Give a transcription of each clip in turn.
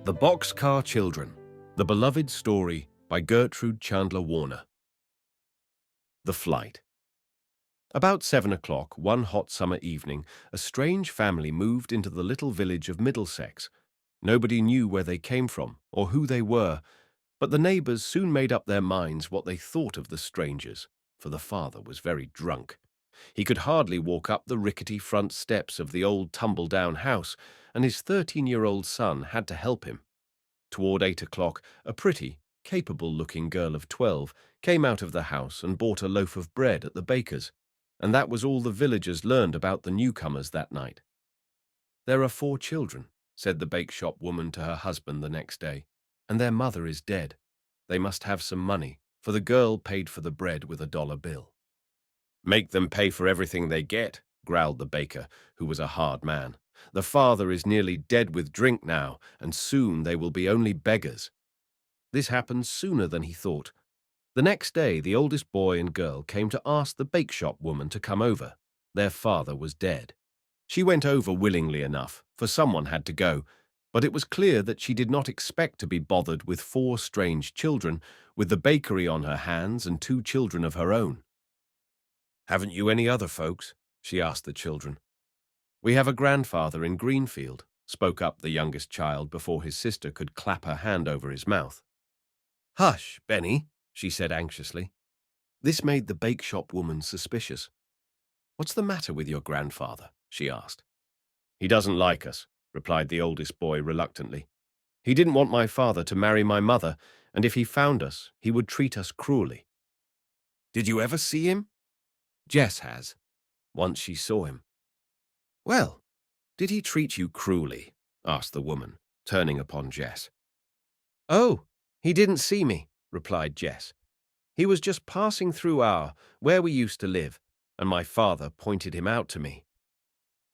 The Boxcar Children, The Beloved Story by Gertrude Chandler Warner. The Flight. About 7 o'clock one hot summer evening, a strange family moved into the little village of Middlesex. Nobody knew where they came from or who they were, but the neighbours soon made up their minds what they thought of the strangers, for the father was very drunk. He could hardly walk up the rickety front steps of the old tumble-down house, and his 13-year-old son had to help him. Toward 8 o'clock, a pretty, capable-looking girl of 12 came out of the house and bought a loaf of bread at the baker's, and that was all the villagers learned about the newcomers that night. "There are 4 children," said the bake-shop woman to her husband the next day, "and their mother is dead. They must have some money, for the girl paid for the bread with a dollar bill." "Make them pay for everything they get," growled the baker, who was a hard man. "The father is nearly dead with drink now, and soon they will be only beggars." This happened sooner than he thought. The next day, the oldest boy and girl came to ask the bake-shop woman to come over. Their father was dead. She went over willingly enough, for someone had to go, but it was clear that she did not expect to be bothered with 4 strange children, with the bakery on her hands and 2 children of her own. "Haven't you any other folks?" she asked the children. "We have a grandfather in Greenfield," spoke up the youngest child before his sister could clap her hand over his mouth. "Hush, Benny," she said anxiously. This made the bake-shop woman suspicious. "What's the matter with your grandfather?" she asked. "He doesn't like us," replied the oldest boy reluctantly. "He didn't want my father to marry my mother, and if he found us, he would treat us cruelly." "Did you ever see him?" "Jess has. Once she saw him." "Well, did he treat you cruelly?" asked the woman, turning upon Jess. "Oh, he didn't see me," replied Jess. "He was just passing through where we used to live, and my father pointed him out to me."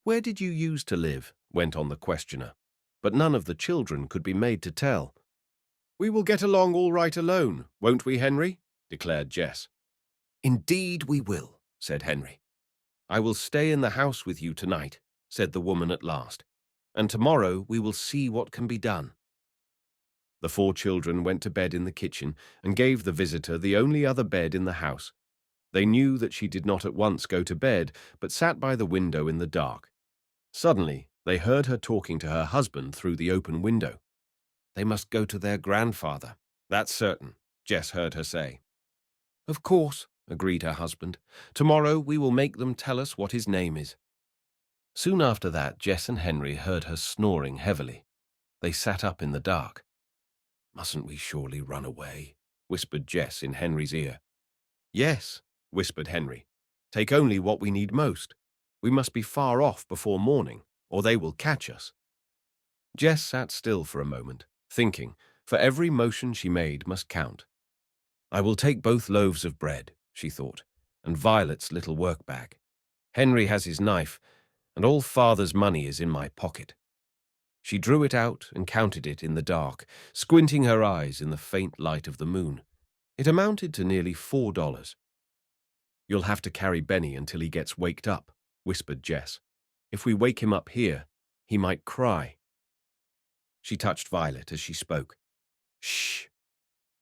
"Where did you used to live?" went on the questioner, but none of the children could be made to tell. "We will get along all right alone, won't we, Henry?" declared Jess. "Indeed we will," said Henry. "I will stay in the house with you tonight," said the woman at last, "and tomorrow we will see what can be done." The 4 children went to bed in the kitchen and gave the visitor the only other bed in the house. They knew that she did not at once go to bed, but sat by the window in the dark. Suddenly, they heard her talking to her husband through the open window. "They must go to their grandfather, that's certain," Jess heard her say. "Of course," agreed her husband. "Tomorrow we will make them tell us what his name is." Soon after that, Jess and Henry heard her snoring heavily. They sat up in the dark. "Mustn't we surely run away?" whispered Jess in Henry's ear. "Yes," whispered Henry. "Take only what we need most. We must be far off before morning, or they will catch us." Jess sat still for a moment, thinking, for every motion she made must count. "I will take both loaves of bread," she thought, "and Violet's little work-bag. Henry has his knife, and all father's money is in my pocket." She drew it out and counted it in the dark, squinting her eyes in the faint light of the moon. It amounted to nearly $4. "You'll have to carry Benny until he gets waked up," whispered Jess. "If we wake him up here, he might cry." She touched Violet as she spoke. "Shh!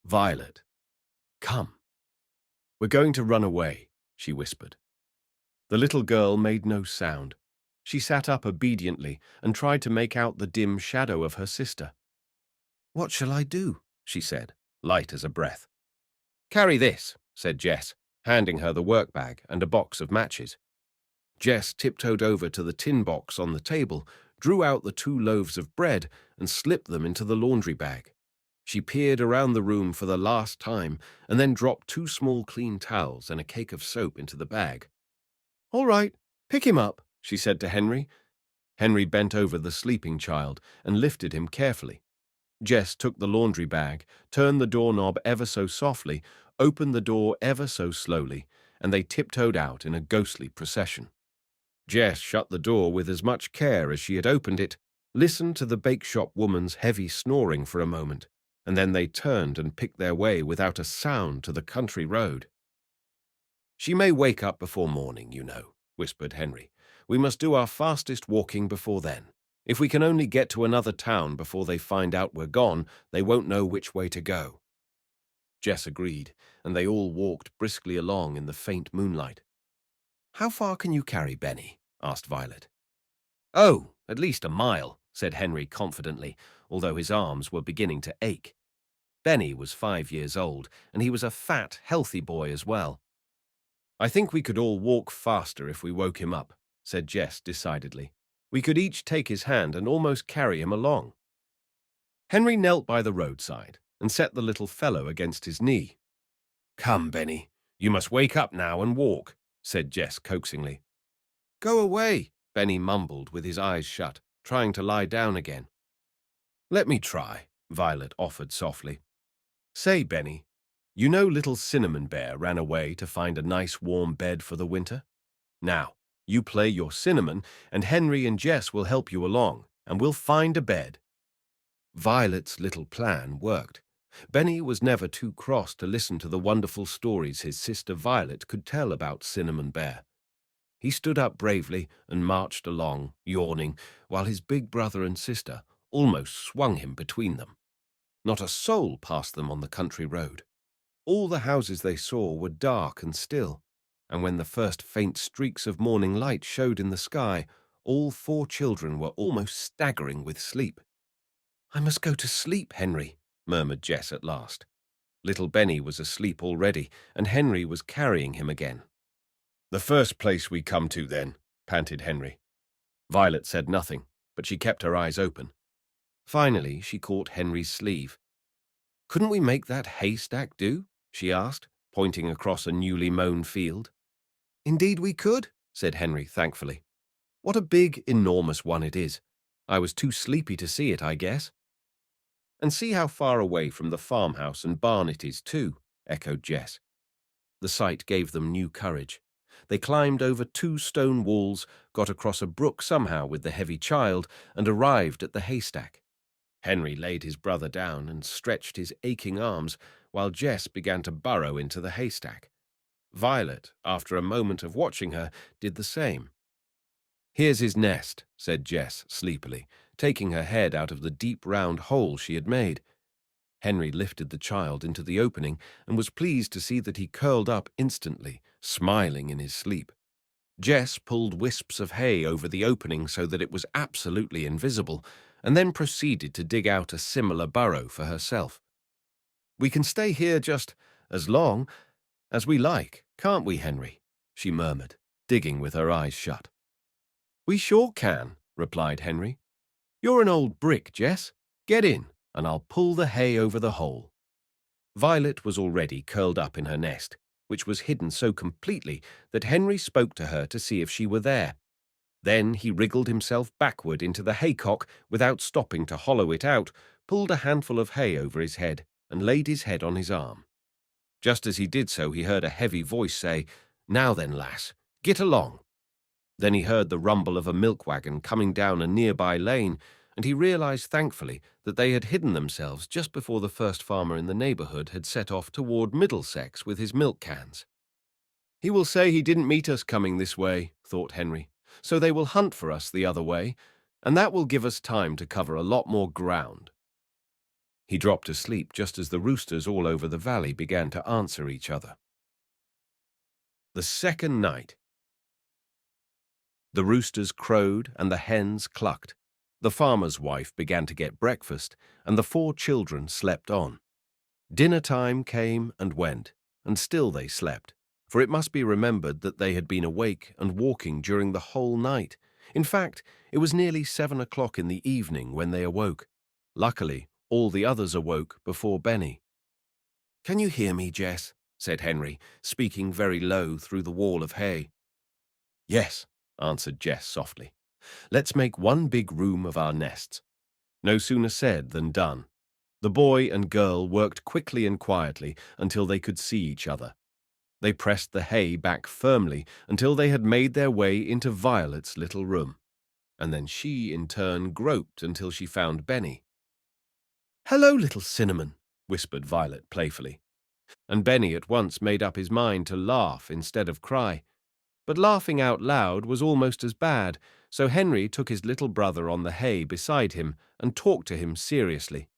Violet, come. We're going to run away," she whispered. The little girl made no sound. She sat up obediently and tried to make out the dim shadow of her sister. "What shall I do?" she said, light as a breath. "Carry this," said Jess, handing her the work-bag and a box of matches. Jess tiptoed over to the tin box on the table, drew out the 2 loaves of bread, and slipped them into the laundry bag. She peered around the room for the last time and then dropped 2 small clean towels and a cake of soap into the bag. "All right, pick him up," she said to Henry. Henry bent over the sleeping child and lifted him carefully. Jess took the laundry bag, turned the doorknob ever so softly, opened the door ever so slowly, and they tiptoed out in a ghostly procession. Jess shut the door with as much care as she had opened it, listened to the bake-shop woman's heavy snoring for a moment, and then they turned and picked their way without a sound to the country road. "She may wake up before morning, you know," whispered Henry. "We must do our fastest walking before then." If we can only get to another town before they find out we're gone, they won't know which way to go." Jess agreed, and they all walked briskly along in the faint moonlight. "How far can you carry Benny?" asked Violet. "Oh, at least a mile," said Henry confidently, although his arms were beginning to ache. Benny was 5 years old, and he was a fat, healthy boy as well. "I think we could all walk faster if we woke him up," said Jess decidedly. "We could each take his hand and almost carry him along." Henry knelt by the roadside and set the little fellow against his knee. "Come, Benny, you must wake up now and walk," said Jess coaxingly. "Go away," Benny mumbled with his eyes shut, trying to lie down again. "Let me try," Violet offered softly. "Say, Benny, you know little Cinnamon Bear ran away to find a nice warm bed for the winter? Now, you play your Cinnamon, and Henry and Jess will help you along, and we'll find a bed." Violet's little plan worked. Benny was never too cross to listen to the wonderful stories his sister Violet could tell about Cinnamon Bear. He stood up bravely and marched along, yawning, while his big brother and sister almost swung him between them. Not a soul passed them on the country road. All the houses they saw were dark and still, and when the first faint streaks of morning light showed in the sky, all 4 children were almost staggering with sleep. "I must go to sleep, Henry," murmured Jess at last. Little Benny was asleep already, and Henry was carrying him again. "The first place we come to, then," panted Henry. Violet said nothing, but she kept her eyes open. Finally, she caught Henry's sleeve. "Couldn't we make that haystack do?" she asked, pointing across a newly mown field. "Indeed we could," said Henry thankfully. "What a big, enormous one it is. I was too sleepy to see it, I guess." "And see how far away from the farmhouse and barn it is, too," echoed Jess. The sight gave them new courage. They climbed over 2 stone walls, got across a brook somehow with the heavy child, and arrived at the haystack. Henry laid his brother down and stretched his aching arms, while Jess began to burrow into the haystack. Violet, after a moment of watching her, did the same. "Here's his nest," said Jess sleepily, taking her head out of the deep round hole she had made. Henry lifted the child into the opening and was pleased to see that he curled up instantly, smiling in his sleep. Jess pulled wisps of hay over the opening so that it was absolutely invisible, and then proceeded to dig out a similar burrow for herself. "We can stay here just as long as we like, can't we, Henry?" she murmured, digging with her eyes shut. "We sure can," replied Henry. "You're an old brick, Jess. Get in, and I'll pull the hay over the hole." Violet was already curled up in her nest, which was hidden so completely that Henry spoke to her to see if she were there. Then he wriggled himself backward into the haycock without stopping to hollow it out, pulled a handful of hay over his head, and laid his head on his arm. Just as he did so, he heard a heavy voice say, "Now then, lass, get along." Then he heard the rumble of a milk wagon coming down a nearby lane, and he realized thankfully that they had hidden themselves just before the first farmer in the neighborhood had set off toward Middlesex with his milk cans. "He will say he didn't meet us coming this way," thought Henry, "so they will hunt for us the other way, and that will give us time to cover a lot more ground." He dropped asleep just as the roosters all over the valley began to answer each other. The second night. The roosters crowed and the hens clucked. The farmer's wife began to get breakfast, and the 4 children slept on. Dinner time came and went, and still they slept, for it must be remembered that they had been awake and walking during the whole night. In fact, it was nearly 7 o'clock in the evening when they awoke. Luckily, all the others awoke before Benny. "Can you hear me, Jess?" said Henry, speaking very low through the wall of hay. "Yes," answered Jess softly. "Let's make one big room of our nests." No sooner said than done. The boy and girl worked quickly and quietly until they could see each other. They pressed the hay back firmly until they had made their way into Violet's little room, and then she in turn groped until she found Benny. "Hello, little Cinnamon," whispered Violet playfully, and Benny at once made up his mind to laugh instead of cry. But laughing out loud was almost as bad, so Henry took his little brother on the hay beside him and talked to him seriously.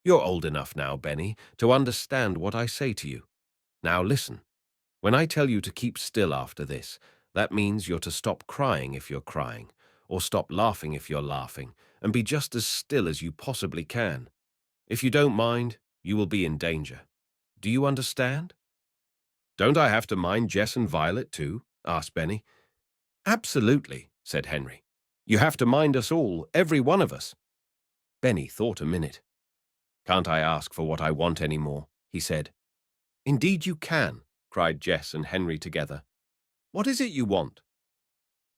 "You're old enough now, Benny, to understand what I say to you. Now listen. When I tell you to keep still after this, that means you're to stop crying if you're crying, or stop laughing if you're laughing, and be just as still as you possibly can. If you don't mind, you will be in danger. Do you understand?" "Don't I have to mind Jess and Violet too?" asked Benny. "Absolutely," said Henry. "You have to mind us all, every one of us." Benny thought a minute. "Can't I ask for what I want any more?" he said. "Indeed you can," cried Jess and Henry together. "What is it you want?"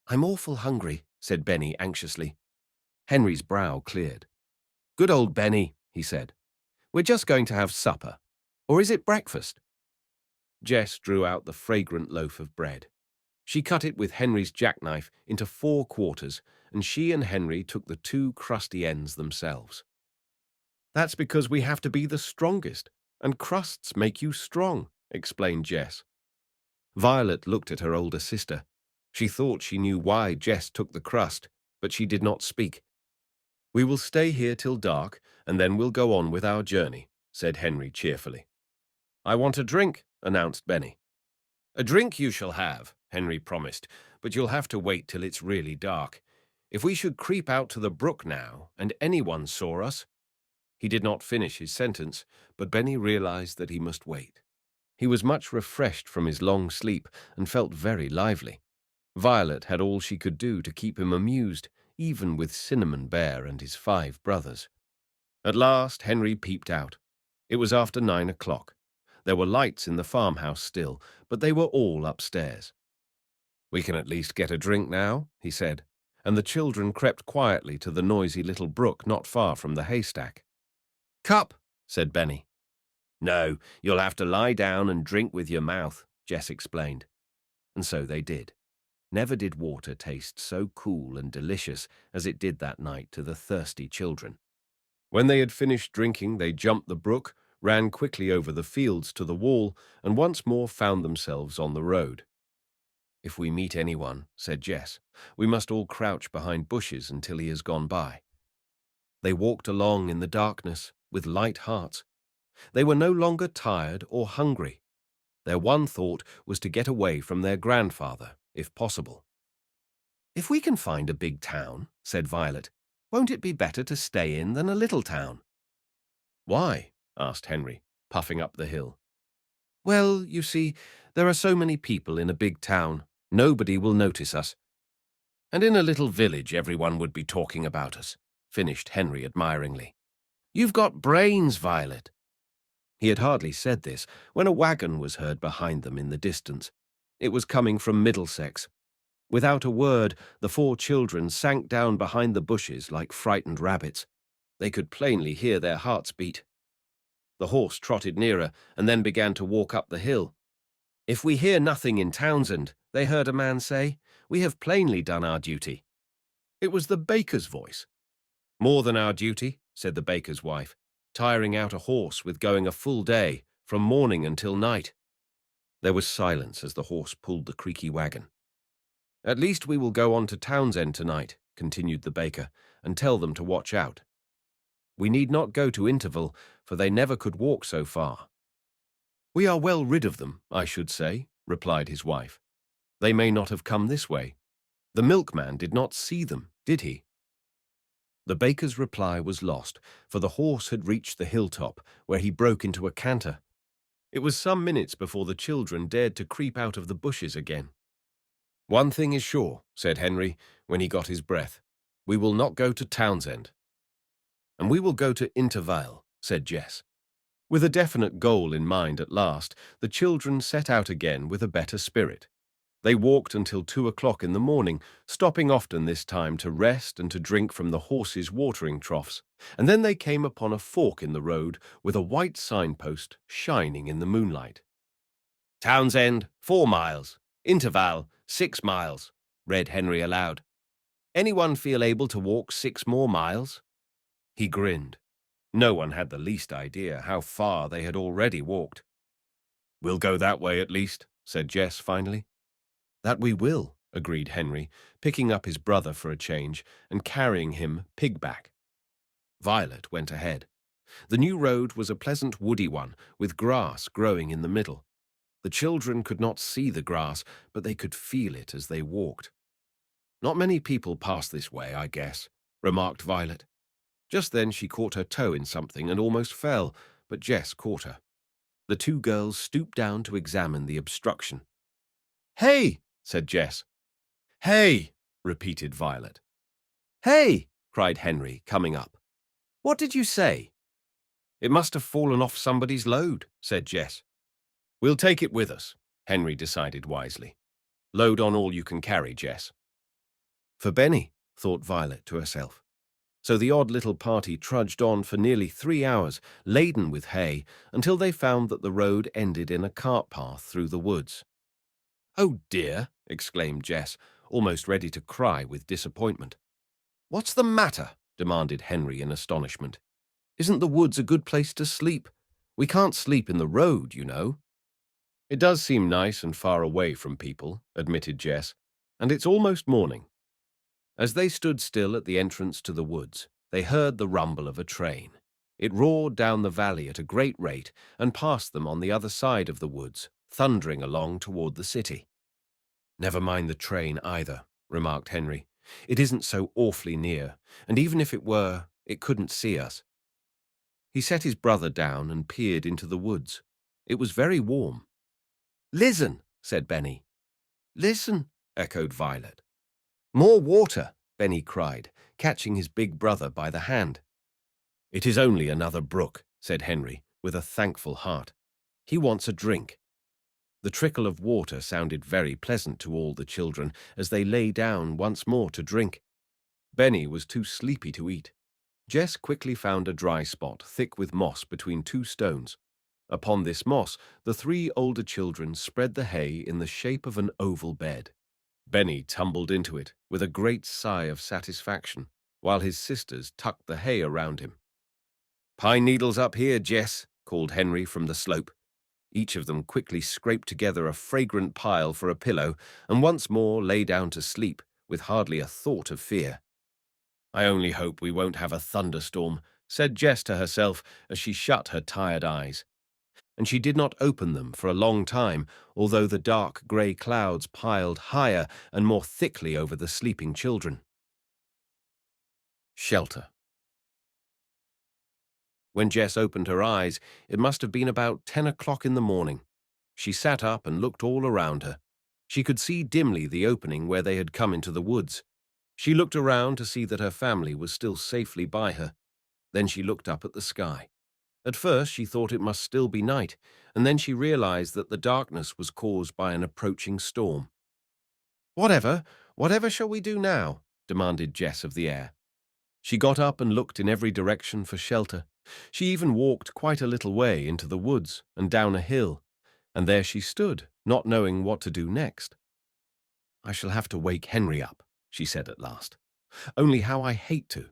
"I'm awful hungry," said Benny anxiously. Henry's brow cleared. "Good old Benny," he said. "We're just going to have supper. Or is it breakfast?" Jess drew out the fragrant loaf of bread. She cut it with Henry's jackknife into 4 quarters, and she and Henry took the 2 crusty ends themselves. "That's because we have to be the strongest, and crusts make you strong," explained Jess. Violet looked at her older sister. She thought she knew why Jess took the crust, but she did not speak. "We will stay here till dark, and then we'll go on with our journey," said Henry cheerfully. "I want a drink," announced Benny. "A drink you shall have," Henry promised, "but you'll have to wait till it's really dark. If we should creep out to the brook now, and anyone saw us—" He did not finish his sentence, but Benny realized that he must wait. He was much refreshed from his long sleep and felt very lively. Violet had all she could do to keep him amused, even with Cinnamon Bear and his 5 brothers. At last Henry peeped out. It was after 9 o'clock. There were lights in the farmhouse still, but they were all upstairs. "We can at least get a drink now," he said, and the children crept quietly to the noisy little brook not far from the haystack. "Cup," said Benny. "No, you'll have to lie down and drink with your mouth," Jess explained. And so they did. Never did water taste so cool and delicious as it did that night to the thirsty children. When they had finished drinking, they jumped the brook, ran quickly over the fields to the wall, and once more found themselves on the road. "If we meet anyone," said Jess, "we must all crouch behind bushes until he has gone by." They walked along in the darkness with light hearts. They were no longer tired or hungry. Their one thought was to get away from their grandfather, if possible. "If we can find a big town," said Violet, "won't it be better to stay in than a little town?" "Why?" asked Henry, puffing up the hill. "Well, you see, there are so many people in a big town, nobody will notice us. And in a little village everyone would be talking about us," finished Henry admiringly. "You've got brains, Violet." He had hardly said this when a wagon was heard behind them in the distance. It was coming from Middlesex. Without a word, the 4 children sank down behind the bushes like frightened rabbits. They could plainly hear their hearts beat. The horse trotted nearer and then began to walk up the hill. "If we hear nothing in Townsend," they heard a man say, "we have plainly done our duty." It was the baker's voice. "More than our duty," said the baker's wife, "tiring out a horse with going a full day, from morning until night." There was silence as the horse pulled the creaky wagon. "At least we will go on to Townsend tonight," continued the baker, "and tell them to watch out. We need not go to Interval, for they never could walk so far." "We are well rid of them, I should say," replied his wife. "They may not have come this way. The milkman did not see them, did he?" The baker's reply was lost, for the horse had reached the hilltop, where he broke into a canter. It was some minutes before the children dared to creep out of the bushes again. "One thing is sure," said Henry, when he got his breath. "We will not go to Townsend." "And we will go to Intervale," said Jess. With a definite goal in mind at last, the children set out again with a better spirit. They walked until 2 o'clock in the morning, stopping often this time to rest and to drink from the horses' watering troughs, and then they came upon a fork in the road with a white signpost shining in the moonlight. "Townsend, 4 miles. Intervale, 6 miles," read Henry aloud. "Anyone feel able to walk 6 more miles?" He grinned. No one had the least idea how far they had already walked. "We'll go that way at least," said Jess finally. "That we will," agreed Henry, picking up his brother for a change and carrying him pigback. Violet went ahead. The new road was a pleasant woody one, with grass growing in the middle. The children could not see the grass, but they could feel it as they walked. "Not many people pass this way, I guess," remarked Violet. Just then she caught her toe in something and almost fell, but Jess caught her. The two girls stooped down to examine the obstruction. "Hey!" said Jess. "Hey!" repeated Violet. "Hey!" cried Henry, coming up. "What did you say?" "It must have fallen off somebody's load," said Jess. "We'll take it with us," Henry decided wisely. "Load on all you can carry, Jess." "For Benny," thought Violet to herself. So the odd little party trudged on for nearly 3 hours, laden with hay, until they found that the road ended in a cart path through the woods. "Oh dear!" exclaimed Jess, almost ready to cry with disappointment. "What's the matter?" demanded Henry in astonishment. "Isn't the woods a good place to sleep? We can't sleep in the road, you know." "It does seem nice and far away from people," admitted Jess, "and it's almost morning." As they stood still at the entrance to the woods, they heard the rumble of a train. It roared down the valley at a great rate and passed them on the other side of the woods, thundering along toward the city. "Never mind the train either," remarked Henry. "It isn't so awfully near, and even if it were, it couldn't see us." He set his brother down and peered into the woods. It was very warm. "Listen," said Benny. "Listen," echoed Violet. "More water," Benny cried, catching his big brother by the hand. "It is only another brook," said Henry, with a thankful heart. "He wants a drink." The trickle of water sounded very pleasant to all the children as they lay down once more to drink. Benny was too sleepy to eat. Jess quickly found a dry spot thick with moss between two stones. Upon this moss, the 3 older children spread the hay in the shape of an oval bed. Benny tumbled into it with a great sigh of satisfaction, while his sisters tucked the hay around him. "Pine needles up here, Jess," called Henry from the slope. Each of them quickly scraped together a fragrant pile for a pillow and once more lay down to sleep with hardly a thought of fear. "I only hope we won't have a thunderstorm," said Jess to herself as she shut her tired eyes. And she did not open them for a long time, although the dark grey clouds piled higher and more thickly over the sleeping children. Shelter. When Jess opened her eyes, it must have been about 10 o'clock in the morning. She sat up and looked all around her. She could see dimly the opening where they had come into the woods. She looked around to see that her family was still safely by her. Then she looked up at the sky. At first she thought it must still be night, and then she realized that the darkness was caused by an approaching storm. Whatever shall we do now?" demanded Jess of the air. She got up and looked in every direction for shelter. She even walked quite a little way into the woods and down a hill, and there she stood, not knowing what to do next. "I shall have to wake Henry up," she said at last. "Only how I hate to."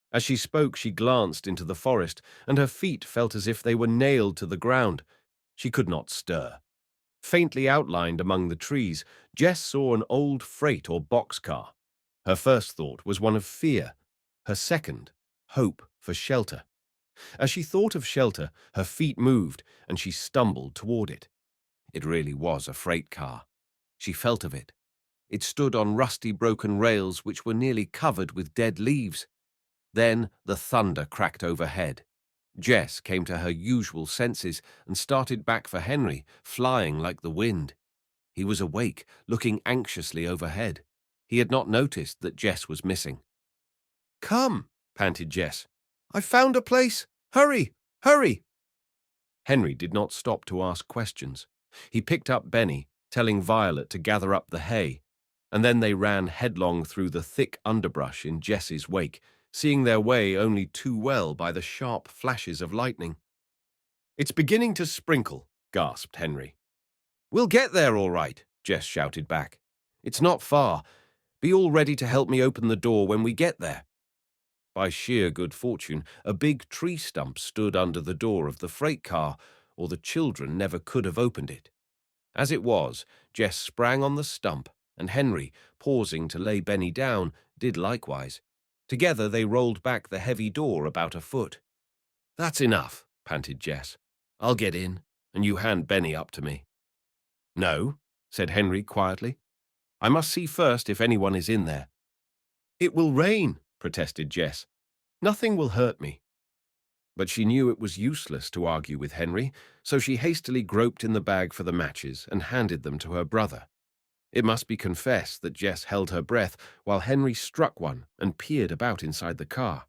As she spoke, she glanced into the forest, and her feet felt as if they were nailed to the ground. She could not stir. Faintly outlined among the trees, Jess saw an old freight or boxcar. Her first thought was one of fear. Her second, hope for shelter. As she thought of shelter, her feet moved, and she stumbled toward it. It really was a freight car. She felt of it. It stood on rusty broken rails which were nearly covered with dead leaves. Then the thunder cracked overhead. Jess came to her usual senses and started back for Henry, flying like the wind. He was awake, looking anxiously overhead. He had not noticed that Jess was missing. "Come," panted Jess. "I've found a place. Hurry, hurry!" Henry did not stop to ask questions. He picked up Benny, telling Violet to gather up the hay, and then they ran headlong through the thick underbrush in Jess's wake, seeing their way only too well by the sharp flashes of lightning. "It's beginning to sprinkle," gasped Henry. "We'll get there all right," Jess shouted back. "It's not far. Be all ready to help me open the door when we get there." By sheer good fortune, a big tree stump stood under the door of the freight car, or the children never could have opened it. As it was, Jess sprang on the stump and Henry, pausing to lay Benny down, did likewise. Together they rolled back the heavy door about a foot. "That's enough," panted Jess. "I'll get in, and you hand Benny up to me." "No," said Henry quietly. "I must see first if anyone is in there." "It will rain," protested Jess. "Nothing will hurt me." But she knew it was useless to argue with Henry, so she hastily groped in the bag for the matches and handed them to her brother. It must be confessed that Jess held her breath while Henry struck one and peered about inside the car.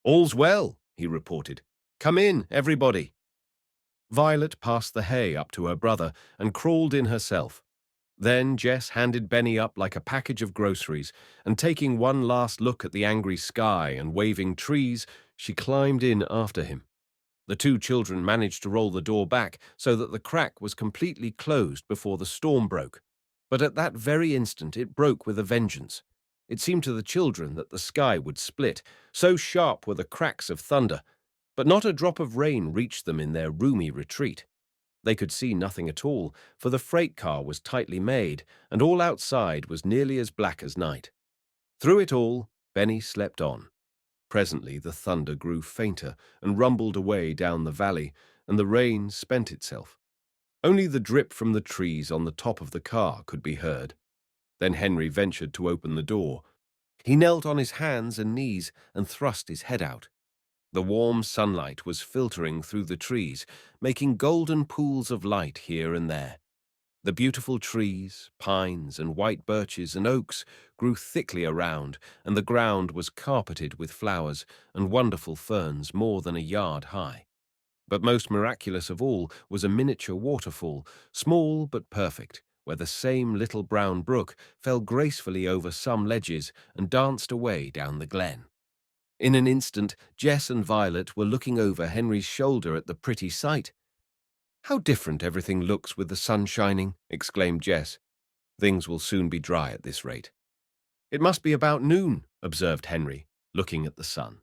"All's well," he reported. "Come in, everybody." Violet passed the hay up to her brother and crawled in herself. Then Jess handed Benny up like a package of groceries, and taking one last look at the angry sky and waving trees, she climbed in after him. The two children managed to roll the door back so that the crack was completely closed before the storm broke. But at that very instant it broke with a vengeance. It seemed to the children that the sky would split, so sharp were the cracks of thunder, but not a drop of rain reached them in their roomy retreat. They could see nothing at all, for the freight car was tightly made, and all outside was nearly as black as night. Through it all, Benny slept on. Presently the thunder grew fainter and rumbled away down the valley, and the rain spent itself. Only the drip from the trees on the top of the car could be heard. Then Henry ventured to open the door. He knelt on his hands and knees and thrust his head out. The warm sunlight was filtering through the trees, making golden pools of light here and there. The beautiful trees, pines and white birches and oaks grew thickly around, and the ground was carpeted with flowers and wonderful ferns more than a yard high. But most miraculous of all was a miniature waterfall, small but perfect, where the same little brown brook fell gracefully over some ledges and danced away down the glen. In an instant, Jess and Violet were looking over Henry's shoulder at the pretty sight. "How different everything looks with the sun shining," exclaimed Jess. "Things will soon be dry at this rate." "It must be about noon," observed Henry, looking at the sun.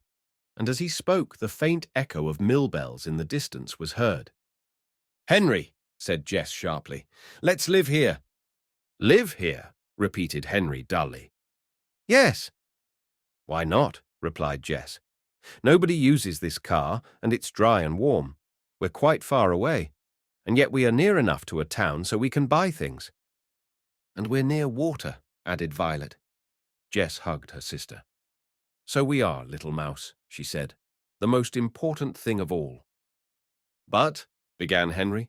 And as he spoke, the faint echo of mill bells in the distance was heard. "Henry," said Jess sharply, "let's live here." "Live here?" repeated Henry dully. "Yes." "Why not?" replied Jess. "Nobody uses this car, and it's dry and warm. We're quite far away, and yet we are near enough to a town so we can buy things." "And we're near water," added Violet. Jess hugged her sister. "So we are, little mouse," she said, "the most important thing of all." "But," began Henry.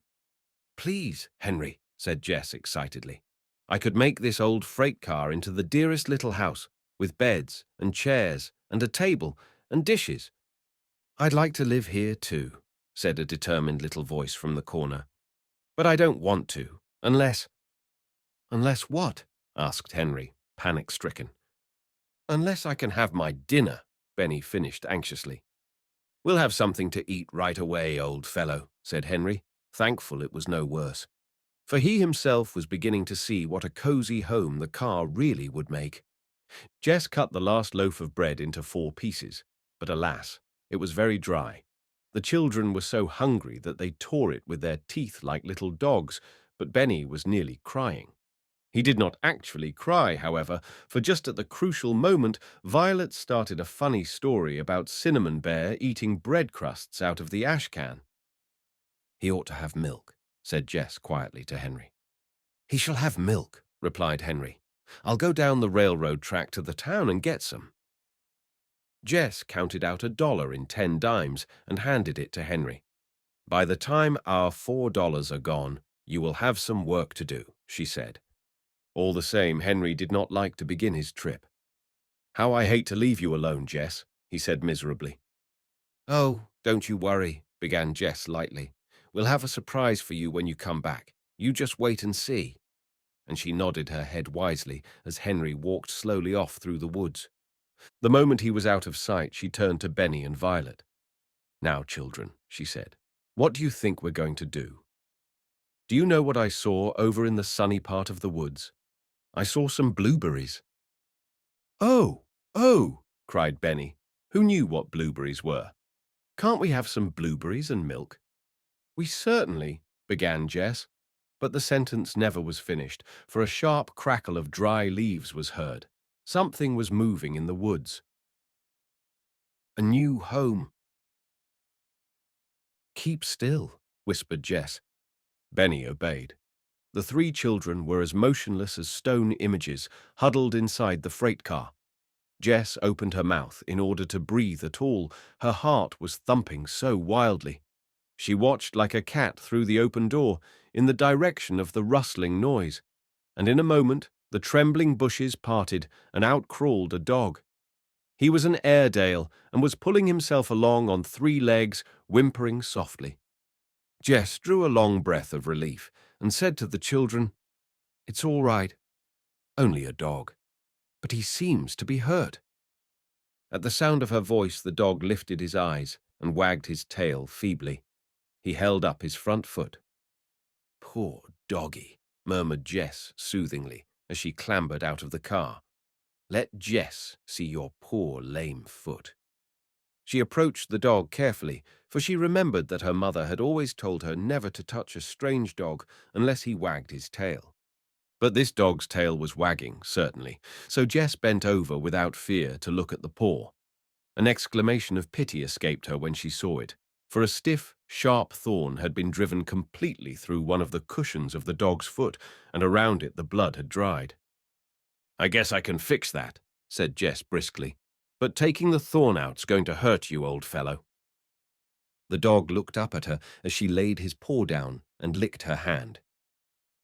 "Please, Henry," said Jess excitedly, "I could make this old freight car into the dearest little house, with beds and chairs and a table and dishes." "I'd like to live here too," said a determined little voice from the corner. "But I don't want to, unless—" "Unless what?" asked Henry, panic-stricken. "Unless I can have my dinner," Benny finished anxiously. "We'll have something to eat right away, old fellow," said Henry, thankful it was no worse. For he himself was beginning to see what a cozy home the car really would make. Jess cut the last loaf of bread into 4 pieces, but alas, it was very dry. The children were so hungry that they tore it with their teeth like little dogs, but Benny was nearly crying. He did not actually cry, however, for just at the crucial moment, Violet started a funny story about Cinnamon Bear eating bread crusts out of the ash can. "He ought to have milk," said Jess quietly to Henry. "He shall have milk," replied Henry. "I'll go down the railroad track to the town and get some." Jess counted out $1 in 10 dimes and handed it to Henry. "By the time our $4 are gone, you will have some work to do," she said. All the same, Henry did not like to begin his trip. "How I hate to leave you alone, Jess," he said miserably. "Oh, don't you worry," began Jess lightly. "We'll have a surprise for you when you come back. You just wait and see." And she nodded her head wisely as Henry walked slowly off through the woods. The moment he was out of sight, she turned to Benny and Violet. "Now, children," she said, "what do you think we're going to do? Do you know what I saw over in the sunny part of the woods? I saw some blueberries." "Oh, oh," cried Benny, who knew what blueberries were. "Can't we have some blueberries and milk?" "We certainly," began Jess. But the sentence never was finished, for a sharp crackle of dry leaves was heard. Something was moving in the woods. A new home. "Keep still," whispered Jess. Benny obeyed. The three children were as motionless as stone images, huddled inside the freight car. Jess opened her mouth in order to breathe at all. Her heart was thumping so wildly. She watched like a cat through the open door, in the direction of the rustling noise, and in a moment the trembling bushes parted and out crawled a dog. He was an Airedale and was pulling himself along on three legs, whimpering softly. Jess drew a long breath of relief and said to the children, "It's all right. Only a dog. But he seems to be hurt." At the sound of her voice, the dog lifted his eyes and wagged his tail feebly. He held up his front foot. "Poor doggy," murmured Jess soothingly as she clambered out of the car. "Let Jess see your poor lame foot." She approached the dog carefully, for she remembered that her mother had always told her never to touch a strange dog unless he wagged his tail. But this dog's tail was wagging, certainly, so Jess bent over without fear to look at the paw. An exclamation of pity escaped her when she saw it, for a stiff, sharp thorn had been driven completely through one of the cushions of the dog's foot, and around it the blood had dried. "I guess I can fix that," said Jess briskly. "But taking the thorn out's going to hurt you, old fellow." The dog looked up at her as she laid his paw down and licked her hand.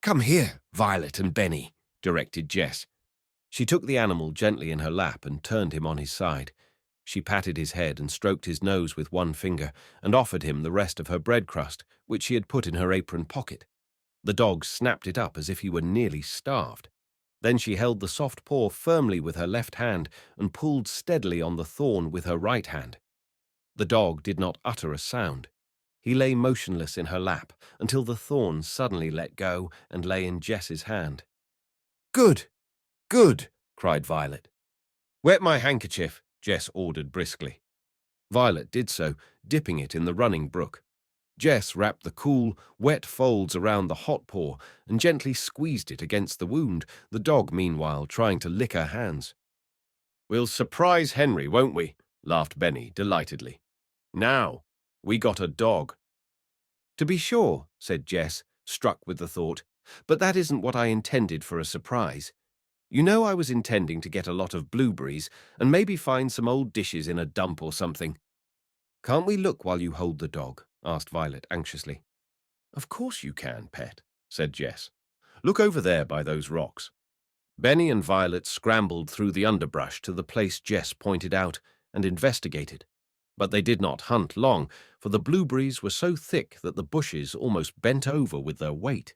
"Come here, Violet and Benny," directed Jess. She took the animal gently in her lap and turned him on his side. She patted his head and stroked his nose with one finger and offered him the rest of her bread crust, which she had put in her apron pocket. The dog snapped it up as if he were nearly starved. Then she held the soft paw firmly with her left hand and pulled steadily on the thorn with her right hand. The dog did not utter a sound. He lay motionless in her lap until the thorn suddenly let go and lay in Jess's hand. "Good, good," cried Violet. "Wet my handkerchief," Jess ordered briskly. Violet did so, dipping it in the running brook. Jess wrapped the cool, wet folds around the hot paw and gently squeezed it against the wound, the dog meanwhile trying to lick her hands. "We'll surprise Henry, won't we?" laughed Benny delightedly. "Now, we got a dog." "To be sure," said Jess, struck with the thought, "but that isn't what I intended for a surprise. You know, I was intending to get a lot of blueberries and maybe find some old dishes in a dump or something." "Can't we look while you hold the dog?" asked Violet anxiously. "Of course you can, pet," said Jess. "Look over there by those rocks." Benny and Violet scrambled through the underbrush to the place Jess pointed out and investigated. But they did not hunt long, for the blueberries were so thick that the bushes almost bent over with their weight.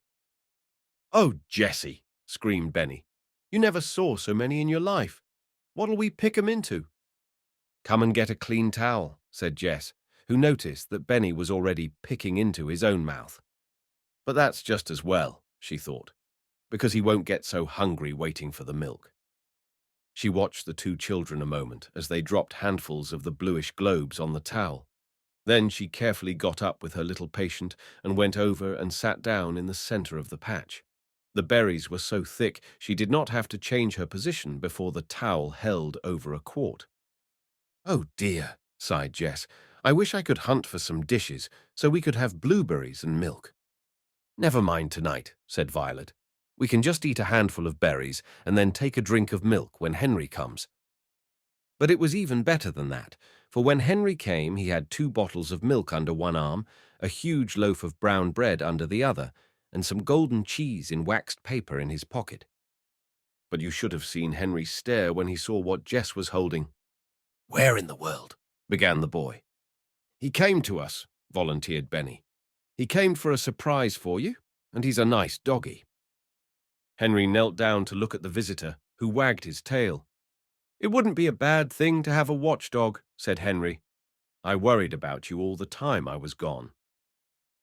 "Oh, Jessie," screamed Benny. "You never saw so many in your life. What'll we pick 'em into?" "Come and get a clean towel," said Jess, who noticed that Benny was already picking into his own mouth. "But that's just as well," she thought, "because he won't get so hungry waiting for the milk." She watched the two children a moment as they dropped handfuls of the bluish globes on the towel. Then she carefully got up with her little patient and went over and sat down in the center of the patch. The berries were so thick she did not have to change her position before the towel held over a quart. "Oh dear," sighed Jess. "I wish I could hunt for some dishes so we could have blueberries and milk." "Never mind tonight," said Violet. "We can just eat a handful of berries and then take a drink of milk when Henry comes." But it was even better than that, for when Henry came he had 2 bottles of milk under one arm, a huge loaf of brown bread under the other, and some golden cheese in waxed paper in his pocket. But you should have seen Henry stare when he saw what Jess was holding. "Where in the world?" began the boy. "He came to us," volunteered Benny. "He came for a surprise for you, and he's a nice doggy." Henry knelt down to look at the visitor, who wagged his tail. "It wouldn't be a bad thing to have a watchdog," said Henry. "I worried about you all the time I was gone."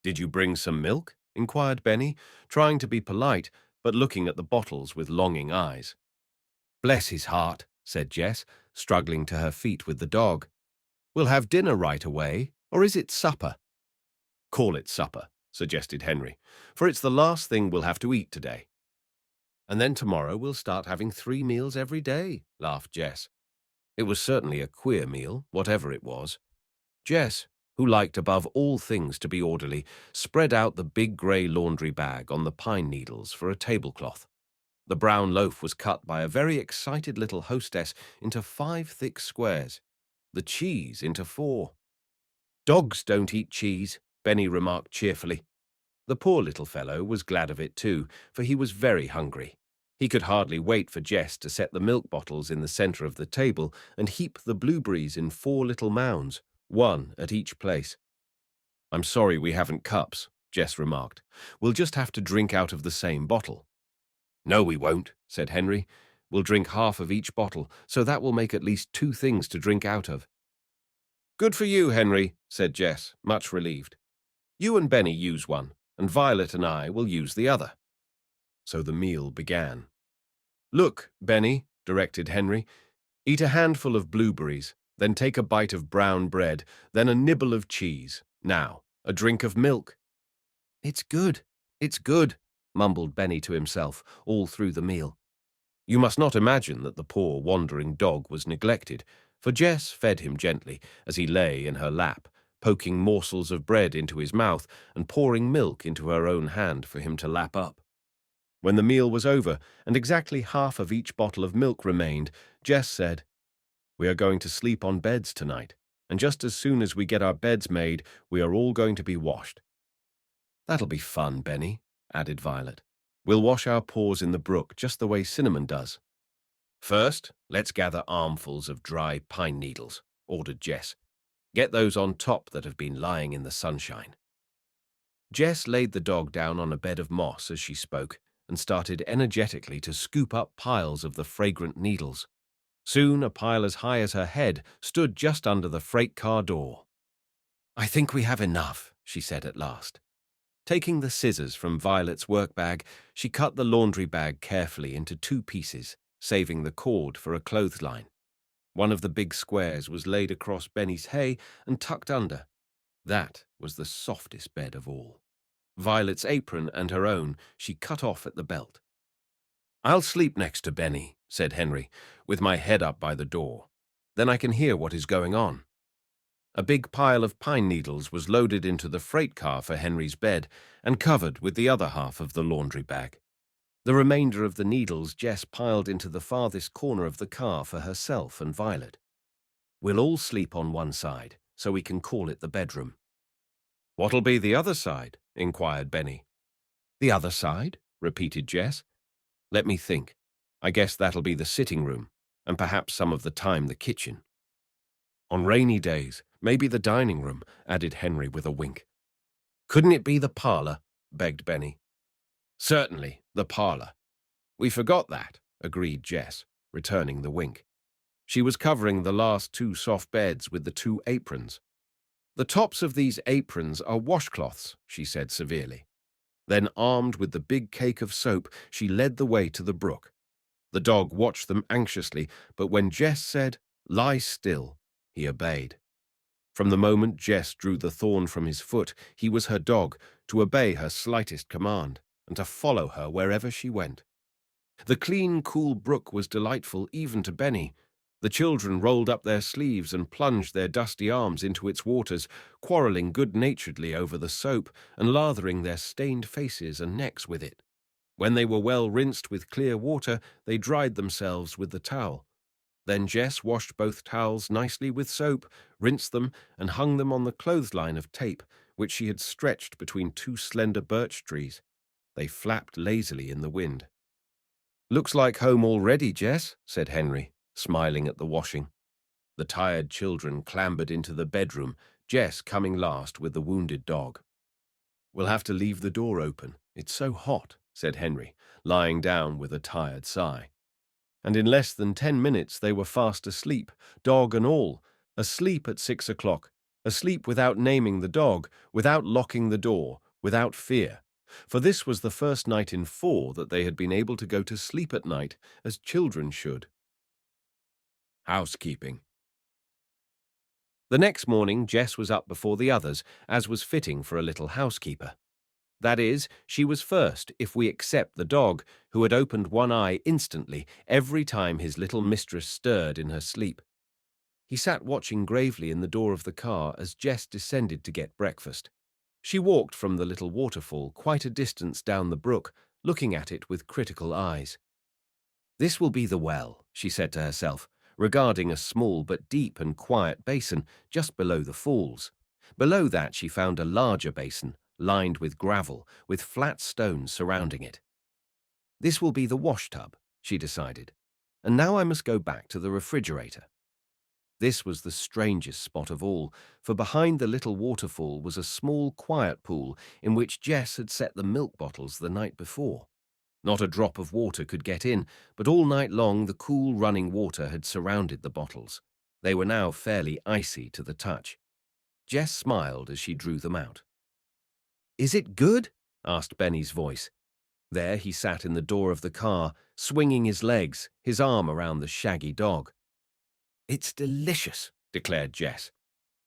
"Did you bring some milk?" inquired Benny, trying to be polite, but looking at the bottles with longing eyes. "Bless his heart," said Jess, struggling to her feet with the dog. "We'll have dinner right away, or is it supper?" "Call it supper," suggested Henry, "for it's the last thing we'll have to eat today." "And then tomorrow we'll start having 3 meals every day," laughed Jess. It was certainly a queer meal, whatever it was. Jess, who liked above all things to be orderly, spread out the big grey laundry bag on the pine needles for a tablecloth. The brown loaf was cut by a very excited little hostess into 5 thick squares, the cheese into 4. "Dogs don't eat cheese," Benny remarked cheerfully. The poor little fellow was glad of it too, for he was very hungry. He could hardly wait for Jess to set the milk bottles in the centre of the table and heap the blueberries in 4 little mounds, one at each place. "I'm sorry we haven't cups," Jess remarked. "We'll just have to drink out of the same bottle." "No, we won't," said Henry. "We'll drink half of each bottle, so that will make at least 2 things to drink out of." "Good for you, Henry," said Jess, much relieved. "You and Benny use one, and Violet and I will use the other." So the meal began. "Look, Benny," directed Henry, "eat a handful of blueberries, then take a bite of brown bread, then a nibble of cheese. Now, a drink of milk." It's good," mumbled Benny to himself all through the meal. You must not imagine that the poor wandering dog was neglected, for Jess fed him gently as he lay in her lap, poking morsels of bread into his mouth and pouring milk into her own hand for him to lap up. When the meal was over and exactly half of each bottle of milk remained, Jess said, "We are going to sleep on beds tonight, and just as soon as we get our beds made, we are all going to be washed." "That'll be fun, Benny," added Violet. "We'll wash our paws in the brook just the way Cinnamon does." "First, let's gather armfuls of dry pine needles," ordered Jess. "Get those on top that have been lying in the sunshine." Jess laid the dog down on a bed of moss as she spoke and started energetically to scoop up piles of the fragrant needles. Soon a pile as high as her head stood just under the freight car door. "I think we have enough," she said at last. Taking the scissors from Violet's work bag, she cut the laundry bag carefully into 2 pieces, saving the cord for a clothesline. One of the big squares was laid across Benny's hay and tucked under. That was the softest bed of all. Violet's apron and her own she cut off at the belt. "I'll sleep next to Benny," said Henry, "with my head up by the door. Then I can hear what is going on." A big pile of pine needles was loaded into the freight car for Henry's bed and covered with the other half of the laundry bag. The remainder of the needles Jess piled into the farthest corner of the car for herself and Violet. "We'll all sleep on one side, so we can call it the bedroom." "What'll be the other side?" inquired Benny. "The other side?" repeated Jess. "Let me think. I guess that'll be the sitting room, and perhaps some of the time the kitchen. On rainy days, maybe the dining room," added Henry with a wink. "Couldn't it be the parlor?" begged Benny. "Certainly, the parlor. We forgot that," agreed Jess, returning the wink. She was covering the last 2 soft beds with the 2 aprons. "The tops of these aprons are washcloths," she said severely. Then, armed with the big cake of soap, she led the way to the brook. The dog watched them anxiously, but when Jess said, "Lie still," he obeyed. From the moment Jess drew the thorn from his foot, he was her dog, to obey her slightest command, and to follow her wherever she went. The clean, cool brook was delightful even to Benny. The children rolled up their sleeves and plunged their dusty arms into its waters, quarrelling good-naturedly over the soap and lathering their stained faces and necks with it. When they were well rinsed with clear water, they dried themselves with the towel. Then Jess washed both towels nicely with soap, rinsed them, and hung them on the clothesline of tape, which she had stretched between 2 slender birch trees. They flapped lazily in the wind. "Looks like home already, Jess," said Henry, smiling at the washing. The tired children clambered into the bedroom, Jess coming last with the wounded dog. "We'll have to leave the door open. It's so hot," said Henry, lying down with a tired sigh. And in less than 10 minutes they were fast asleep, dog and all, asleep at 6 o'clock, asleep without naming the dog, without locking the door, without fear. For this was the first night in 4 that they had been able to go to sleep at night as children should. Housekeeping. The next morning Jess was up before the others, as was fitting for a little housekeeper. That is, she was first, if we accept the dog, who had opened one eye instantly every time his little mistress stirred in her sleep. He sat watching gravely in the door of the car as Jess descended to get breakfast. She walked from the little waterfall quite a distance down the brook, looking at it with critical eyes. "This will be the well," she said to herself, regarding a small but deep and quiet basin just below the falls. Below that she found a larger basin, lined with gravel, with flat stones surrounding it. "This will be the washtub," she decided. "And now I must go back to the refrigerator." This was the strangest spot of all, for behind the little waterfall was a small, quiet pool in which Jess had set the milk bottles the night before. Not a drop of water could get in, but all night long the cool running water had surrounded the bottles. They were now fairly icy to the touch. Jess smiled as she drew them out. "Is it good?" asked Benny's voice. There he sat in the door of the car, swinging his legs, his arm around the shaggy dog. "It's delicious," declared Jess.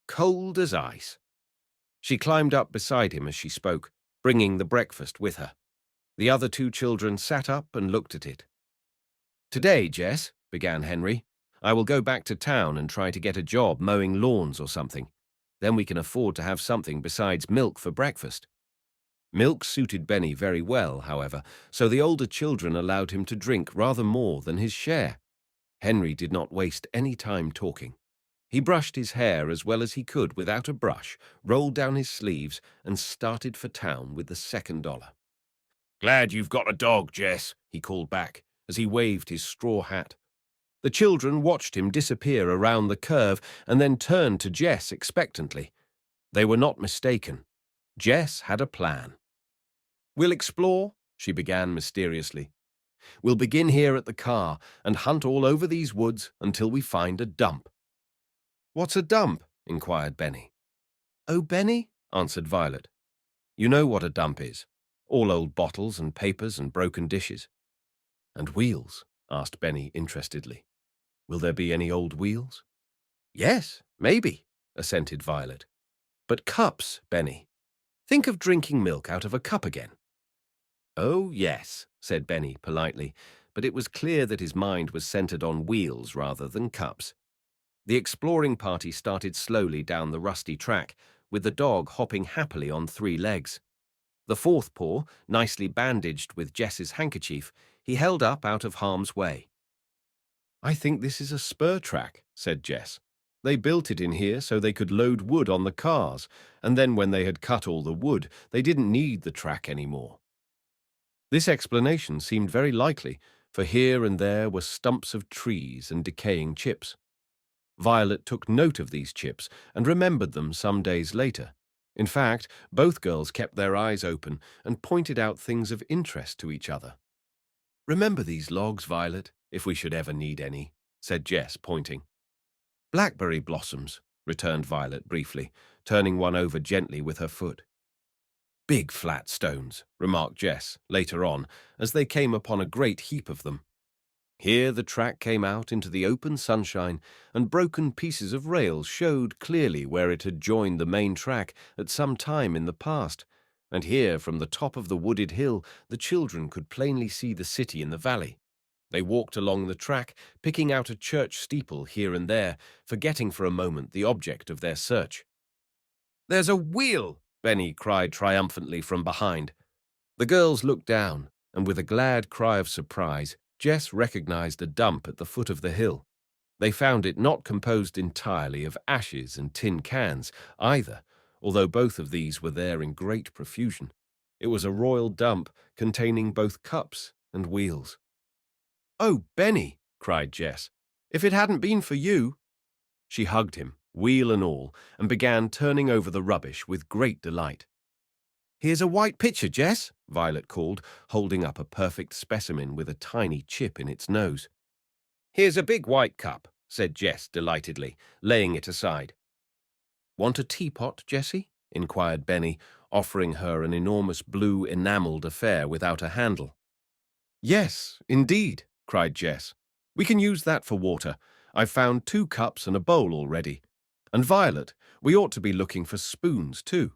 "Cold as ice." She climbed up beside him as she spoke, bringing the breakfast with her. The other two children sat up and looked at it. "Today, Jess," began Henry, "I will go back to town and try to get a job mowing lawns or something. Then we can afford to have something besides milk for breakfast." Milk suited Benny very well, however, so the older children allowed him to drink rather more than his share. Henry did not waste any time talking. He brushed his hair as well as he could without a brush, rolled down his sleeves, and started for town with the $2. "Glad you've got a dog, Jess," he called back, as he waved his straw hat. The children watched him disappear around the curve and then turned to Jess expectantly. They were not mistaken. Jess had a plan. "We'll explore," she began mysteriously. "We'll begin here at the car and hunt all over these woods until we find a dump." "What's a dump?" inquired Benny. "Oh, Benny," answered Violet. "You know what a dump is. All old bottles and papers and broken dishes." "And wheels?" asked Benny interestedly. "Will there be any old wheels?" "Yes, maybe," assented Violet. "But cups, Benny. Think of drinking milk out of a cup again." "Oh, yes," said Benny politely, but it was clear that his mind was centered on wheels rather than cups. The exploring party started slowly down the rusty track, with the dog hopping happily on 3 legs. The fourth paw, nicely bandaged with Jess's handkerchief, he held up out of harm's way. "I think this is a spur track," said Jess. "They built it in here so they could load wood on the cars, and then when they had cut all the wood, they didn't need the track anymore." This explanation seemed very likely, for here and there were stumps of trees and decaying chips. Violet took note of these chips and remembered them some days later. In fact, both girls kept their eyes open and pointed out things of interest to each other. "Remember these logs, Violet, if we should ever need any," said Jess, pointing. "Blackberry blossoms," returned Violet briefly, turning one over gently with her foot. "Big flat stones," remarked Jess later on, as they came upon a great heap of them. Here the track came out into the open sunshine, and broken pieces of rails showed clearly where it had joined the main track at some time in the past, and here from the top of the wooded hill the children could plainly see the city in the valley. They walked along the track, picking out a church steeple here and there, forgetting for a moment the object of their search. "There's a wheel!" Benny cried triumphantly from behind. The girls looked down, and with a glad cry of surprise, Jess recognized a dump at the foot of the hill. They found it not composed entirely of ashes and tin cans, either, although both of these were there in great profusion. It was a royal dump containing both cups and wheels. "Oh, Benny," cried Jess, "if it hadn't been for you—" She hugged him, wheel and all, and began turning over the rubbish with great delight. "Here's a white pitcher, Jess," Violet called, holding up a perfect specimen with a tiny chip in its nose. "Here's a big white cup," said Jess delightedly, laying it aside. "Want a teapot, Jessie?" inquired Benny, offering her an enormous blue enamelled affair without a handle. "Yes, indeed," cried Jess. "We can use that for water. I've found 2 cups and a bowl already. And Violet, we ought to be looking for spoons too."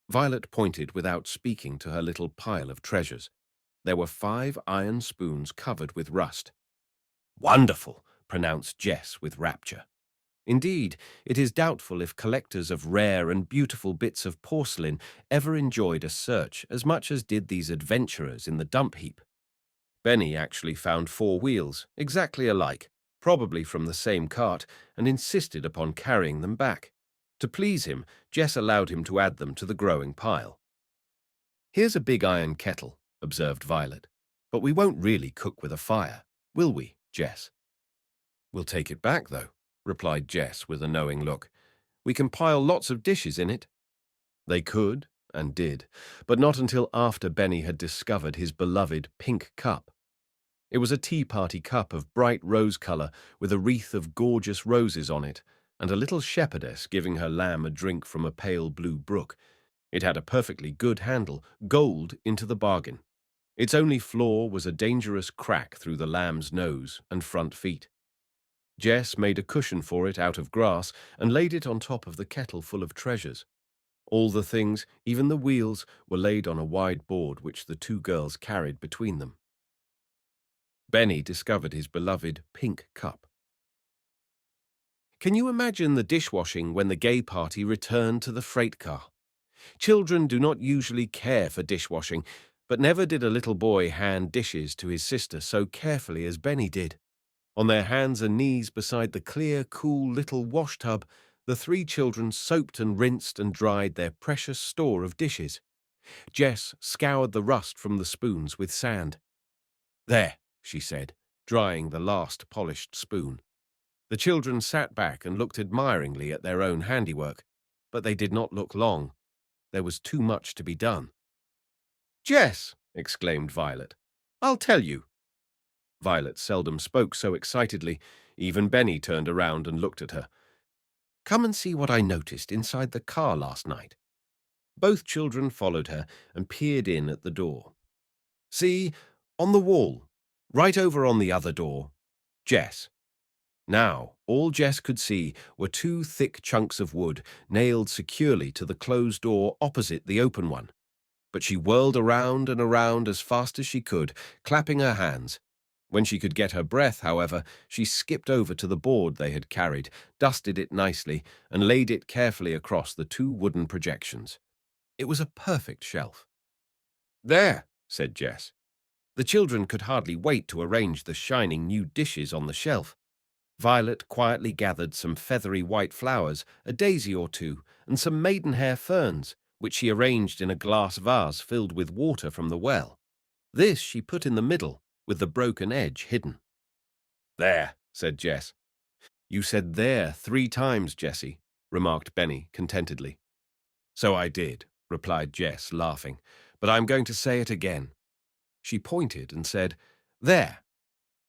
Violet pointed without speaking to her little pile of treasures. There were 5 iron spoons covered with rust. "Wonderful," pronounced Jess with rapture. Indeed, it is doubtful if collectors of rare and beautiful bits of porcelain ever enjoyed a search as much as did these adventurers in the dump heap. Benny actually found 4 wheels, exactly alike, probably from the same cart, and insisted upon carrying them back. To please him, Jess allowed him to add them to the growing pile. "Here's a big iron kettle," observed Violet. "But we won't really cook with a fire, will we, Jess?" "We'll take it back, though," replied Jess with a knowing look. "We can pile lots of dishes in it." They could, and did, but not until after Benny had discovered his beloved pink cup. It was a tea-party cup of bright rose color with a wreath of gorgeous roses on it, and a little shepherdess giving her lamb a drink from a pale blue brook. It had a perfectly good handle, gold into the bargain. Its only flaw was a dangerous crack through the lamb's nose and front feet. Jess made a cushion for it out of grass and laid it on top of the kettle full of treasures. All the things, even the wheels, were laid on a wide board which the 2 girls carried between them. Benny discovered his beloved pink cup. Can you imagine the dishwashing when the gay party returned to the freight car? Children do not usually care for dishwashing, but never did a little boy hand dishes to his sister so carefully as Benny did. On their hands and knees beside the clear, cool little wash tub, the 3 children soaped and rinsed and dried their precious store of dishes. Jess scoured the rust from the spoons with sand. "There," she said, drying the last polished spoon. The children sat back and looked admiringly at their own handiwork, but they did not look long. There was too much to be done. "Jess!" exclaimed Violet. "I'll tell you." Violet seldom spoke so excitedly. Even Benny turned around and looked at her. "Come and see what I noticed inside the car last night." Both children followed her and peered in at the door. "See, on the wall, right over on the other door, Jess." Now, all Jess could see were 2 thick chunks of wood nailed securely to the closed door opposite the open one. But she whirled around and around as fast as she could, clapping her hands. When she could get her breath, however, she skipped over to the board they had carried, dusted it nicely, and laid it carefully across the 2 wooden projections. It was a perfect shelf. "There," said Jess. The children could hardly wait to arrange the shining new dishes on the shelf. Violet quietly gathered some feathery white flowers, a daisy or 2, and some maidenhair ferns, which she arranged in a glass vase filled with water from the well. This she put in the middle, with the broken edge hidden. "There," said Jess. "You said there 3 times, Jessie," remarked Benny contentedly. "So I did," replied Jess, laughing, "but I'm going to say it again." She pointed and said, "There."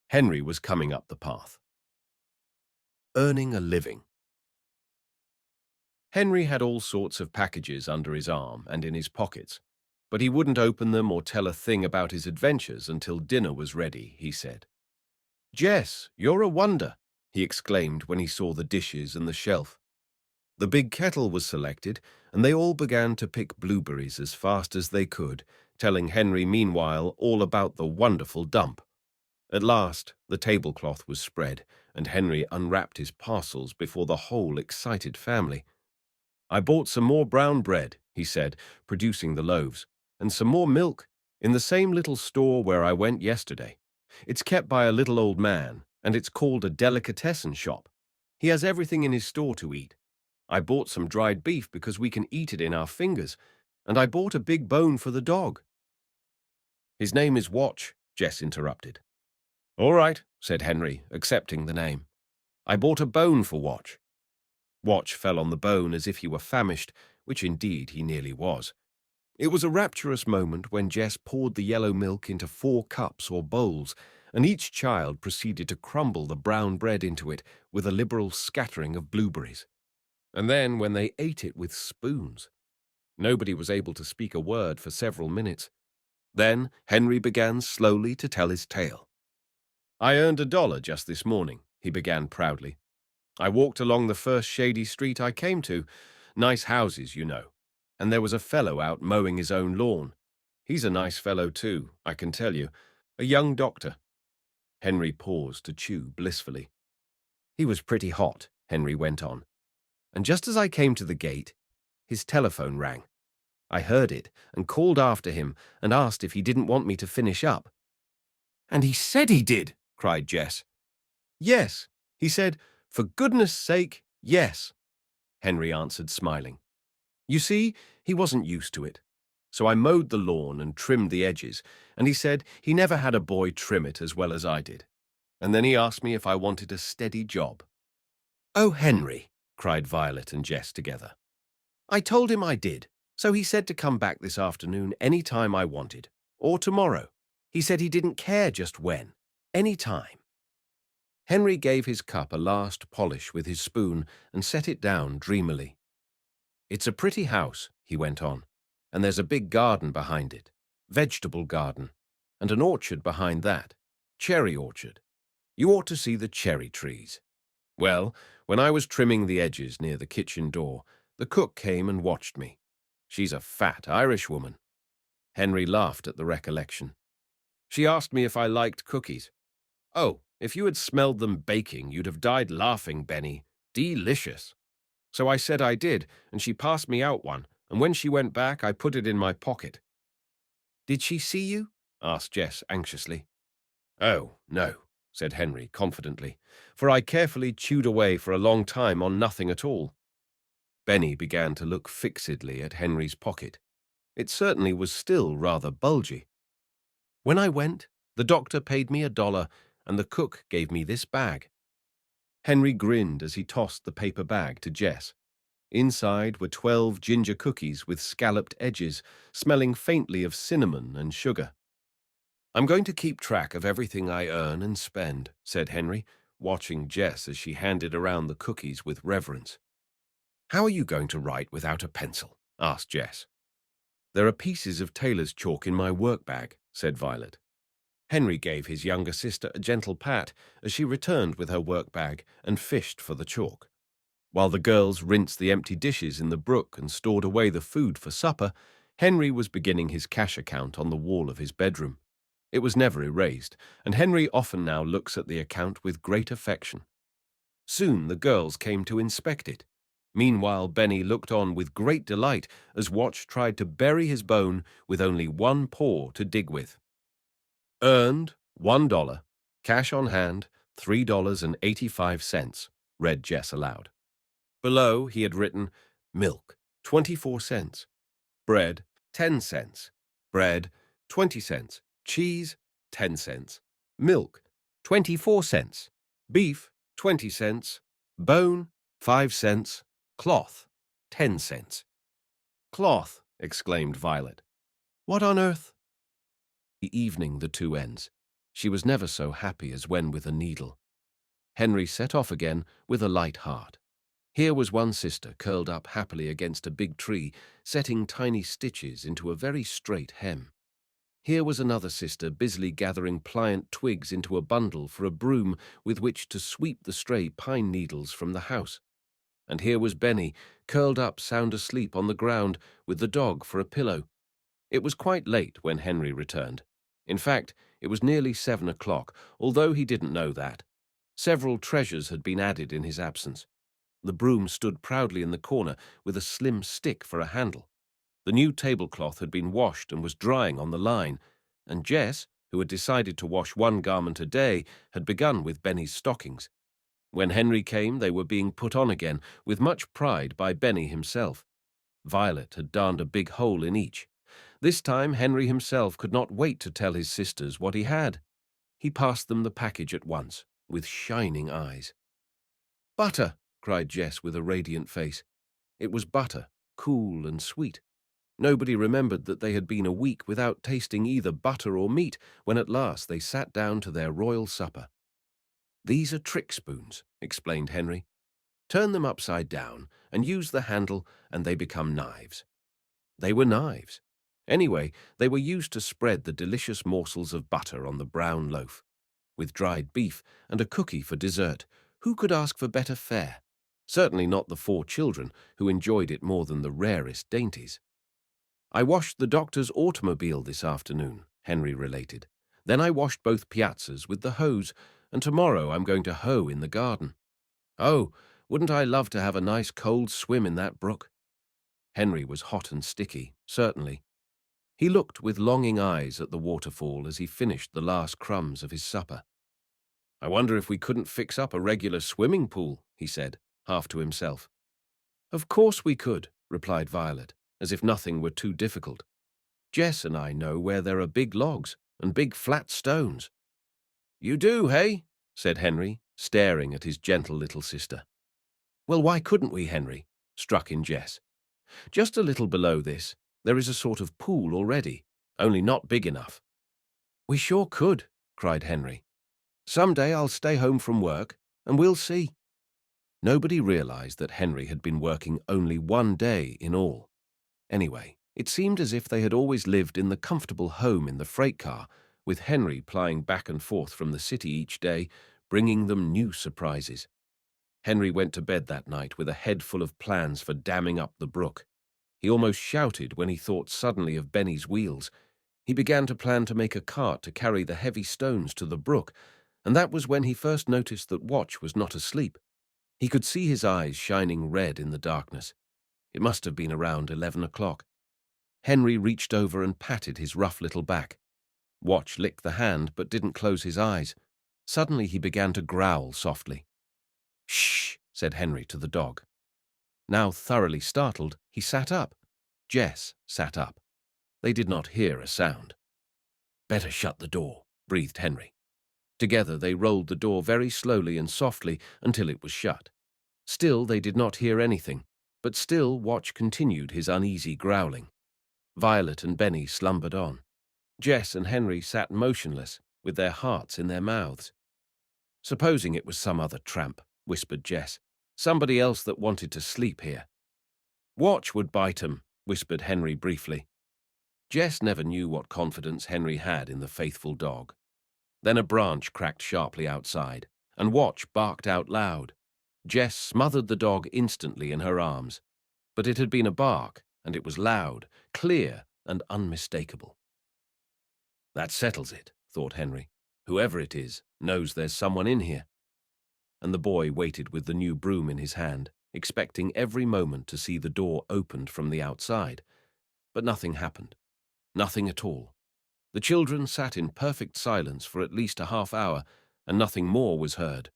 Henry was coming up the path. Earning a living. Henry had all sorts of packages under his arm and in his pockets, but he wouldn't open them or tell a thing about his adventures until dinner was ready, he said. "Jess, you're a wonder," he exclaimed when he saw the dishes and the shelf. The big kettle was selected, and they all began to pick blueberries as fast as they could, telling Henry meanwhile all about the wonderful dump. At last, the tablecloth was spread, and Henry unwrapped his parcels before the whole excited family. "I bought some more brown bread," he said, producing the loaves, "and some more milk, in the same little store where I went yesterday. It's kept by a little old man, and it's called a delicatessen shop. He has everything in his store to eat. I bought some dried beef because we can eat it in our fingers, and I bought a big bone for the dog." "His name is Watch," Jess interrupted. "All right," said Henry, accepting the name. "I bought a bone for Watch." Watch fell on the bone as if he were famished, which indeed he nearly was. It was a rapturous moment when Jess poured the yellow milk into 4 cups or bowls, and each child proceeded to crumble the brown bread into it with a liberal scattering of blueberries. And then when they ate it with spoons. Nobody was able to speak a word for several minutes. Then Henry began slowly to tell his tale. "I earned $1 just this morning," he began proudly. "I walked along the first shady street I came to. Nice houses, you know. And there was a fellow out mowing his own lawn. He's a nice fellow too, I can tell you. A young doctor. Henry paused to chew blissfully. He was pretty hot, Henry went on. And just as I came to the gate, his telephone rang. I heard it and called after him and asked if he didn't want me to finish up. And he said he did, cried Jess. Yes, he said, for goodness sake, yes, Henry answered, smiling. You see, he wasn't used to it. So I mowed the lawn and trimmed the edges, and he said he never had a boy trim it as well as I did. And then he asked me if I wanted a steady job. Oh, Henry, cried Violet and Jess together. I told him I did, so he said to come back this afternoon any time I wanted, or tomorrow. He said he didn't care just when, any time. Henry gave his cup a last polish with his spoon and set it down dreamily. It's a pretty house, he went on, and there's a big garden behind it, vegetable garden, and an orchard behind that, cherry orchard. You ought to see the cherry trees. Well, when I was trimming the edges near the kitchen door, the cook came and watched me. She's a fat Irish woman. Henry laughed at the recollection. She asked me if I liked cookies. Oh, if you had smelled them baking, you'd have died laughing, Benny. Delicious. So I said I did, and she passed me out one, and when she went back, I put it in my pocket. Did she see you? Asked Jess anxiously. Oh, no, said Henry confidently, for I carefully chewed away for a long time on nothing at all. Benny began to look fixedly at Henry's pocket. It certainly was still rather bulgy. When I went, the doctor paid me $1, and the cook gave me this bag. Henry grinned as he tossed the paper bag to Jess. Inside were 12 ginger cookies with scalloped edges, smelling faintly of cinnamon and sugar. I'm going to keep track of everything I earn and spend, said Henry, watching Jess as she handed around the cookies with reverence. How are you going to write without a pencil? Asked Jess. There are pieces of tailor's chalk in my work bag, said Violet. Henry gave his younger sister a gentle pat as she returned with her work bag and fished for the chalk. While the girls rinsed the empty dishes in the brook and stored away the food for supper, Henry was beginning his cash account on the wall of his bedroom. It was never erased, and Henry often now looks at the account with great affection. Soon the girls came to inspect it. Meanwhile, Benny looked on with great delight as Watch tried to bury his bone with only one paw to dig with. Earned, $1. Cash on hand, $3.85, read Jess aloud. Below, he had written, milk, 24 cents. Bread, 10 cents. Bread, 20 cents. Cheese, 10 cents. Milk, 24 cents. Beef, 20 cents. Bone, 5 cents. Cloth, 10 cents. Cloth, exclaimed Violet. What on earth? The evening the two ends. She was never so happy as when with a needle. Henry set off again with a light heart. Here was one sister curled up happily against a big tree, setting tiny stitches into a very straight hem. Here was another sister busily gathering pliant twigs into a bundle for a broom with which to sweep the stray pine needles from the house. And here was Benny, curled up sound asleep on the ground with the dog for a pillow. It was quite late when Henry returned. In fact, it was nearly 7 o'clock, although he didn't know that. Several treasures had been added in his absence. The broom stood proudly in the corner with a slim stick for a handle. The new tablecloth had been washed and was drying on the line, and Jess, who had decided to wash one garment a day, had begun with Benny's stockings. When Henry came, they were being put on again, with much pride by Benny himself. Violet had darned a big hole in each. This time Henry himself could not wait to tell his sisters what he had. He passed them the package at once, with shining eyes. Butter, cried Jess with a radiant face. It was butter, cool and sweet. Nobody remembered that they had been a week without tasting either butter or meat when at last they sat down to their royal supper. These are trick spoons, explained Henry. Turn them upside down and use the handle and they become knives. They were knives. Anyway, they were used to spread the delicious morsels of butter on the brown loaf. With dried beef and a cookie for dessert, who could ask for better fare? Certainly not the 4 children, who enjoyed it more than the rarest dainties. "I washed the doctor's automobile this afternoon," Henry related. "Then I washed both piazzas with the hose, and tomorrow I'm going to hoe in the garden. Oh, wouldn't I love to have a nice cold swim in that brook?" Henry was hot and sticky, certainly. He looked with longing eyes at the waterfall as he finished the last crumbs of his supper. "I wonder if we couldn't fix up a regular swimming pool," he said, half to himself. "Of course we could," replied Violet, as if nothing were too difficult. "Jess and I know where there are big logs and big flat stones." "You do, hey?" said Henry, staring at his gentle little sister. "Well, why couldn't we, Henry?" struck in Jess. "Just a little below this, there is a sort of pool already, only not big enough." "We sure could," cried Henry. "Some day I'll stay home from work, and we'll see." Nobody realized that Henry had been working only one day in all. Anyway, it seemed as if they had always lived in the comfortable home in the freight car, with Henry plying back and forth from the city each day, bringing them new surprises. Henry went to bed that night with a head full of plans for damming up the brook. He almost shouted when he thought suddenly of Benny's wheels. He began to plan to make a cart to carry the heavy stones to the brook, and that was when he first noticed that Watch was not asleep. He could see his eyes shining red in the darkness. It must have been around 11 o'clock. Henry reached over and patted his rough little back. Watch licked the hand but didn't close his eyes. Suddenly he began to growl softly. "Shh," said Henry to the dog. Now thoroughly startled, he sat up. Jess sat up. They did not hear a sound. "Better shut the door," breathed Henry. Together they rolled the door very slowly and softly until it was shut. Still they did not hear anything, but still Watch continued his uneasy growling. Violet and Benny slumbered on. Jess and Henry sat motionless, with their hearts in their mouths. "Supposing it was some other tramp," whispered Jess. "Somebody else that wanted to sleep here." "Watch would bite 'em," whispered Henry briefly. Jess never knew what confidence Henry had in the faithful dog. Then a branch cracked sharply outside, and Watch barked out loud. Jess smothered the dog instantly in her arms. But it had been a bark, and it was loud, clear, and unmistakable. "That settles it," thought Henry. "Whoever it is knows there's someone in here." And the boy waited with the new broom in his hand, expecting every moment to see the door opened from the outside. But nothing happened. Nothing at all. The children sat in perfect silence for at least a half hour, and nothing more was heard.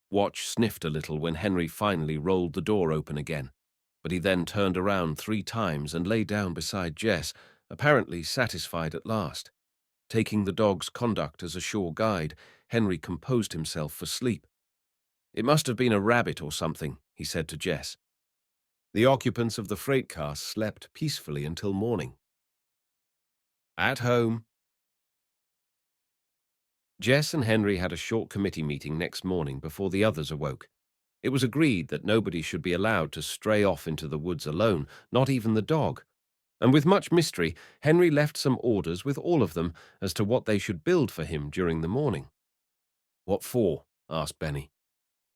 Watch sniffed a little when Henry finally rolled the door open again, but he then turned around 3 times and lay down beside Jess, apparently satisfied at last. Taking the dog's conduct as a sure guide, Henry composed himself for sleep. "It must have been a rabbit or something," he said to Jess. The occupants of the freight car slept peacefully until morning. At home. Jess and Henry had a short committee meeting next morning before the others awoke. It was agreed that nobody should be allowed to stray off into the woods alone, not even the dog. And with much mystery, Henry left some orders with all of them as to what they should build for him during the morning. "What for?" asked Benny.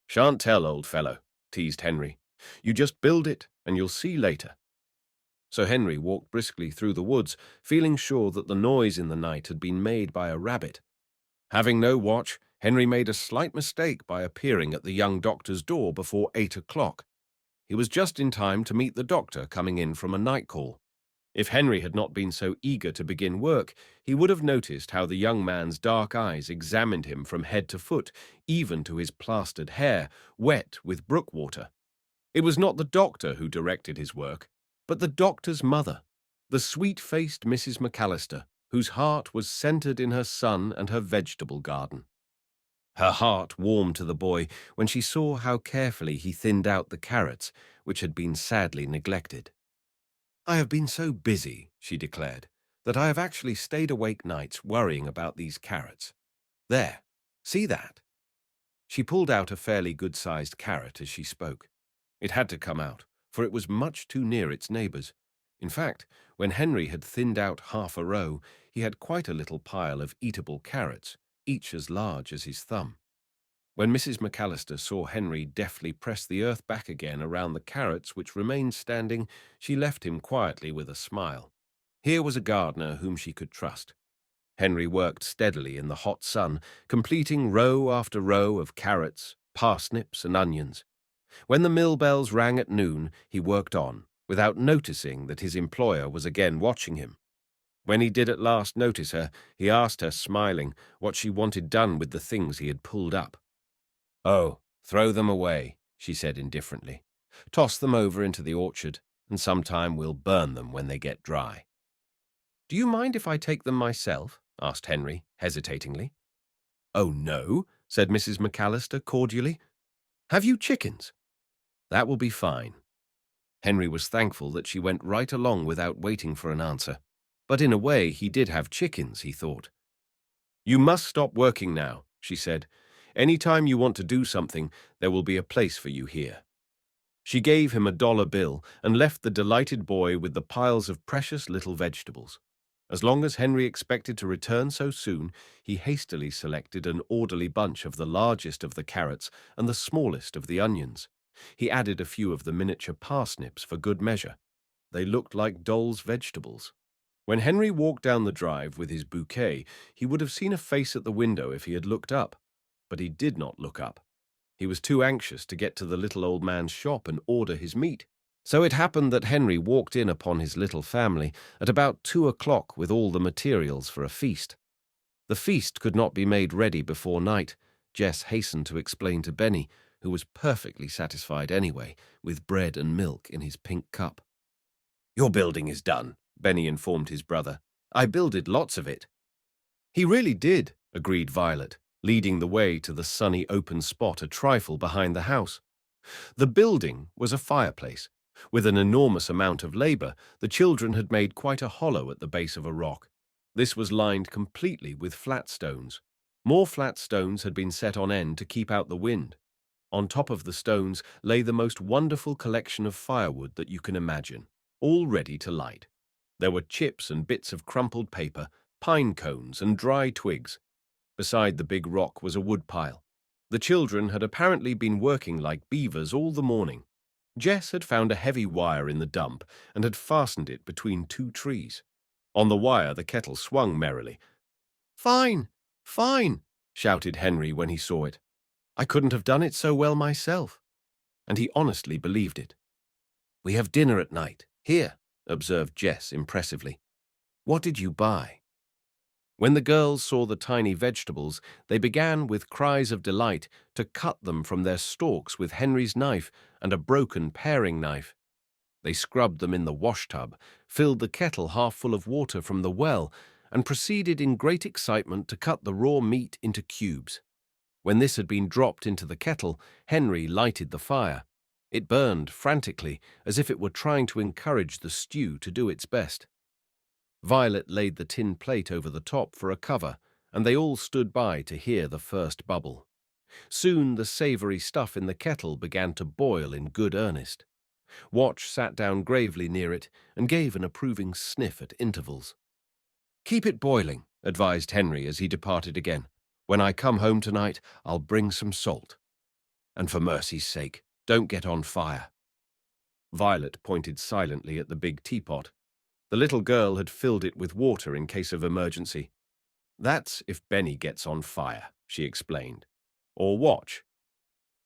"Shan't tell, old fellow," teased Henry. "You just build it, and you'll see later." So Henry walked briskly through the woods, feeling sure that the noise in the night had been made by a rabbit. Having no watch, Henry made a slight mistake by appearing at the young doctor's door before 8 o'clock. He was just in time to meet the doctor coming in from a night call. If Henry had not been so eager to begin work, he would have noticed how the young man's dark eyes examined him from head to foot, even to his plastered hair, wet with brook water. It was not the doctor who directed his work, but the doctor's mother, the sweet-faced Mrs. McAllister, whose heart was centered in her son and her vegetable garden. Her heart warmed to the boy when she saw how carefully he thinned out the carrots, which had been sadly neglected. "I have been so busy," she declared, "that I have actually stayed awake nights worrying about these carrots. There, see that?" She pulled out a fairly good-sized carrot as she spoke. It had to come out, for it was much too near its neighbors. In fact, when Henry had thinned out half a row, he had quite a little pile of eatable carrots, each as large as his thumb. When Mrs. McAllister saw Henry deftly press the earth back again around the carrots which remained standing, she left him quietly with a smile. Here was a gardener whom she could trust. Henry worked steadily in the hot sun, completing row after row of carrots, parsnips, and onions. When the mill bells rang at noon, he worked on, without noticing that his employer was again watching him. When he did at last notice her, he asked her, smiling, what she wanted done with the things he had pulled up. "Oh, throw them away," she said indifferently. "Toss them over into the orchard, and sometime we'll burn them when they get dry." "Do you mind if I take them myself?" asked Henry, hesitatingly. "Oh, no," said Mrs. McAllister cordially. "Have you chickens?" "That will be fine." Henry was thankful that she went right along without waiting for an answer. But in a way, he did have chickens, he thought. "You must stop working now," she said. "Any time you want to do something, there will be a place for you here." She gave him $1 bill and left the delighted boy with the piles of precious little vegetables. As long as Henry expected to return so soon, he hastily selected an orderly bunch of the largest of the carrots and the smallest of the onions. He added a few of the miniature parsnips for good measure. They looked like doll's vegetables. When Henry walked down the drive with his bouquet, he would have seen a face at the window if he had looked up. But he did not look up. He was too anxious to get to the little old man's shop and order his meat. So it happened that Henry walked in upon his little family at about 2 o'clock with all the materials for a feast. The feast could not be made ready before night, Jess hastened to explain to Benny, who was perfectly satisfied anyway, with bread and milk in his pink cup. "Your building is done," Benny informed his brother. "I builded lots of it." "He really did," agreed Violet, leading the way to the sunny open spot a trifle behind the house. The building was a fireplace. With an enormous amount of labor, the children had made quite a hollow at the base of a rock. This was lined completely with flat stones. More flat stones had been set on end to keep out the wind. On top of the stones lay the most wonderful collection of firewood that you can imagine, all ready to light. There were chips and bits of crumpled paper, pine cones and dry twigs. Beside the big rock was a woodpile. The children had apparently been working like beavers all the morning. Jess had found a heavy wire in the dump and had fastened it between 2 trees. On the wire the kettle swung merrily. "Fine, fine," shouted Henry when he saw it. "I couldn't have done it so well myself." And he honestly believed it. "We have dinner at night, here," observed Jess impressively. "What did you buy?" When the girls saw the tiny vegetables, they began with cries of delight to cut them from their stalks with Henry's knife and a broken paring knife. They scrubbed them in the washtub, filled the kettle half full of water from the well, and proceeded in great excitement to cut the raw meat into cubes. When this had been dropped into the kettle, Henry lighted the fire. It burned frantically, as if it were trying to encourage the stew to do its best. Violet laid the tin plate over the top for a cover, and they all stood by to hear the first bubble. Soon the savory stuff in the kettle began to boil in good earnest. Watch sat down gravely near it and gave an approving sniff at intervals. "Keep it boiling," advised Henry as he departed again. "When I come home tonight, I'll bring some salt. And for mercy's sake, don't get on fire." Violet pointed silently at the big teapot. The little girl had filled it with water in case of emergency. "That's if Benny gets on fire," she explained. "Or watch."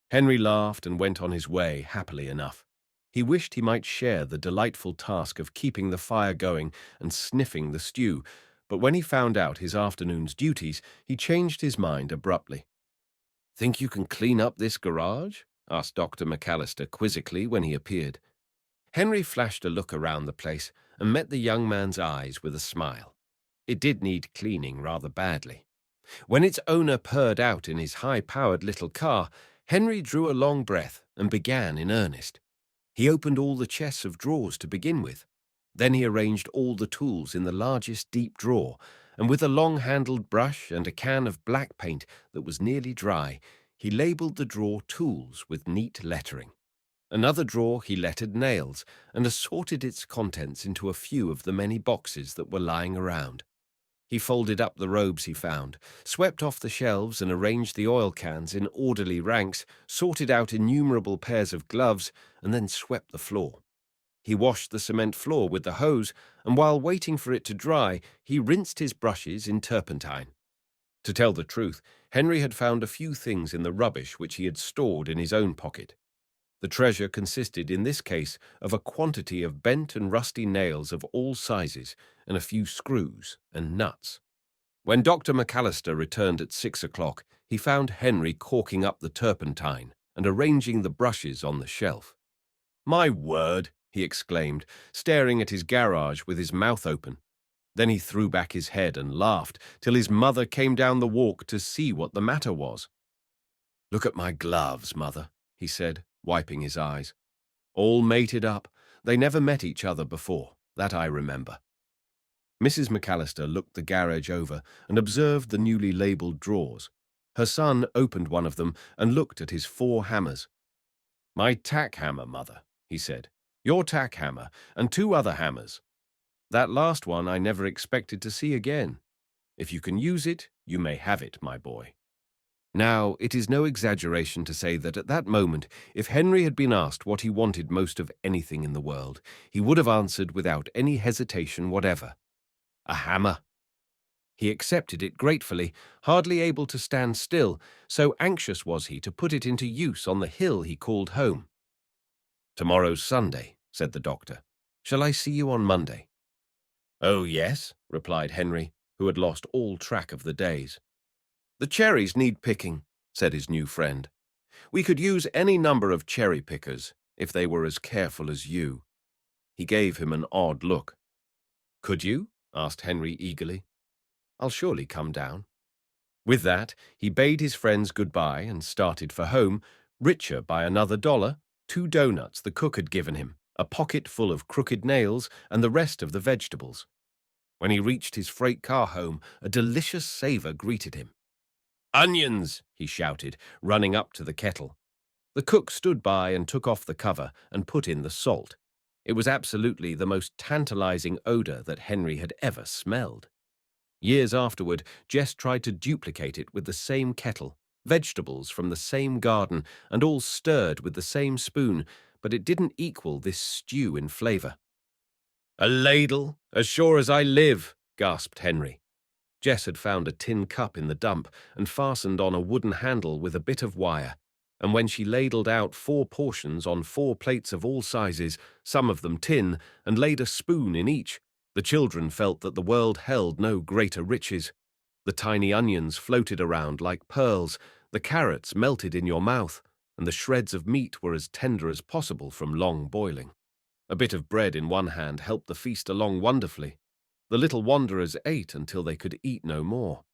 Henry laughed and went on his way happily enough. He wished he might share the delightful task of keeping the fire going and sniffing the stew, but when he found out his afternoon's duties, he changed his mind abruptly. "Think you can clean up this garage?" asked Dr. McAllister quizzically when he appeared. Henry flashed a look around the place and met the young man's eyes with a smile. It did need cleaning rather badly. When its owner purred out in his high-powered little car, Henry drew a long breath and began in earnest. He opened all the chests of drawers to begin with. Then he arranged all the tools in the largest deep drawer, and with a long-handled brush and a can of black paint that was nearly dry, he labelled the drawer Tools with neat lettering. Another drawer he lettered Nails, and assorted its contents into a few of the many boxes that were lying around. He folded up the robes he found, swept off the shelves and arranged the oil cans in orderly ranks, sorted out innumerable pairs of gloves, and then swept the floor. He washed the cement floor with the hose, and while waiting for it to dry, he rinsed his brushes in turpentine. To tell the truth, Henry had found a few things in the rubbish which he had stored in his own pocket. The treasure consisted in this case of a quantity of bent and rusty nails of all sizes and a few screws and nuts. When Dr. McAllister returned at 6 o'clock, he found Henry corking up the turpentine and arranging the brushes on the shelf. "My word!" he exclaimed, staring at his garage with his mouth open. Then he threw back his head and laughed till his mother came down the walk to see what the matter was. "Look at my gloves, Mother," he said, wiping his eyes. "All mated up. They never met each other before, that I remember." Mrs. McAllister looked the garage over and observed the newly labelled drawers. Her son opened one of them and looked at his 4 hammers. "My tack hammer, Mother," he said. "Your tack hammer, and 2 other hammers. That last one I never expected to see again. If you can use it, you may have it, my boy." Now, it is no exaggeration to say that at that moment, if Henry had been asked what he wanted most of anything in the world, he would have answered without any hesitation whatever: a hammer. He accepted it gratefully, hardly able to stand still, so anxious was he to put it into use on the hill he called home. "Tomorrow's Sunday," said the doctor. "Shall I see you on Monday?" "Oh, yes," replied Henry, who had lost all track of the days. "The cherries need picking," said his new friend. "We could use any number of cherry pickers, if they were as careful as you." He gave him an odd look. "Could you?" asked Henry eagerly. "I'll surely come down." With that, he bade his friends goodbye and started for home, richer by another $1, 2 doughnuts the cook had given him, a pocket full of crooked nails, and the rest of the vegetables. When he reached his freight car home, a delicious savor greeted him. "Onions!" he shouted, running up to the kettle. The cook stood by and took off the cover and put in the salt. It was absolutely the most tantalizing odor that Henry had ever smelled. Years afterward, Jess tried to duplicate it with the same kettle, vegetables from the same garden, and all stirred with the same spoon, but it didn't equal this stew in flavor. "A ladle, as sure as I live," gasped Henry. Jess had found a tin cup in the dump and fastened on a wooden handle with a bit of wire, and when she ladled out 4 portions on 4 plates of all sizes, some of them tin, and laid a spoon in each, the children felt that the world held no greater riches. The tiny onions floated around like pearls, the carrots melted in your mouth, and the shreds of meat were as tender as possible from long boiling. A bit of bread in one hand helped the feast along wonderfully. The little wanderers ate until they could eat no more.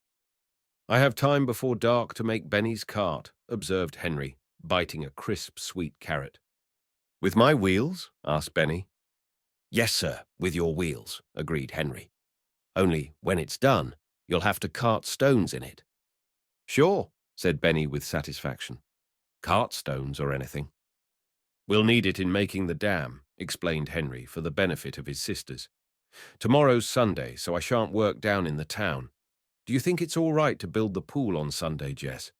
"I have time before dark to make Benny's cart," observed Henry, biting a crisp, sweet carrot. "With my wheels?" asked Benny. "Yes, sir, with your wheels," agreed Henry. "Only, when it's done, you'll have to cart stones in it." "Sure," said Benny with satisfaction. "Cart stones or anything." "We'll need it in making the dam," explained Henry for the benefit of his sisters. "Tomorrow's Sunday, so I shan't work down in the town. Do you think it's all right to build the pool on Sunday, Jess?"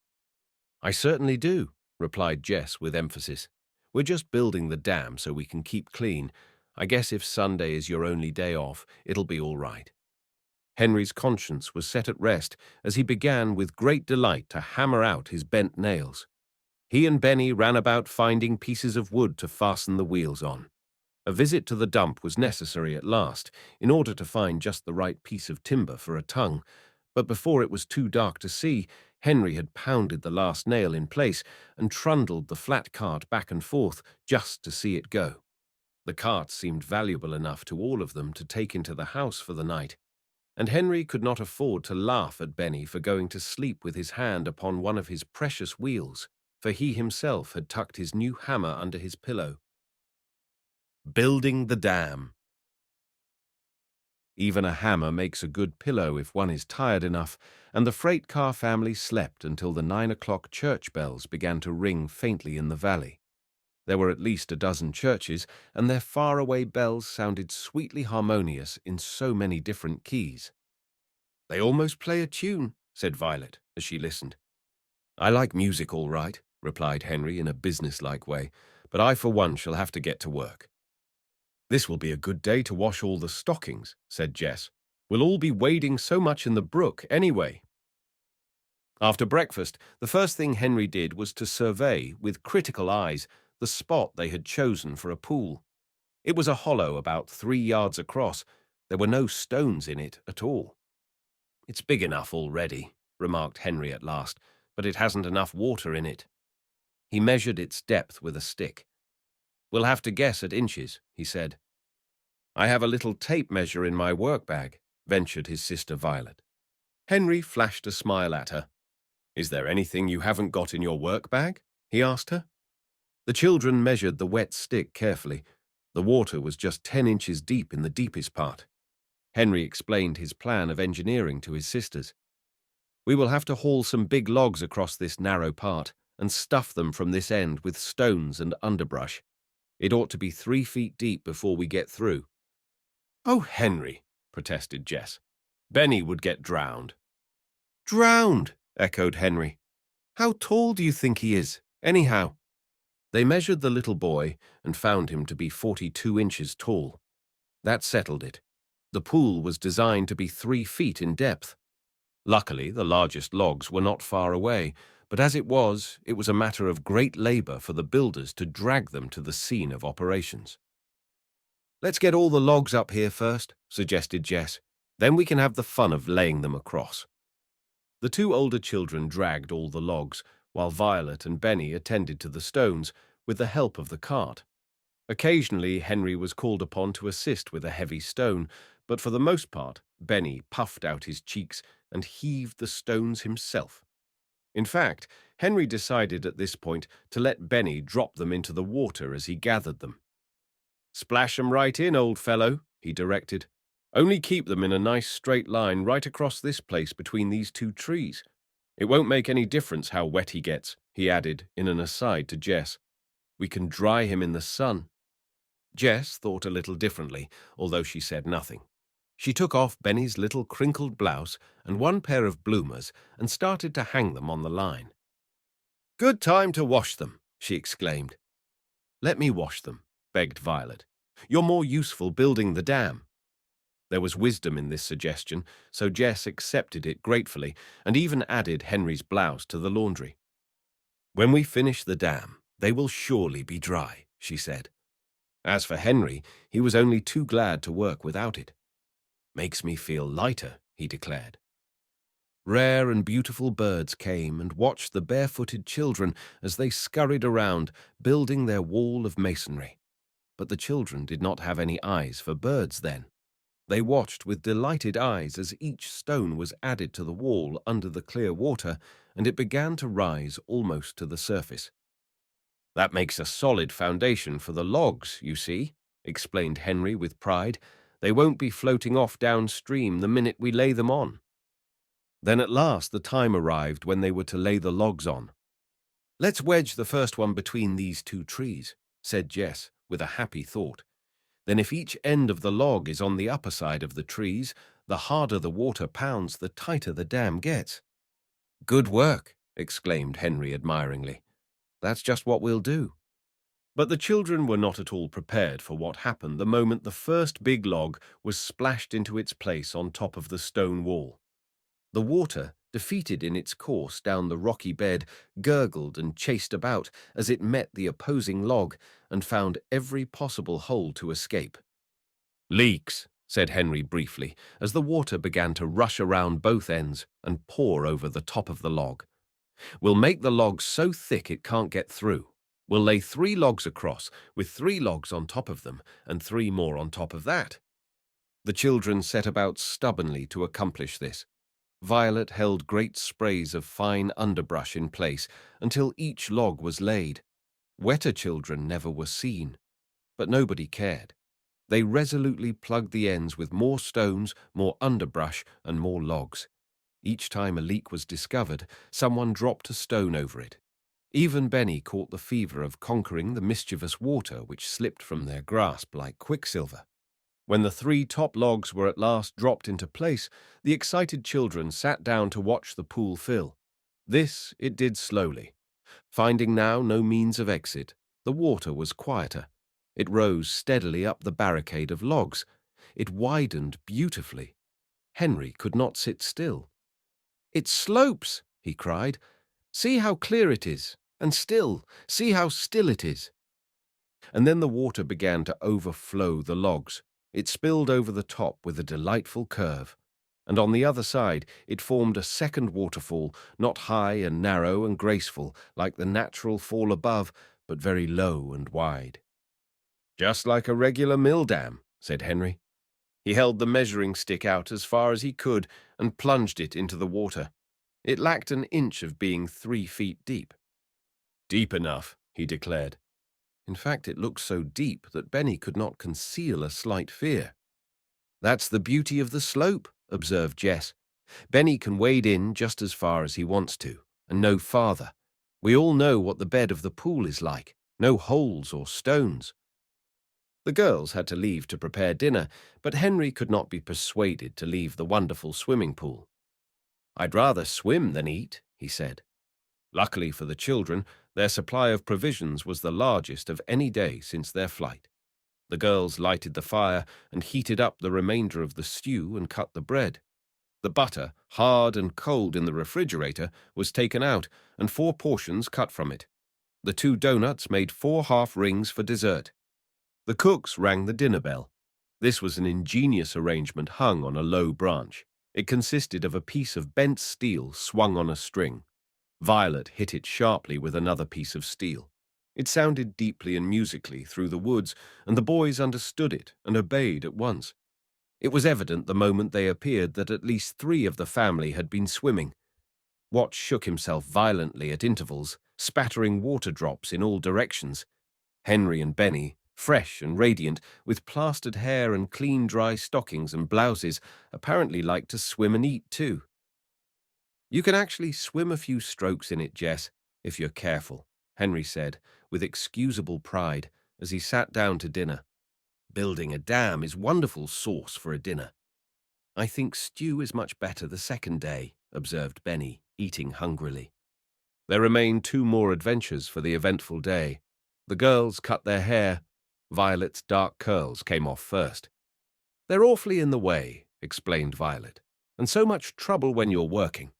"I certainly do," replied Jess with emphasis. "We're just building the dam so we can keep clean. I guess if Sunday is your only day off, it'll be all right." Henry's conscience was set at rest as he began with great delight to hammer out his bent nails. He and Benny ran about finding pieces of wood to fasten the wheels on. A visit to the dump was necessary at last, in order to find just the right piece of timber for a tongue, but before it was too dark to see, Henry had pounded the last nail in place and trundled the flat cart back and forth just to see it go. The cart seemed valuable enough to all of them to take into the house for the night, and Henry could not afford to laugh at Benny for going to sleep with his hand upon one of his precious wheels, for he himself had tucked his new hammer under his pillow. Building the dam. Even a hammer makes a good pillow if one is tired enough, and the freight car family slept until the 9 o'clock church bells began to ring faintly in the valley. There were at least a dozen churches, and their faraway bells sounded sweetly harmonious in so many different keys. "They almost play a tune," said Violet as she listened. "I like music all right," replied Henry in a businesslike way, "but I for one shall have to get to work." "This will be a good day to wash all the stockings," said Jess. "We'll all be wading so much in the brook anyway." After breakfast, the first thing Henry did was to survey, with critical eyes, the spot they had chosen for a pool. It was a hollow about 3 yards across. There were no stones in it at all. "It's big enough already," remarked Henry at last, "but it hasn't enough water in it." He measured its depth with a stick. "We'll have to guess at inches," he said. "I have a little tape measure in my work bag," ventured his sister Violet. Henry flashed a smile at her. "Is there anything you haven't got in your work bag?" he asked her. The children measured the wet stick carefully. The water was just 10 inches deep in the deepest part. Henry explained his plan of engineering to his sisters. "We will have to haul some big logs across this narrow part and stuff them from this end with stones and underbrush. It ought to be 3 feet deep before we get through." "Oh, Henry," protested Jess. "Benny would get drowned." "Drowned," echoed Henry. "How tall do you think he is, anyhow?" They measured the little boy and found him to be 42 inches tall. That settled it. The pool was designed to be 3 feet in depth. Luckily, the largest logs were not far away, but as it was a matter of great labor for the builders to drag them to the scene of operations. "Let's get all the logs up here first," suggested Jess. "Then we can have the fun of laying them across." The two older children dragged all the logs, while Violet and Benny attended to the stones with the help of the cart. Occasionally, Henry was called upon to assist with a heavy stone, but for the most part, Benny puffed out his cheeks and heaved the stones himself. In fact, Henry decided at this point to let Benny drop them into the water as he gathered them. "Splash 'em right in, old fellow," he directed. "Only keep them in a nice straight line right across this place between these two trees. It won't make any difference how wet he gets," he added in an aside to Jess. "We can dry him in the sun." Jess thought a little differently, although she said nothing. She took off Benny's little crinkled blouse and one pair of bloomers and started to hang them on the line. "Good time to wash them," she exclaimed. "Let me wash them," begged Violet. "You're more useful building the dam." There was wisdom in this suggestion, so Jess accepted it gratefully and even added Henry's blouse to the laundry. "When we finish the dam, they will surely be dry," she said. As for Henry, he was only too glad to work without it. "Makes me feel lighter," he declared. Rare and beautiful birds came and watched the barefooted children as they scurried around, building their wall of masonry. But the children did not have any eyes for birds then. They watched with delighted eyes as each stone was added to the wall under the clear water, and it began to rise almost to the surface. "That makes a solid foundation for the logs, you see," explained Henry with pride. "They won't be floating off downstream the minute we lay them on." Then at last the time arrived when they were to lay the logs on. "Let's wedge the first one between these two trees," said Jess with a happy thought. "Then if each end of the log is on the upper side of the trees, the harder the water pounds, the tighter the dam gets." "Good work," exclaimed Henry admiringly. "That's just what we'll do." But the children were not at all prepared for what happened the moment the first big log was splashed into its place on top of the stone wall. The water, defeated in its course down the rocky bed, gurgled and chased about as it met the opposing log and found every possible hole to escape. "Leaks," said Henry briefly, as the water began to rush around both ends and pour over the top of the log. "We'll make the log so thick it can't get through. We'll lay 3 logs across, with 3 logs on top of them, and 3 more on top of that." The children set about stubbornly to accomplish this. Violet held great sprays of fine underbrush in place until each log was laid. Wetter children never were seen, but nobody cared. They resolutely plugged the ends with more stones, more underbrush, and more logs. Each time a leak was discovered, someone dropped a stone over it. Even Benny caught the fever of conquering the mischievous water which slipped from their grasp like quicksilver. When the 3 top logs were at last dropped into place, the excited children sat down to watch the pool fill. This it did slowly. Finding now no means of exit, the water was quieter. It rose steadily up the barricade of logs. It widened beautifully. Henry could not sit still. "It slopes!" he cried. "See how clear it is, and still. See how still it is." And then the water began to overflow the logs. It spilled over the top with a delightful curve. And on the other side it formed a second waterfall, not high and narrow and graceful like the natural fall above, but very low and wide. "Just like a regular mill dam," said Henry. He held the measuring stick out as far as he could and plunged it into the water. It lacked an inch of being 3 feet deep. "Deep enough," he declared. In fact, it looked so deep that Benny could not conceal a slight fear. "That's the beauty of the slope," observed Jess. "Benny can wade in just as far as he wants to, and no farther. We all know what the bed of the pool is like. No holes or stones." The girls had to leave to prepare dinner, but Henry could not be persuaded to leave the wonderful swimming pool. "I'd rather swim than eat," he said. Luckily for the children, their supply of provisions was the largest of any day since their flight. The girls lighted the fire and heated up the remainder of the stew and cut the bread. The butter, hard and cold in the refrigerator, was taken out and 4 portions cut from it. The 2 doughnuts made 4 half rings for dessert. The cooks rang the dinner bell. This was an ingenious arrangement hung on a low branch. It consisted of a piece of bent steel swung on a string. Violet hit it sharply with another piece of steel. It sounded deeply and musically through the woods, and the boys understood it and obeyed at once. It was evident the moment they appeared that at least 3 of the family had been swimming. Watch shook himself violently at intervals, spattering water drops in all directions. Henry and Benny, fresh and radiant, with plastered hair and clean dry stockings and blouses, apparently liked to swim and eat too. "You can actually swim a few strokes in it, Jess, if you're careful," Henry said, with excusable pride, as he sat down to dinner. "Building a dam is wonderful sauce for a dinner." "I think stew is much better the second day," observed Benny, eating hungrily. There remained 2 more adventures for the eventful day. The girls cut their hair. Violet's dark curls came off first. "They're awfully in the way," explained Violet, "and so much trouble when you're working."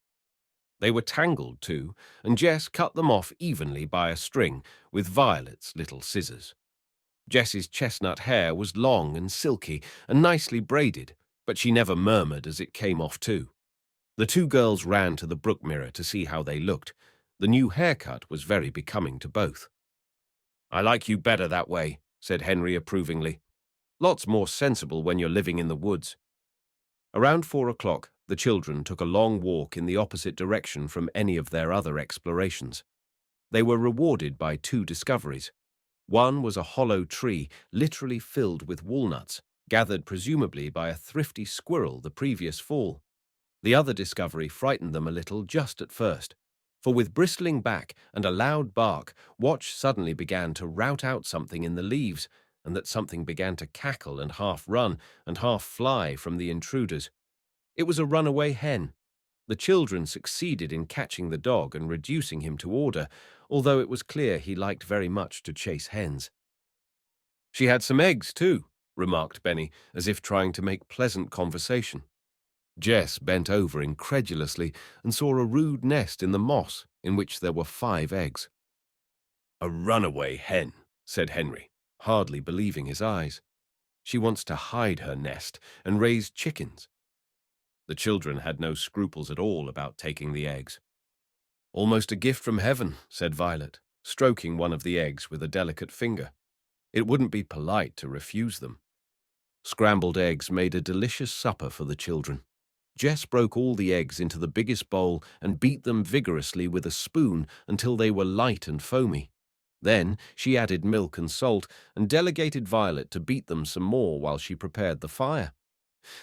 They were tangled too, and Jess cut them off evenly by a string with Violet's little scissors. Jessie's chestnut hair was long and silky and nicely braided, but she never murmured as it came off too. The 2 girls ran to the brook mirror to see how they looked. The new haircut was very becoming to both. "I like you better that way," said Henry approvingly. "Lots more sensible when you're living in the woods." Around 4 o'clock, the children took a long walk in the opposite direction from any of their other explorations. They were rewarded by 2 discoveries. One was a hollow tree literally filled with walnuts, gathered presumably by a thrifty squirrel the previous fall. The other discovery frightened them a little just at first, for with bristling back and a loud bark, Watch suddenly began to rout out something in the leaves, and that something began to cackle and half run and half fly from the intruders. It was a runaway hen. The children succeeded in catching the dog and reducing him to order, although it was clear he liked very much to chase hens. "She had some eggs, too," remarked Benny, as if trying to make pleasant conversation. Jess bent over incredulously and saw a rude nest in the moss in which there were 5 eggs. "A runaway hen," said Henry, hardly believing his eyes. "She wants to hide her nest and raise chickens." The children had no scruples at all about taking the eggs. "Almost a gift from heaven," said Violet, stroking one of the eggs with a delicate finger. "It wouldn't be polite to refuse them." Scrambled eggs made a delicious supper for the children. Jess broke all the eggs into the biggest bowl and beat them vigorously with a spoon until they were light and foamy. Then she added milk and salt and delegated Violet to beat them some more while she prepared the fire.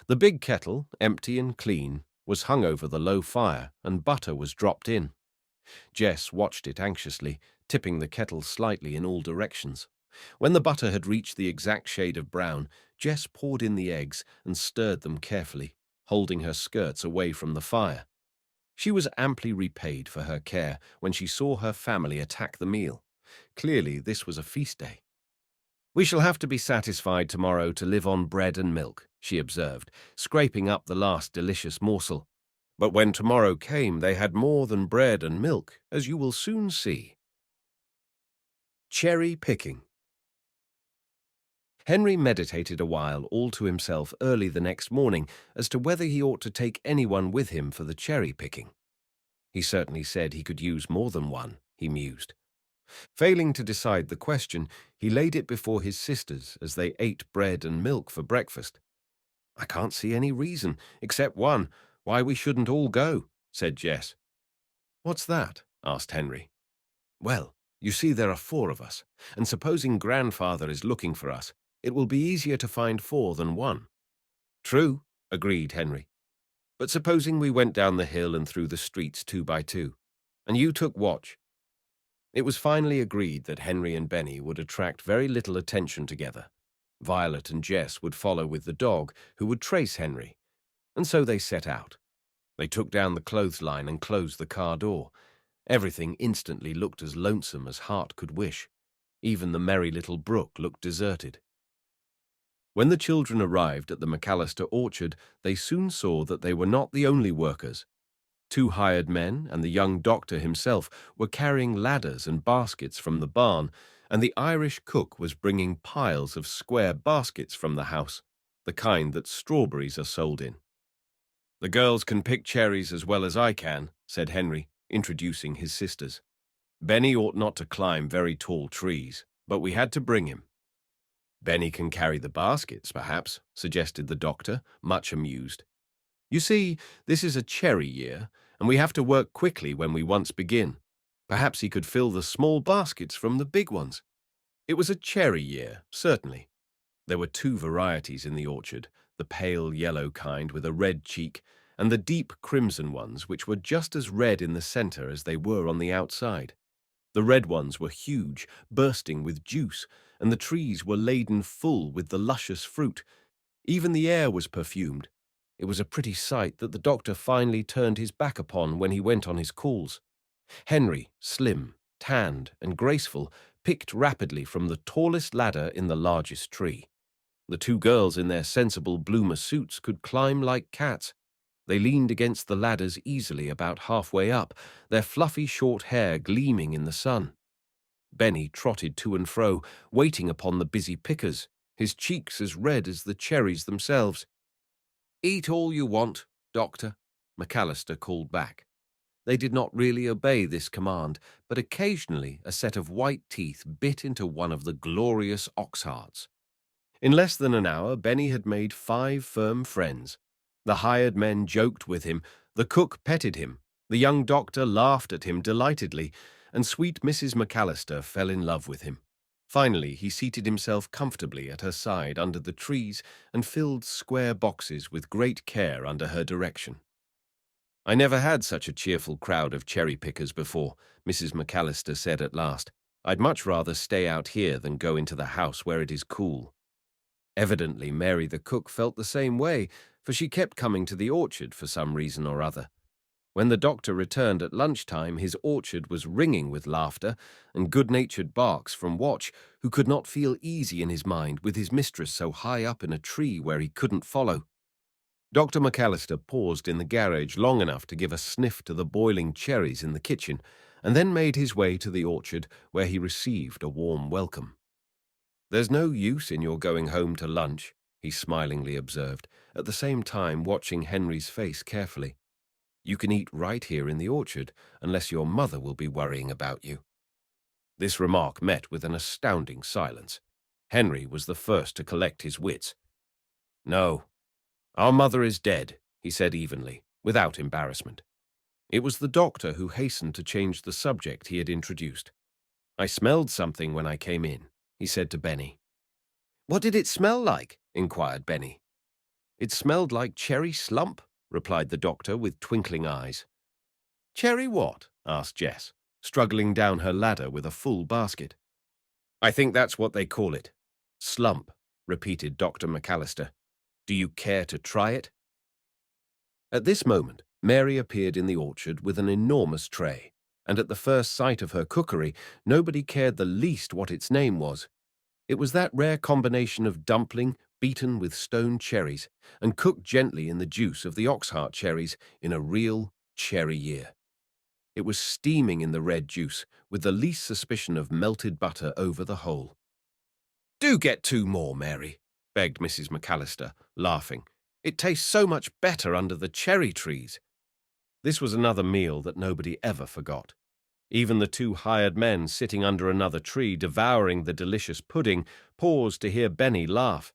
The big kettle, empty and clean, was hung over the low fire, and butter was dropped in. Jess watched it anxiously, tipping the kettle slightly in all directions. When the butter had reached the exact shade of brown, Jess poured in the eggs and stirred them carefully, holding her skirts away from the fire. She was amply repaid for her care when she saw her family attack the meal. Clearly, this was a feast day. "We shall have to be satisfied tomorrow to live on bread and milk," she observed, scraping up the last delicious morsel. But when tomorrow came, they had more than bread and milk, as you will soon see. Cherry picking. Henry meditated a while all to himself early the next morning as to whether he ought to take anyone with him for the cherry picking. He certainly said he could use more than one, he mused. Failing to decide the question, he laid it before his sisters as they ate bread and milk for breakfast. "I can't see any reason, except one, why we shouldn't all go," said Jess. "What's that?" asked Henry. "Well, you see there are 4 of us, and supposing Grandfather is looking for us, it will be easier to find 4 than 1. "True," agreed Henry. "But supposing we went down the hill and through the streets 2 by 2, and you took watch." It was finally agreed that Henry and Benny would attract very little attention together. Violet and Jess would follow with the dog, who would trace Henry, and so they set out. They took down the clothesline and closed the car door. Everything instantly looked as lonesome as heart could wish. Even the merry little brook looked deserted. When the children arrived at the McAllister orchard, they soon saw that they were not the only workers. 2 hired men and the young doctor himself were carrying ladders and baskets from the barn, and the Irish cook was bringing piles of square baskets from the house, the kind that strawberries are sold in. "The girls can pick cherries as well as I can," said Henry, introducing his sisters. "Benny ought not to climb very tall trees, but we had to bring him." "Benny can carry the baskets, perhaps," suggested the doctor, much amused. "You see, this is a cherry year, and we have to work quickly when we once begin. Perhaps he could fill the small baskets from the big ones." It was a cherry year, certainly. There were 2 varieties in the orchard, the pale yellow kind with a red cheek, and the deep crimson ones which were just as red in the center as they were on the outside. The red ones were huge, bursting with juice, and the trees were laden full with the luscious fruit. Even the air was perfumed. It was a pretty sight that the doctor finally turned his back upon when he went on his calls. Henry, slim, tanned, and graceful, picked rapidly from the tallest ladder in the largest tree. The 2 girls in their sensible bloomer suits could climb like cats. They leaned against the ladders easily about halfway up, their fluffy short hair gleaming in the sun. Benny trotted to and fro, waiting upon the busy pickers, his cheeks as red as the cherries themselves. "Eat all you want, Doctor," McAllister called back. They did not really obey this command, but occasionally a set of white teeth bit into one of the glorious ox hearts. In less than an hour, Benny had made 5 firm friends. The hired men joked with him, the cook petted him, the young doctor laughed at him delightedly, and sweet Mrs. McAllister fell in love with him. Finally, he seated himself comfortably at her side under the trees and filled square boxes with great care under her direction. "I never had such a cheerful crowd of cherry-pickers before," Mrs. McAllister said at last. "I'd much rather stay out here than go into the house where it is cool." Evidently, Mary the cook felt the same way, for she kept coming to the orchard for some reason or other. When the doctor returned at lunchtime, his orchard was ringing with laughter and good-natured barks from Watch, who could not feel easy in his mind with his mistress so high up in a tree where he couldn't follow. Dr. McAllister paused in the garage long enough to give a sniff to the boiling cherries in the kitchen, and then made his way to the orchard, where he received a warm welcome. "There's no use in your going home to lunch," he smilingly observed, at the same time watching Henry's face carefully. "You can eat right here in the orchard, unless your mother will be worrying about you." This remark met with an astounding silence. Henry was the first to collect his wits. "No, our mother is dead," he said evenly, without embarrassment. It was the doctor who hastened to change the subject he had introduced. "I smelled something when I came in," he said to Benny. "What did it smell like?" inquired Benny. "It smelled like cherry slump," replied the doctor with twinkling eyes. "Cherry what?" asked Jess, struggling down her ladder with a full basket. "I think that's what they call it. Slump," repeated Dr. McAllister. "Do you care to try it?" At this moment, Mary appeared in the orchard with an enormous tray, and at the first sight of her cookery, nobody cared the least what its name was. It was that rare combination of dumpling beaten with stone cherries and cooked gently in the juice of the oxheart cherries in a real cherry year. It was steaming in the red juice, with the least suspicion of melted butter over the whole. "Do get 2 more, Mary," begged Mrs. McAllister, laughing. "It tastes so much better under the cherry trees." This was another meal that nobody ever forgot. Even the 2 hired men sitting under another tree devouring the delicious pudding paused to hear Benny laugh.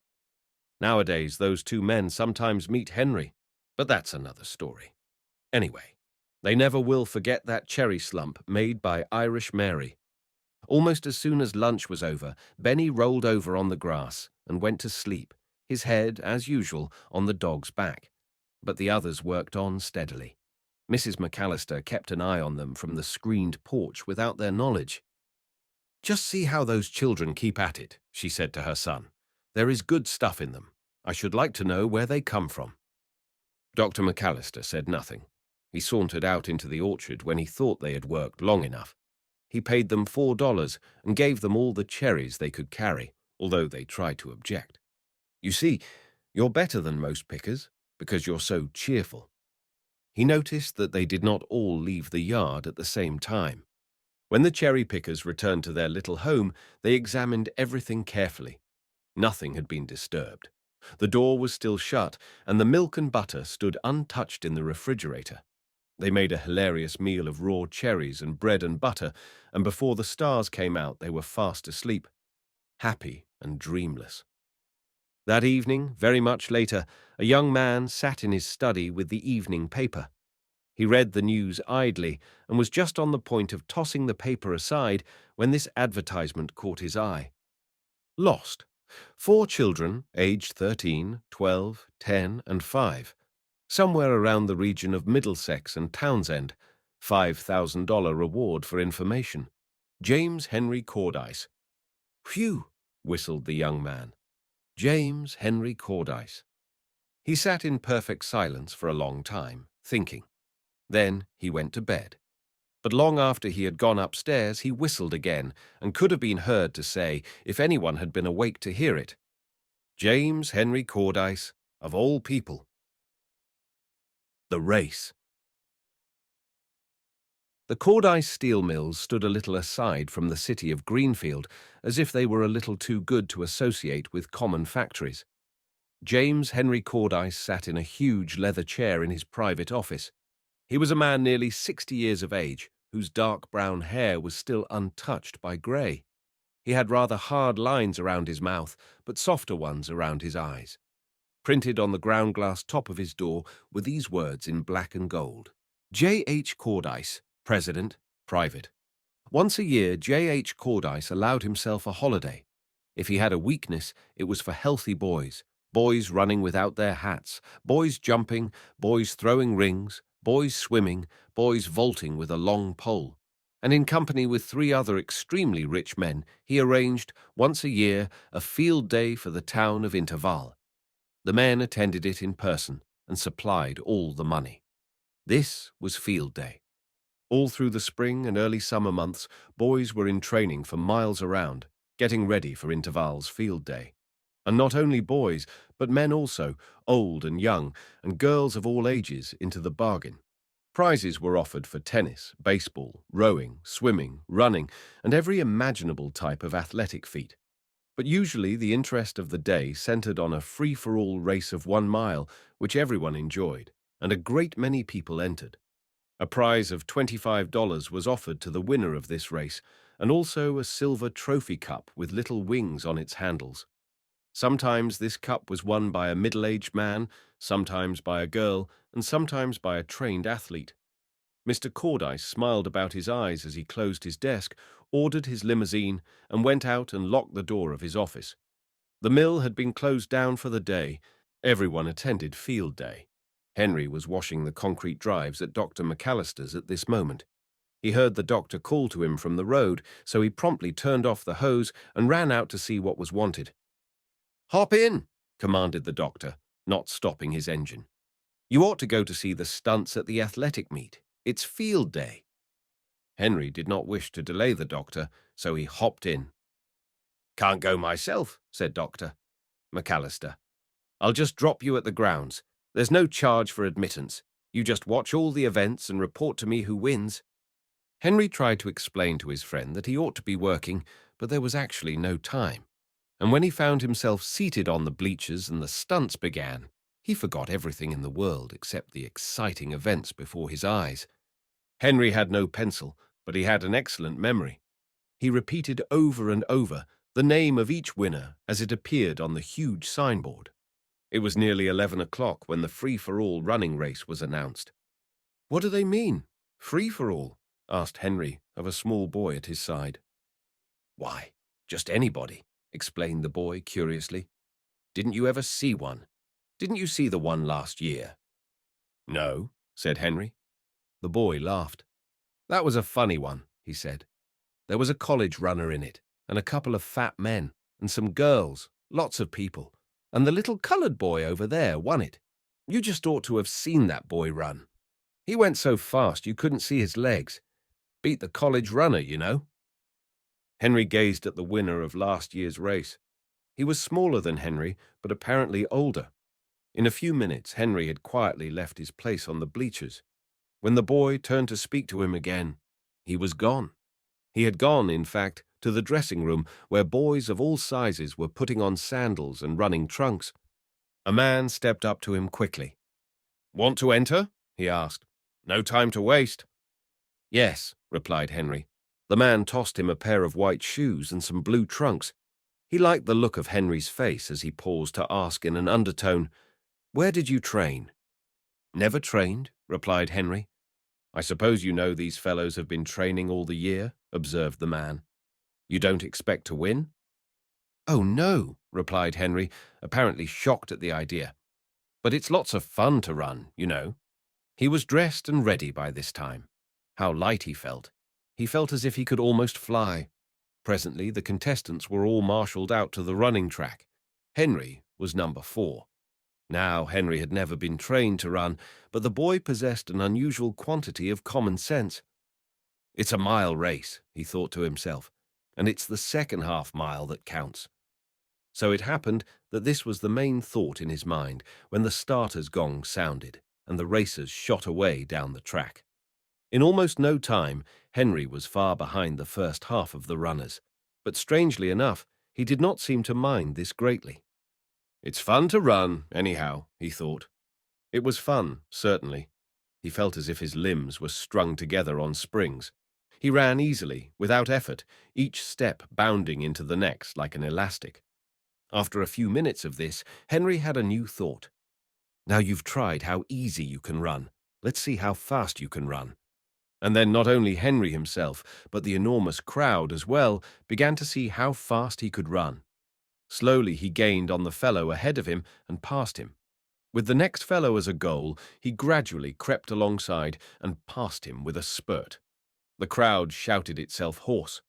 Nowadays, those 2 men sometimes meet Henry, but that's another story. Anyway, they never will forget that cherry slump made by Irish Mary. Almost as soon as lunch was over, Benny rolled over on the grass and went to sleep, his head, as usual, on the dog's back. But the others worked on steadily. Mrs. McAllister kept an eye on them from the screened porch without their knowledge. "Just see how those children keep at it," she said to her son. "There is good stuff in them. I should like to know where they come from." Dr. McAllister said nothing. He sauntered out into the orchard when he thought they had worked long enough. He paid them $4 and gave them all the cherries they could carry, although they tried to object. "You see, you're better than most pickers, because you're so cheerful." He noticed that they did not all leave the yard at the same time. When the cherry pickers returned to their little home, they examined everything carefully. Nothing had been disturbed. The door was still shut, and the milk and butter stood untouched in the refrigerator. They made a hilarious meal of raw cherries and bread and butter, and before the stars came out they were fast asleep, happy and dreamless. That evening, very much later, a young man sat in his study with the evening paper. He read the news idly and was just on the point of tossing the paper aside when this advertisement caught his eye. Lost. 4 children, aged 13, 12, 10, and 5. Somewhere around the region of Middlesex and Townsend. $5,000 reward for information. James Henry Cordyce. "Phew," whistled the young man. James Henry Cordyce. He sat in perfect silence for a long time, thinking. Then he went to bed. But long after he had gone upstairs, he whistled again, and could have been heard to say, if anyone had been awake to hear it, "James Henry Cordyce, of all people." The race. The Cordyce steel mills stood a little aside from the city of Greenfield, as if they were a little too good to associate with common factories. James Henry Cordyce sat in a huge leather chair in his private office. He was a man nearly 60 years of age, whose dark brown hair was still untouched by grey. He had rather hard lines around his mouth, but softer ones around his eyes. Printed on the ground glass top of his door were these words in black and gold: J. H. Cordyce, President, Private. Once a year, J. H. Cordyce allowed himself a holiday. If he had a weakness, it was for healthy boys, boys running without their hats, boys jumping, boys throwing rings, boys swimming, boys vaulting with a long pole. And in company with 3 other extremely rich men, he arranged, once a year, a field day for the town of Interval. The men attended it in person and supplied all the money. This was field day. All through the spring and early summer months, boys were in training for miles around, getting ready for Interval's field day. And not only boys, but men also, old and young, and girls of all ages into the bargain. Prizes were offered for tennis, baseball, rowing, swimming, running, and every imaginable type of athletic feat. But usually the interest of the day centered on a free-for-all race of 1 mile, which everyone enjoyed, and a great many people entered. A prize of $25 was offered to the winner of this race, and also a silver trophy cup with little wings on its handles. Sometimes this cup was won by a middle-aged man, sometimes by a girl, and sometimes by a trained athlete. Mr. Cordyce smiled about his eyes as he closed his desk, ordered his limousine, and went out and locked the door of his office. The mill had been closed down for the day. Everyone attended field day. Henry was washing the concrete drives at Dr. McAllister's at this moment. He heard the doctor call to him from the road, so he promptly turned off the hose and ran out to see what was wanted. "Hop in," commanded the doctor, not stopping his engine. "You ought to go to see the stunts at the athletic meet. It's field day." Henry did not wish to delay the doctor, so he hopped in. "Can't go myself," said Dr. McAllister. "I'll just drop you at the grounds. There's no charge for admittance. You just watch all the events and report to me who wins." Henry tried to explain to his friend that he ought to be working, but there was actually no time. And when he found himself seated on the bleachers and the stunts began, he forgot everything in the world except the exciting events before his eyes. Henry had no pencil, but he had an excellent memory. He repeated over and over the name of each winner as it appeared on the huge signboard. It was nearly 11 o'clock when the free-for-all running race was announced. "What do they mean, free-for-all?" asked Henry of a small boy at his side. "Why, just anybody," explained the boy curiously. "Didn't you ever see one? Didn't you see the one last year?" "No," said Henry. The boy laughed. "That was a funny one," he said. "There was a college runner in it, and a couple of fat men, and some girls, lots of people, and the little colored boy over there won it. You just ought to have seen that boy run. He went so fast you couldn't see his legs. Beat the college runner, you know." Henry gazed at the winner of last year's race. He was smaller than Henry, but apparently older. In a few minutes, Henry had quietly left his place on the bleachers. When the boy turned to speak to him again, he was gone. He had gone, in fact, to the dressing room where boys of all sizes were putting on sandals and running trunks. A man stepped up to him quickly. "Want to enter?" he asked. "No time to waste." "Yes," replied Henry. The man tossed him a pair of white shoes and some blue trunks. He liked the look of Henry's face as he paused to ask in an undertone, "Where did you train?" "Never trained," replied Henry. "I suppose you know these fellows have been training all the year," observed the man. "You don't expect to win?" "Oh, no," replied Henry, apparently shocked at the idea. "But it's lots of fun to run, you know." He was dressed and ready by this time. How light he felt. He felt as if he could almost fly. Presently, the contestants were all marshaled out to the running track. Henry was number 4. Now, Henry had never been trained to run, but the boy possessed an unusual quantity of common sense. "It's a mile race," he thought to himself, "and it's the second half mile that counts." So it happened that this was the main thought in his mind when the starter's gong sounded and the racers shot away down the track. In almost no time, Henry was far behind the first half of the runners, but strangely enough, he did not seem to mind this greatly. "It's fun to run, anyhow," he thought. It was fun, certainly. He felt as if his limbs were strung together on springs. He ran easily, without effort, each step bounding into the next like an elastic. After a few minutes of this, Henry had a new thought. "Now you've tried how easy you can run. Let's see how fast you can run." And then not only Henry himself, but the enormous crowd as well, began to see how fast he could run. Slowly he gained on the fellow ahead of him and passed him. With the next fellow as a goal, he gradually crept alongside and passed him with a spurt. The crowd shouted itself hoarse.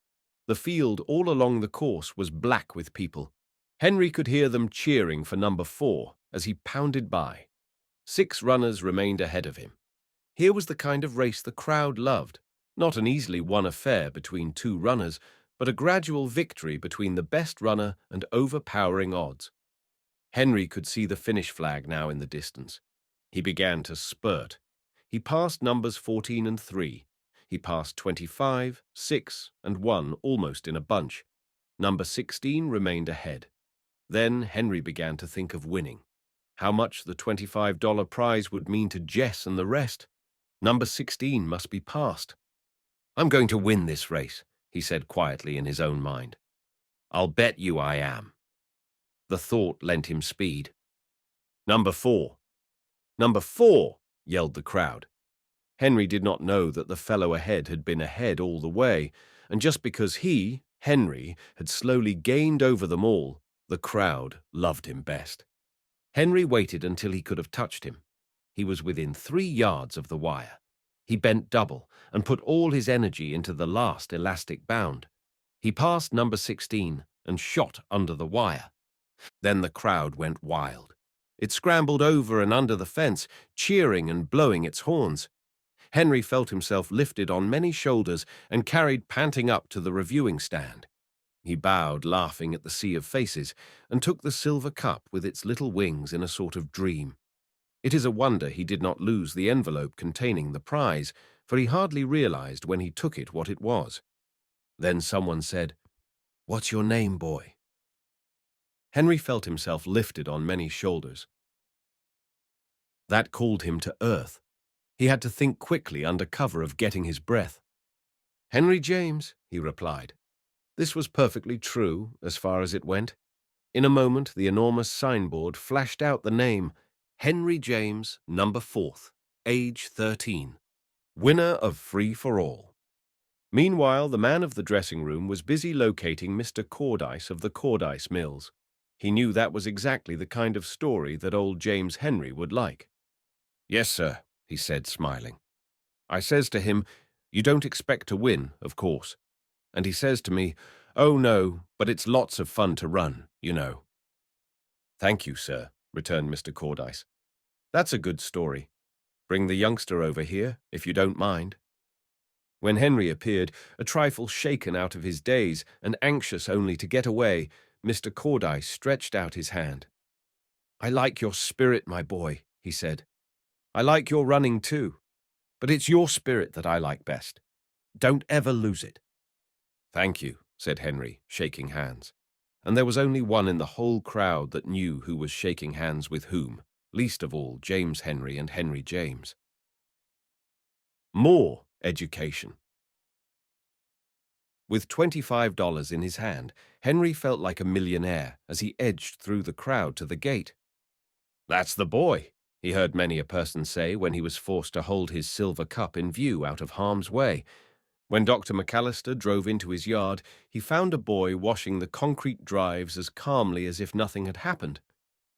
The field all along the course was black with people. Henry could hear them cheering for number 4 as he pounded by. 6 runners remained ahead of him. Here was the kind of race the crowd loved, not an easily won affair between 2 runners, but a gradual victory between the best runner and overpowering odds. Henry could see the finish flag now in the distance. He began to spurt. He passed numbers 14 and 3. He passed 25, 6, and 1 almost in a bunch. Number 16 remained ahead. Then Henry began to think of winning. How much the $25 prize would mean to Jess and the rest. Number 16 must be passed. "I'm going to win this race," he said quietly in his own mind. "I'll bet you I am." The thought lent him speed. "Number 4. Number 4, yelled the crowd. Henry did not know that the fellow ahead had been ahead all the way, and just because he, Henry, had slowly gained over them all, the crowd loved him best. Henry waited until he could have touched him. He was within 3 yards of the wire. He bent double and put all his energy into the last elastic bound. He passed number 16 and shot under the wire. Then the crowd went wild. It scrambled over and under the fence, cheering and blowing its horns. Henry felt himself lifted on many shoulders and carried panting up to the reviewing stand. He bowed, laughing at the sea of faces, and took the silver cup with its little wings in a sort of dream. It is a wonder he did not lose the envelope containing the prize, for he hardly realized when he took it what it was. Then someone said, "What's your name, boy?" Henry felt himself lifted on many shoulders. That called him to earth. He had to think quickly under cover of getting his breath. "Henry James," he replied. This was perfectly true, as far as it went. In a moment, the enormous signboard flashed out the name, Henry James, number 4th, age 13, winner of Free for All. Meanwhile, the man of the dressing room was busy locating Mr. Cordyce of the Cordyce Mills. He knew that was exactly the kind of story that old James Henry would like. "Yes, sir," he said, smiling. I says to him, "You don't expect to win, of course." And he says to me, "Oh, no, but it's lots of fun to run, you know." "Thank you, sir," returned Mr. Cordyce. "That's a good story. Bring the youngster over here, if you don't mind." When Henry appeared, a trifle shaken out of his daze and anxious only to get away, Mr. Cordyce stretched out his hand. "I like your spirit, my boy," he said. "I like your running too, but it's your spirit that I like best. Don't ever lose it." "Thank you," said Henry, shaking hands. And there was only one in the whole crowd that knew who was shaking hands with whom, least of all James Henry and Henry James. More education. With $25 in his hand, Henry felt like a millionaire as he edged through the crowd to the gate. "That's the boy," he heard many a person say when he was forced to hold his silver cup in view out of harm's way. When Dr. McAllister drove into his yard, he found a boy washing the concrete drives as calmly as if nothing had happened.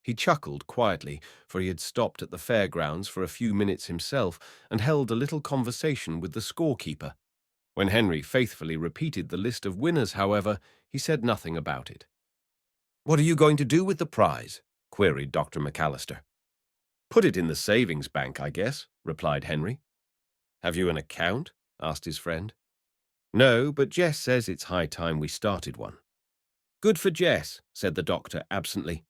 He chuckled quietly, for he had stopped at the fairgrounds for a few minutes himself and held a little conversation with the scorekeeper. When Henry faithfully repeated the list of winners, however, he said nothing about it. "What are you going to do with the prize?" queried Dr. McAllister. "Put it in the savings bank, I guess," replied Henry. "Have you an account?" asked his friend. "No, but Jess says it's high time we started one." "Good for Jess," said the doctor absently.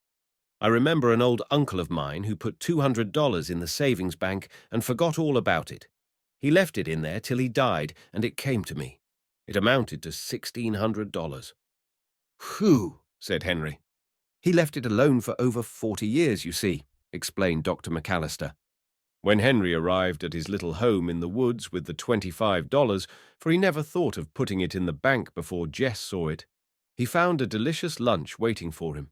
"I remember an old uncle of mine who put $200 in the savings bank and forgot all about it. He left it in there till he died, and it came to me. It amounted to $1,600. "Whew," said Henry. "He left it alone for over 40 years, you see," explained Dr. McAllister. When Henry arrived at his little home in the woods with the $25, for he never thought of putting it in the bank before Jess saw it, he found a delicious lunch waiting for him.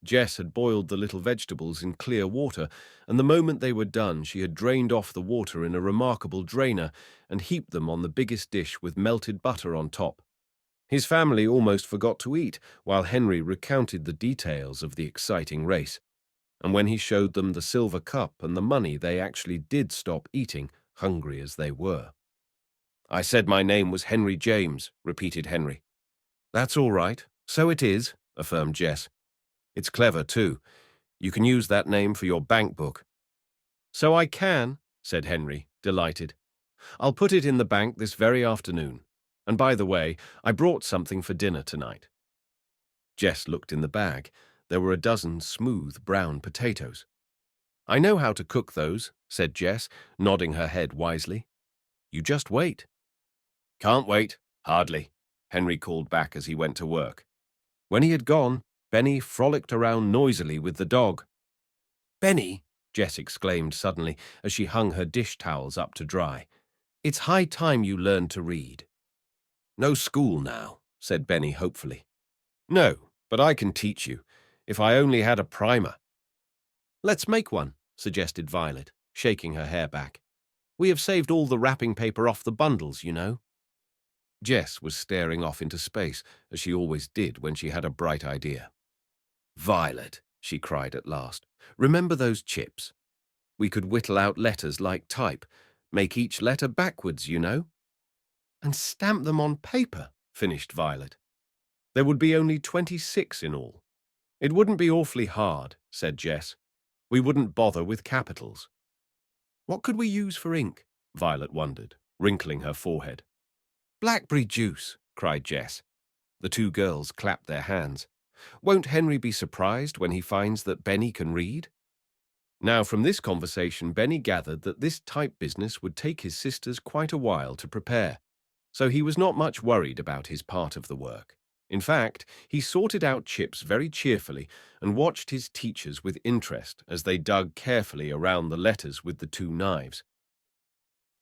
Jess had boiled the little vegetables in clear water, and the moment they were done, she had drained off the water in a remarkable drainer and heaped them on the biggest dish with melted butter on top. His family almost forgot to eat while Henry recounted the details of the exciting race. And when he showed them the silver cup and the money, they actually did stop eating, hungry as they were. "I said my name was Henry James," repeated Henry. "That's all right. So it is," affirmed Jess. "It's clever, too. You can use that name for your bank book." "So I can," said Henry, delighted. "I'll put it in the bank this very afternoon. And by the way, I brought something for dinner tonight." Jess looked in the bag. There were a dozen smooth brown potatoes. "I know how to cook those," said Jess, nodding her head wisely. "You just wait." "Can't wait, hardly," Henry called back as he went to work. When he had gone, Benny frolicked around noisily with the dog. "Benny," Jess exclaimed suddenly as she hung her dish towels up to dry, "it's high time you learned to read." "No school now," said Benny hopefully. "No, but I can teach you, if I only had a primer." "Let's make one," suggested Violet, shaking her hair back. "We have saved all the wrapping paper off the bundles, you know." Jess was staring off into space, as she always did when she had a bright idea. "Violet," she cried at last, "remember those chips? We could whittle out letters like type, make each letter backwards, you know." "And stamp them on paper," finished Violet. "There would be only 26 in all." "It wouldn't be awfully hard," said Jess. "We wouldn't bother with capitals." "What could we use for ink?" Violet wondered, wrinkling her forehead. "Blackberry juice," cried Jess. The two girls clapped their hands. Won't Henry be surprised when he finds that Benny can read? Now, from this conversation, Benny gathered that this type business would take his sisters quite a while to prepare, so he was not much worried about his part of the work. In fact, he sorted out chips very cheerfully and watched his teachers with interest as they dug carefully around the letters with the two knives.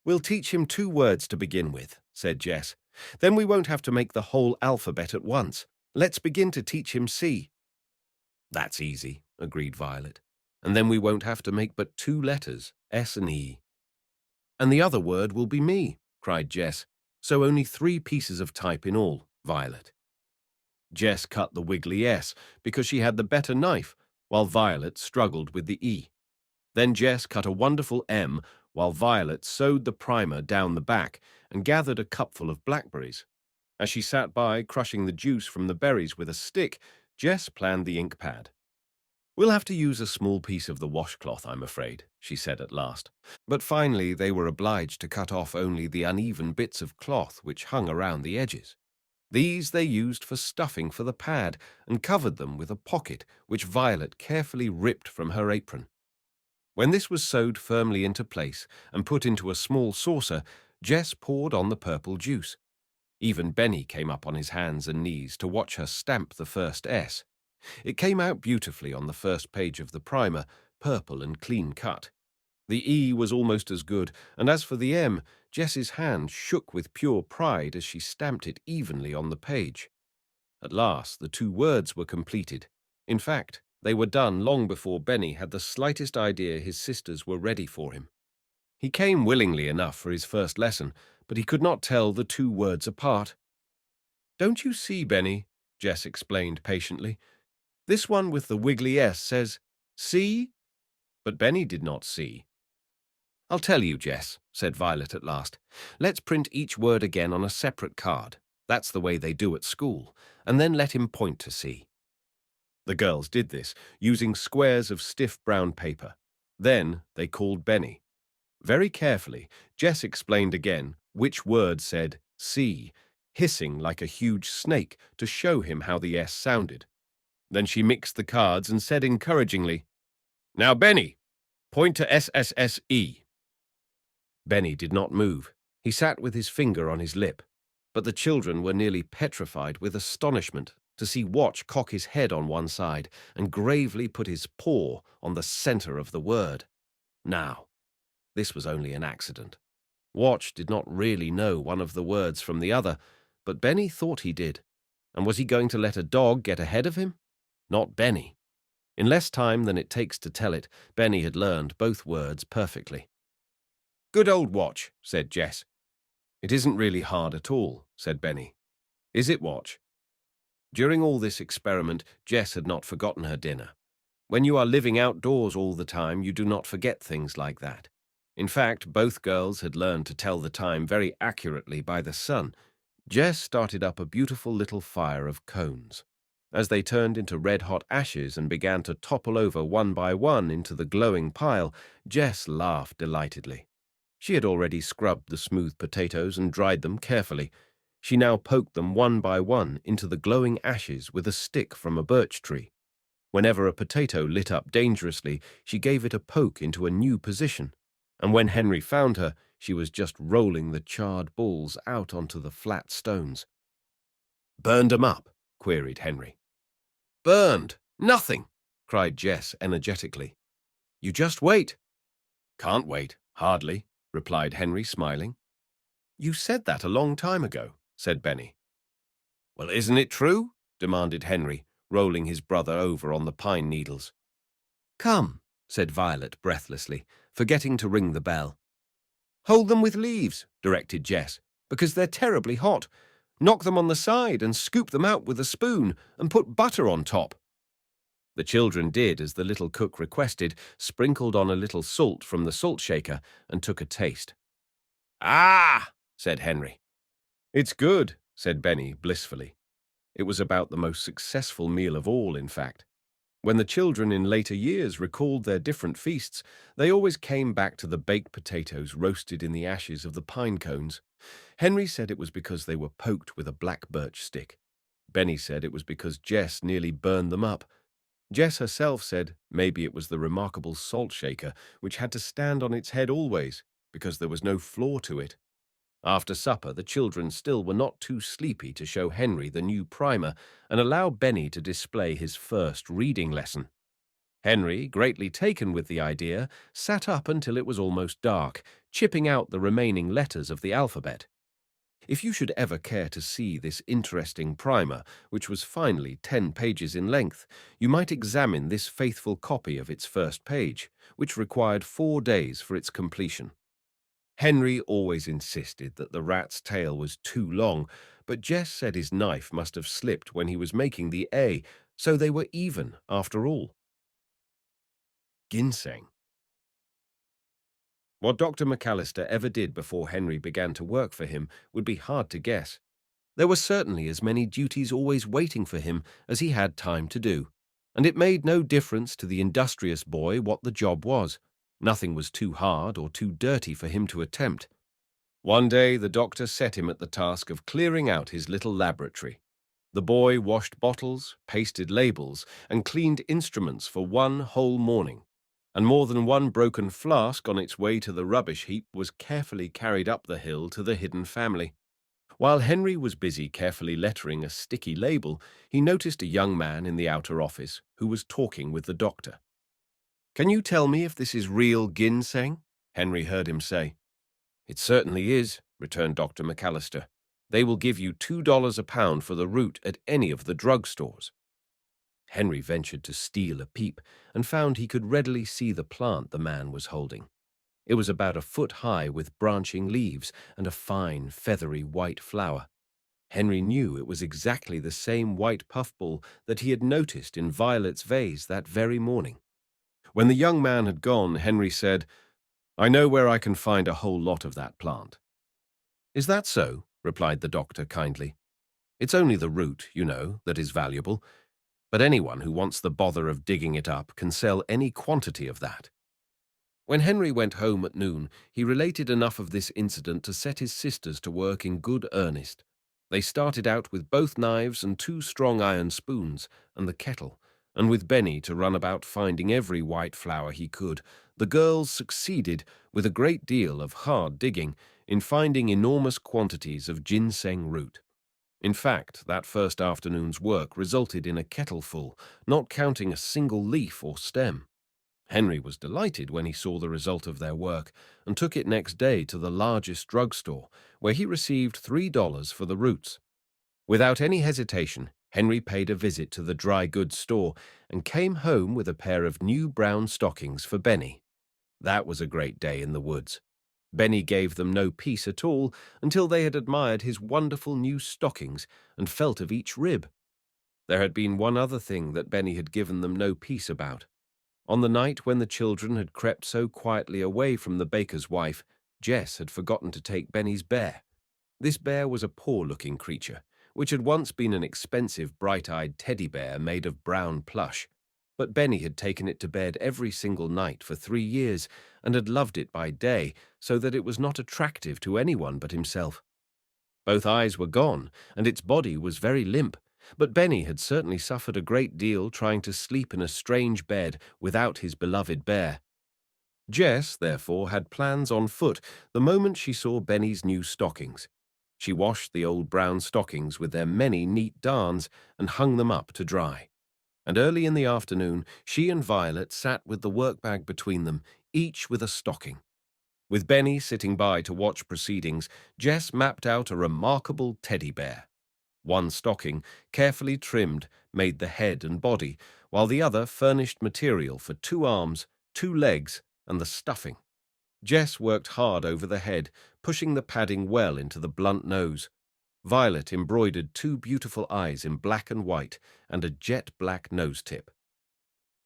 "We'll teach him 2 words to begin with," said Jess. "Then we won't have to make the whole alphabet at once. Let's begin to teach him C." "That's easy," agreed Violet. "And then we won't have to make but 2 letters, S and E." "And the other word will be me," cried Jess. "So only 3 pieces of type in all, Violet." Jess cut the wiggly S because she had the better knife, while Violet struggled with the E. Then Jess cut a wonderful M, while Violet sewed the primer down the back and gathered a cupful of blackberries. As she sat by, crushing the juice from the berries with a stick, Jess planned the ink pad. "We'll have to use a small piece of the washcloth, I'm afraid," she said at last. But finally they were obliged to cut off only the uneven bits of cloth which hung around the edges. These they used for stuffing for the pad and covered them with a pocket which Violet carefully ripped from her apron. When this was sewed firmly into place and put into a small saucer, Jess poured on the purple juice. Even Benny came up on his hands and knees to watch her stamp the first S. It came out beautifully on the first page of the primer, purple and clean cut. The E was almost as good, and as for the M, Jess's hand shook with pure pride as she stamped it evenly on the page. At last the 2 words were completed. In fact, they were done long before Benny had the slightest idea his sisters were ready for him. He came willingly enough for his first lesson, but he could not tell the 2 words apart. "Don't you see, Benny?" Jess explained patiently. "This one with the wiggly S says, 'See?'" But Benny did not see. "I'll tell you, Jess," said Violet at last. "Let's print each word again on a separate card. That's the way they do at school, and then let him point to see." The girls did this, using squares of stiff brown paper. Then they called Benny. Very carefully, Jess explained again which word said "see," hissing like a huge snake to show him how the S sounded. Then she mixed the cards and said encouragingly, "Now, Benny, point to SSSE." Benny did not move. He sat with his finger on his lip. But the children were nearly petrified with astonishment to see Watch cock his head on one side and gravely put his paw on the center of the word. Now, this was only an accident. Watch did not really know one of the words from the other, but Benny thought he did. And was he going to let a dog get ahead of him? Not Benny. In less time than it takes to tell it, Benny had learned both words perfectly. "Good old Watch," said Jess. "It isn't really hard at all," said Benny. "Is it, Watch?" During all this experiment, Jess had not forgotten her dinner. When you are living outdoors all the time, you do not forget things like that. In fact, both girls had learned to tell the time very accurately by the sun. Jess started up a beautiful little fire of cones. As they turned into red-hot ashes and began to topple over one by one into the glowing pile, Jess laughed delightedly. She had already scrubbed the smooth potatoes and dried them carefully. She now poked them one by one into the glowing ashes with a stick from a birch tree. Whenever a potato lit up dangerously, she gave it a poke into a new position. And when Henry found her, she was just rolling the charred balls out onto the flat stones. "Burned 'em up?" queried Henry. "Burned! Nothing!" cried Jess energetically. "You just wait." "Can't wait, hardly," replied Henry, smiling. "You said that a long time ago," said Benny. "Well, isn't it true?" demanded Henry, rolling his brother over on the pine needles. "Come," said Violet breathlessly, forgetting to ring the bell. "Hold them with leaves," directed Jess, "because they're terribly hot. Knock them on the side and scoop them out with a spoon and put butter on top." The children did as the little cook requested, sprinkled on a little salt from the salt shaker, and took a taste. "Ah!" said Henry. "It's good," said Benny blissfully. It was about the most successful meal of all, in fact. When the children in later years recalled their different feasts, they always came back to the baked potatoes roasted in the ashes of the pine cones. Henry said it was because they were poked with a black birch stick. Benny said it was because Jess nearly burned them up. Jess herself said maybe it was the remarkable salt shaker, which had to stand on its head always, because there was no floor to it. After supper, the children still were not too sleepy to show Henry the new primer and allow Benny to display his first reading lesson. Henry, greatly taken with the idea, sat up until it was almost dark, chipping out the remaining letters of the alphabet. If you should ever care to see this interesting primer, which was finally 10 pages in length, you might examine this faithful copy of its first page, which required 4 days for its completion. Henry always insisted that the rat's tail was too long, but Jess said his knife must have slipped when he was making the A, so they were even after all. Ginseng. What Dr. McAllister ever did before Henry began to work for him would be hard to guess. There were certainly as many duties always waiting for him as he had time to do, and it made no difference to the industrious boy what the job was. Nothing was too hard or too dirty for him to attempt. One day the doctor set him at the task of clearing out his little laboratory. The boy washed bottles, pasted labels, and cleaned instruments for one whole morning, and more than one broken flask on its way to the rubbish heap was carefully carried up the hill to the hidden family. While Henry was busy carefully lettering a sticky label, he noticed a young man in the outer office who was talking with the doctor. "Can you tell me if this is real ginseng?" Henry heard him say. "It certainly is," returned Dr. McAllister. "They will give you $2 a pound for the root at any of the drugstores." Henry ventured to steal a peep and found he could readily see the plant the man was holding. It was about a foot high with branching leaves and a fine, feathery white flower. Henry knew it was exactly the same white puffball that he had noticed in Violet's vase that very morning. When the young man had gone, Henry said, "I know where I can find a whole lot of that plant." "Is that so?" replied the doctor kindly. "It's only the root, you know, that is valuable, but anyone who wants the bother of digging it up can sell any quantity of that." When Henry went home at noon, he related enough of this incident to set his sisters to work in good earnest. They started out with both knives and 2 strong iron spoons, and the kettle, and with Benny to run about finding every white flower he could. The girls succeeded, with a great deal of hard digging, in finding enormous quantities of ginseng root. In fact, that first afternoon's work resulted in a kettleful, not counting a single leaf or stem. Henry was delighted when he saw the result of their work and took it next day to the largest drugstore, where he received $3 for the roots. Without any hesitation, Henry paid a visit to the dry goods store and came home with a pair of new brown stockings for Benny. That was a great day in the woods. Benny gave them no peace at all until they had admired his wonderful new stockings and felt of each rib. There had been one other thing that Benny had given them no peace about. On the night when the children had crept so quietly away from the baker's wife, Jess had forgotten to take Benny's bear. This bear was a poor-looking creature, which had once been an expensive bright-eyed teddy bear made of brown plush. But Benny had taken it to bed every single night for 3 years and had loved it by day, so that it was not attractive to anyone but himself. Both eyes were gone, and its body was very limp, but Benny had certainly suffered a great deal trying to sleep in a strange bed without his beloved bear. Jess, therefore, had plans on foot the moment she saw Benny's new stockings. She washed the old brown stockings with their many neat darns and hung them up to dry. And early in the afternoon, she and Violet sat with the workbag between them, each with a stocking. With Benny sitting by to watch proceedings, Jess mapped out a remarkable teddy bear. One stocking, carefully trimmed, made the head and body, while the other furnished material for 2 arms, 2 legs, and the stuffing. Jess worked hard over the head, pushing the padding well into the blunt nose. Violet embroidered 2 beautiful eyes in black and white and a jet-black nose-tip.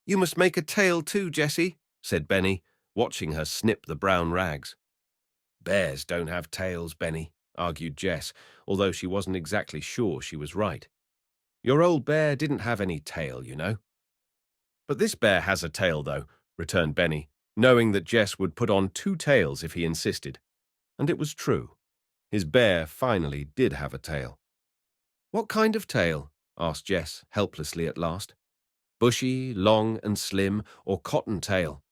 "You must make a tail too, Jessie," said Benny, watching her snip the brown rags. "Bears don't have tails, Benny," argued Jess, although she wasn't exactly sure she was right. "Your old bear didn't have any tail, you know." "But this bear has a tail, though," returned Benny, knowing that Jess would put on 2 tails if he insisted. And it was true. His bear finally did have a tail. "What kind of tail?" asked Jess helplessly at last. Bushy, long and slim, or cotton-tail?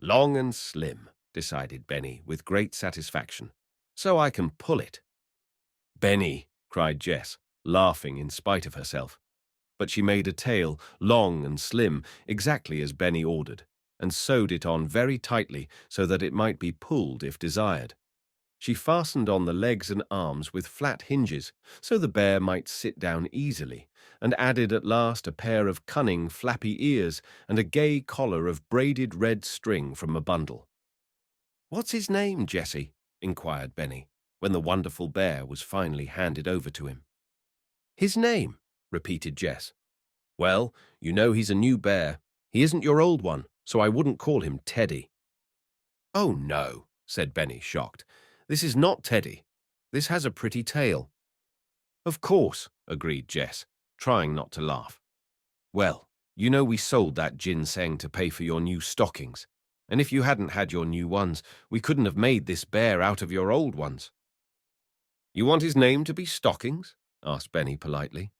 Long and slim, decided Benny with great satisfaction, so I can pull it. Benny, cried Jess, laughing in spite of herself. But she made a tail, long and slim, exactly as Benny ordered, and sewed it on very tightly so that it might be pulled if desired. She fastened on the legs and arms with flat hinges, so the bear might sit down easily, and added at last a pair of cunning, flappy ears and a gay collar of braided red string from a bundle. "What's his name, Jessie?" inquired Benny, when the wonderful bear was finally handed over to him. "His name?" repeated Jess. "Well, you know he's a new bear. He isn't your old one, so I wouldn't call him Teddy." "Oh, no," said Benny, shocked. "This is not Teddy. This has a pretty tail." "Of course," agreed Jess, trying not to laugh. "Well, you know we sold that ginseng to pay for your new stockings, and if you hadn't had your new ones, we couldn't have made this bear out of your old ones." "You want his name to be Stockings?" asked Benny politely.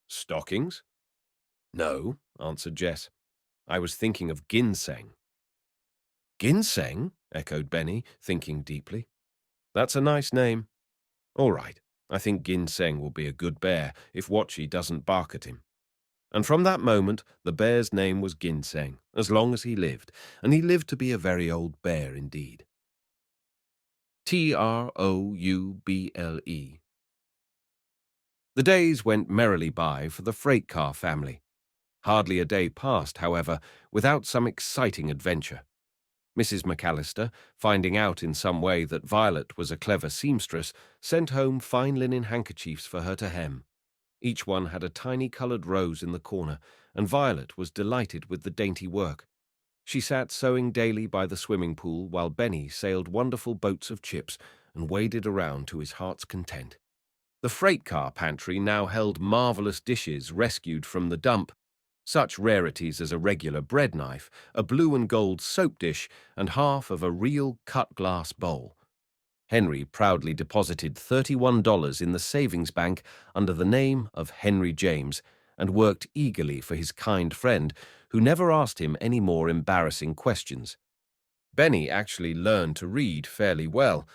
"Stockings?" "No," answered Jess. "I was thinking of ginseng." "Ginseng?" echoed Benny, thinking deeply. "That's a nice name. All right, I think Ginseng will be a good bear if Watchy doesn't bark at him." And from that moment, the bear's name was Ginseng, as long as he lived, and he lived to be a very old bear indeed. Trouble. The days went merrily by for the freight car family. Hardly a day passed, however, without some exciting adventure. Mrs. McAllister, finding out in some way that Violet was a clever seamstress, sent home fine linen handkerchiefs for her to hem. Each one had a tiny coloured rose in the corner, and Violet was delighted with the dainty work. She sat sewing daily by the swimming pool while Benny sailed wonderful boats of chips and waded around to his heart's content. The freight car pantry now held marvellous dishes rescued from the dump, such rarities as a regular bread knife, a blue and gold soap dish, and half of a real cut-glass bowl. Henry proudly deposited $31 in the savings bank under the name of Henry James and worked eagerly for his kind friend, who never asked him any more embarrassing questions. Benny actually learned to read fairly well.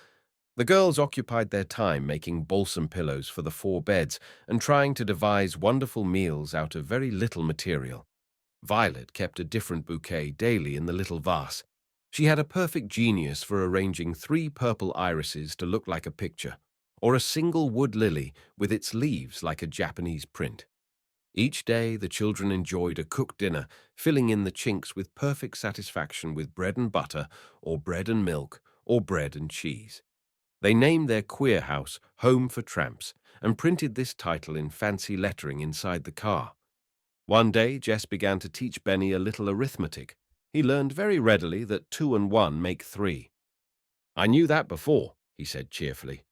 The girls occupied their time making balsam pillows for the 4 beds and trying to devise wonderful meals out of very little material. Violet kept a different bouquet daily in the little vase. She had a perfect genius for arranging 3 purple irises to look like a picture, or a single wood lily with its leaves like a Japanese print. Each day the children enjoyed a cooked dinner, filling in the chinks with perfect satisfaction with bread and butter, or bread and milk, or bread and cheese. They named their queer house Home for Tramps and printed this title in fancy lettering inside the car. One day, Jess began to teach Benny a little arithmetic. He learned very readily that 2 and 1 make 3. "I knew that before," he said cheerfully.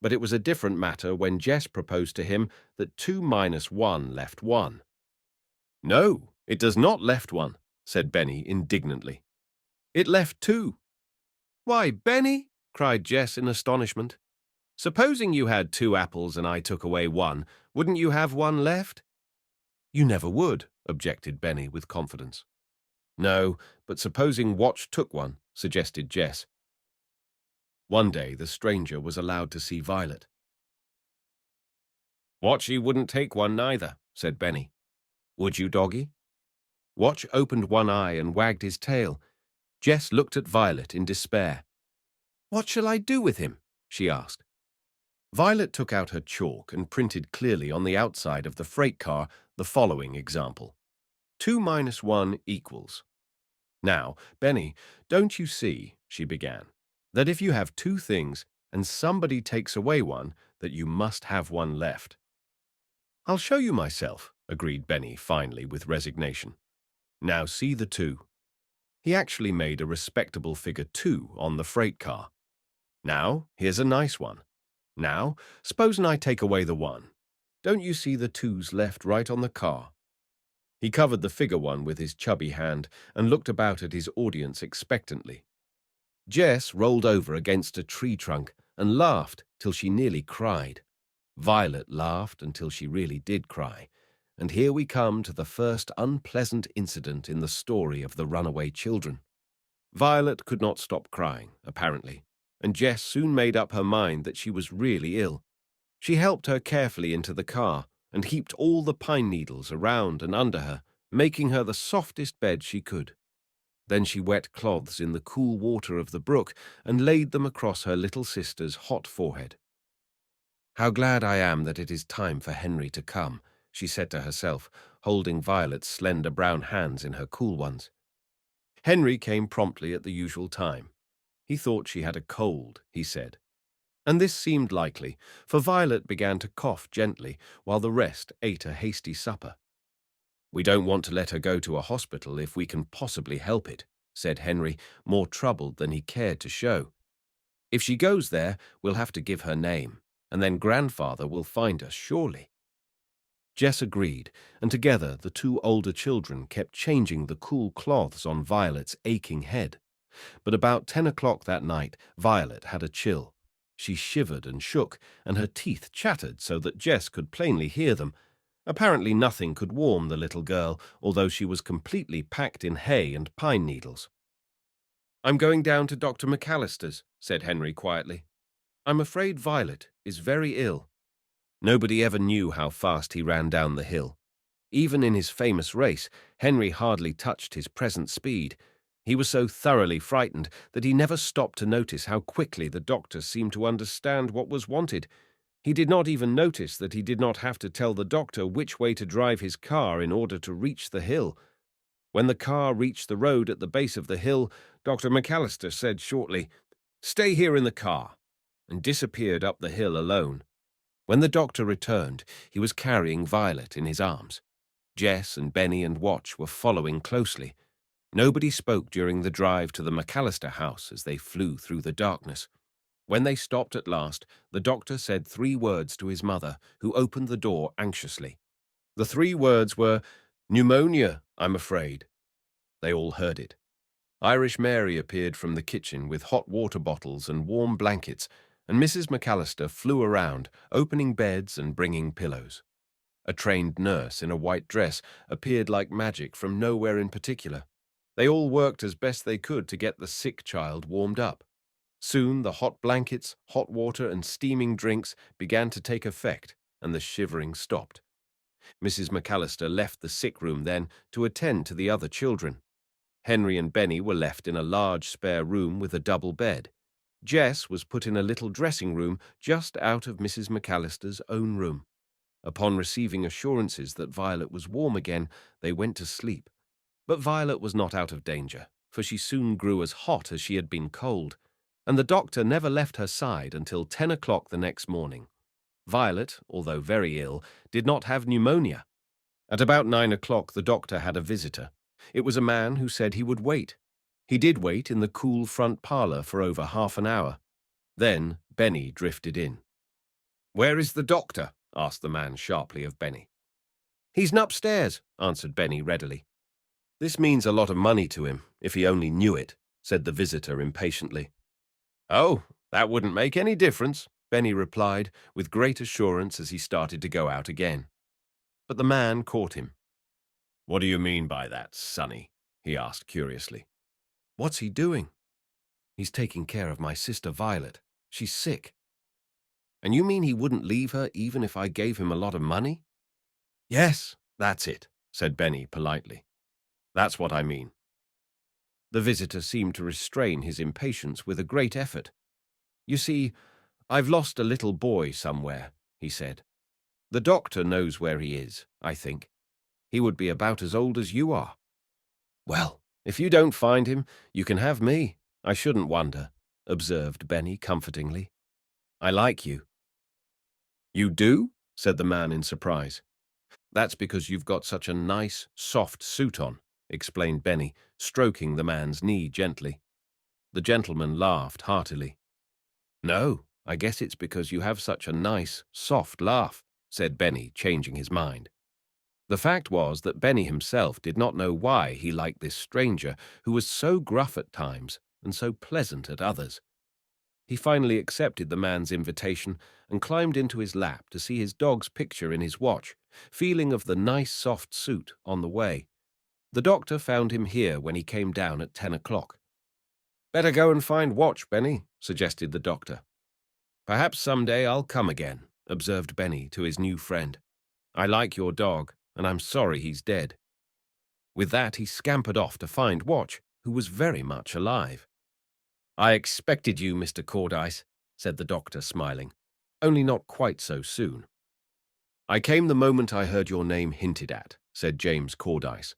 But it was a different matter when Jess proposed to him that 2 minus 1 left 1. "No, it does not left 1, said Benny indignantly. "It left 2. "Why, Benny," cried Jess in astonishment. "Supposing you had 2 apples and I took away 1, wouldn't you have 1 left?" "You never would," objected Benny with confidence. "No, but supposing Watch took 1, suggested Jess. One day the stranger was allowed to see Violet. "Watchy wouldn't take 1 neither," said Benny. "Would you, doggy?" Watch opened one eye and wagged his tail. Jess looked at Violet in despair. "What shall I do with him?" she asked. Violet took out her chalk and printed clearly on the outside of the freight car the following example. 2 minus 1 equals. "Now, Benny, don't you see," she began, "that if you have 2 things and somebody takes away 1, that you must have 1 left?" "I'll show you myself," agreed Benny finally with resignation. "Now see the 2. He actually made a respectable figure 2 on the freight car. Now, here's a nice one. Now, supposing I take away the 1. Don't you see the 2's left right on the car?" He covered the figure 1 with his chubby hand and looked about at his audience expectantly. Jess rolled over against a tree trunk and laughed till she nearly cried. Violet laughed until she really did cry. And here we come to the first unpleasant incident in the story of the runaway children. Violet could not stop crying, apparently, and Jess soon made up her mind that she was really ill. She helped her carefully into the car and heaped all the pine needles around and under her, making her the softest bed she could. Then she wet cloths in the cool water of the brook and laid them across her little sister's hot forehead. "How glad I am that it is time for Henry to come," she said to herself, holding Violet's slender brown hands in her cool ones. Henry came promptly at the usual time. He thought she had a cold, he said. And this seemed likely, for Violet began to cough gently while the rest ate a hasty supper. "We don't want to let her go to a hospital if we can possibly help it," said Henry, more troubled than he cared to show. "If she goes there, we'll have to give her name, and then Grandfather will find us, surely." Jess agreed, and together the two older children kept changing the cool cloths on Violet's aching head. But about 10 o'clock that night, Violet had a chill. She shivered and shook, and her teeth chattered so that Jess could plainly hear them. Apparently nothing could warm the little girl, although she was completely packed in hay and pine needles. "I'm going down to Dr. McAllister's," said Henry quietly. "I'm afraid Violet is very ill." Nobody ever knew how fast he ran down the hill. Even in his famous race, Henry hardly touched his present speed. He was so thoroughly frightened that he never stopped to notice how quickly the doctor seemed to understand what was wanted. He did not even notice that he did not have to tell the doctor which way to drive his car in order to reach the hill. When the car reached the road at the base of the hill, Dr. McAllister said shortly, "Stay here in the car," and disappeared up the hill alone. When the doctor returned, he was carrying Violet in his arms. Jess and Benny and Watch were following closely. Nobody spoke during the drive to the McAllister house as they flew through the darkness. When they stopped at last, the doctor said 3 words to his mother, who opened the door anxiously. The 3 words were, "Pneumonia, I'm afraid." They all heard it. Irish Mary appeared from the kitchen with hot water bottles and warm blankets, and Mrs. McAllister flew around, opening beds and bringing pillows. A trained nurse in a white dress appeared like magic from nowhere in particular. They all worked as best they could to get the sick child warmed up. Soon the hot blankets, hot water, and steaming drinks began to take effect, and the shivering stopped. Mrs. McAllister left the sick room then to attend to the other children. Henry and Benny were left in a large spare room with a double bed. Jess was put in a little dressing room just out of Mrs. McAllister's own room. Upon receiving assurances that Violet was warm again, they went to sleep. But Violet was not out of danger, for she soon grew as hot as she had been cold, and the doctor never left her side until 10 o'clock the next morning. Violet, although very ill, did not have pneumonia. At about 9 o'clock the doctor had a visitor. It was a man who said he would wait. He did wait in the cool front parlor for over half an hour. Then Benny drifted in. "Where is the doctor?" asked the man sharply of Benny. "He's upstairs," answered Benny readily. "This means a lot of money to him, if he only knew it," said the visitor impatiently. "Oh, that wouldn't make any difference," Benny replied with great assurance as he started to go out again. But the man caught him. "What do you mean by that, Sonny?" he asked curiously. "What's he doing?" "He's taking care of my sister Violet. She's sick." "And you mean he wouldn't leave her even if I gave him a lot of money?" "Yes, that's it," said Benny politely. "That's what I mean." The visitor seemed to restrain his impatience with a great effort. "You see, I've lost a little boy somewhere," he said. "The doctor knows where he is, I think. He would be about as old as you are." "Well, if you don't find him, you can have me. I shouldn't wonder," observed Benny comfortingly. "I like you." "You do?" said the man in surprise. "That's because you've got such a nice, soft suit on," explained Benny, stroking the man's knee gently. The gentleman laughed heartily. "No, I guess it's because you have such a nice, soft laugh," said Benny, changing his mind. The fact was that Benny himself did not know why he liked this stranger who was so gruff at times and so pleasant at others. He finally accepted the man's invitation and climbed into his lap to see his dog's picture in his watch, feeling of the nice soft suit on the way. The doctor found him here when he came down at 10 o'clock. "Better go and find Watch, Benny," suggested the doctor. "Perhaps someday I'll come again," observed Benny to his new friend. "I like your dog, and I'm sorry he's dead." With that, he scampered off to find Watch, who was very much alive. "I expected you, Mr. Cordyce," said the doctor, smiling. "Only not quite so soon." "I came the moment I heard your name hinted at," said James Cordyce.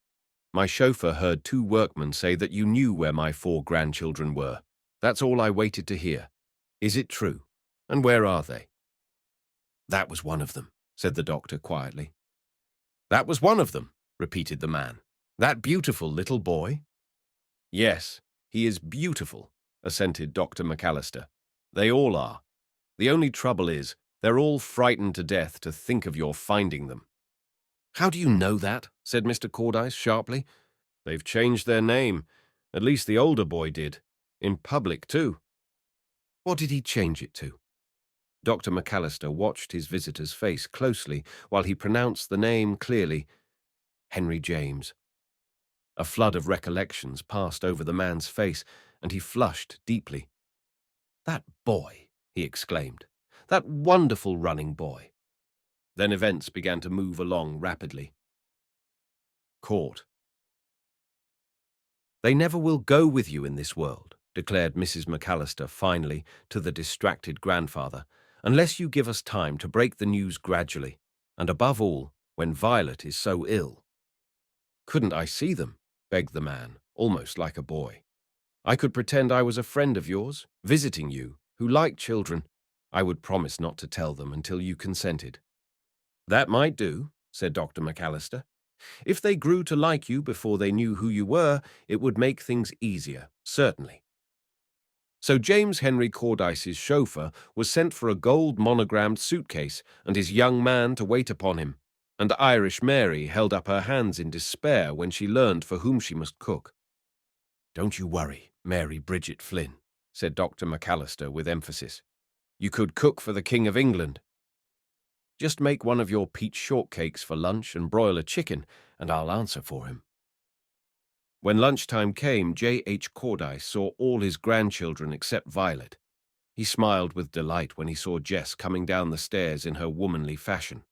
"My chauffeur heard 2 workmen say that you knew where my 4 grandchildren were. That's all I waited to hear. Is it true? And where are they?" "That was one of them," said the doctor quietly. "That was one of them," repeated the man. "That beautiful little boy?" "Yes, he is beautiful," assented Dr. McAllister. "They all are. The only trouble is, they're all frightened to death to think of your finding them." "How do you know that?" said Mr. Cordyce sharply. "They've changed their name. At least the older boy did. In public, too." "What did he change it to?" Dr. McAllister watched his visitor's face closely while he pronounced the name clearly. Henry James. A flood of recollections passed over the man's face, and he flushed deeply. "That boy!" he exclaimed. "That wonderful running boy!" Then events began to move along rapidly. Court. "They never will go with you in this world," declared Mrs. McAllister finally to the distracted grandfather, "unless you give us time to break the news gradually, and above all, when Violet is so ill." "Couldn't I see them?" begged the man, almost like a boy. "I could pretend I was a friend of yours, visiting you, who liked children. I would promise not to tell them until you consented." "That might do," said Dr. McAllister. "If they grew to like you before they knew who you were, it would make things easier, certainly." So James Henry Cordyce's chauffeur was sent for a gold monogrammed suitcase and his young man to wait upon him, and Irish Mary held up her hands in despair when she learned for whom she must cook. "Don't you worry, Mary Bridget Flynn," said Dr. McAllister with emphasis. "You could cook for the King of England. Just make one of your peach shortcakes for lunch and broil a chicken, and I'll answer for him." When lunchtime came, J.H. Cordyce saw all his grandchildren except Violet. He smiled with delight when he saw Jess coming down the stairs in her womanly fashion.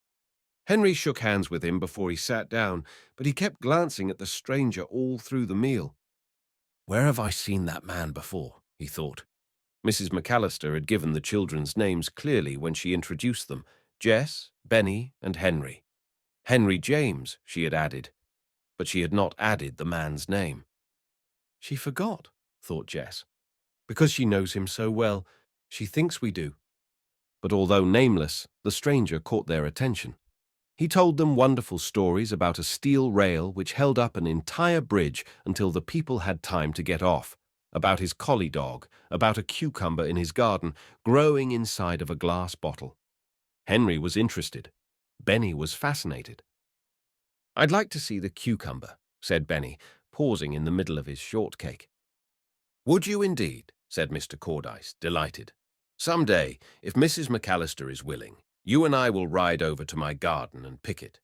Henry shook hands with him before he sat down, but he kept glancing at the stranger all through the meal. "Where have I seen that man before?" he thought. Mrs. McAllister had given the children's names clearly when she introduced them: Jess, Benny, and Henry. Henry James, she had added, but she had not added the man's name. "She forgot," thought Jess. "Because she knows him so well, she thinks we do." But although nameless, the stranger caught their attention. He told them wonderful stories about a steel rail which held up an entire bridge until the people had time to get off, about his collie dog, about a cucumber in his garden growing inside of a glass bottle. Henry was interested. Benny was fascinated. "I'd like to see the cucumber," said Benny, pausing in the middle of his shortcake. "Would you indeed?" said Mr. Cordyce, delighted. "Some day, if Mrs. McAllister is willing, you and I will ride over to my garden and pick it."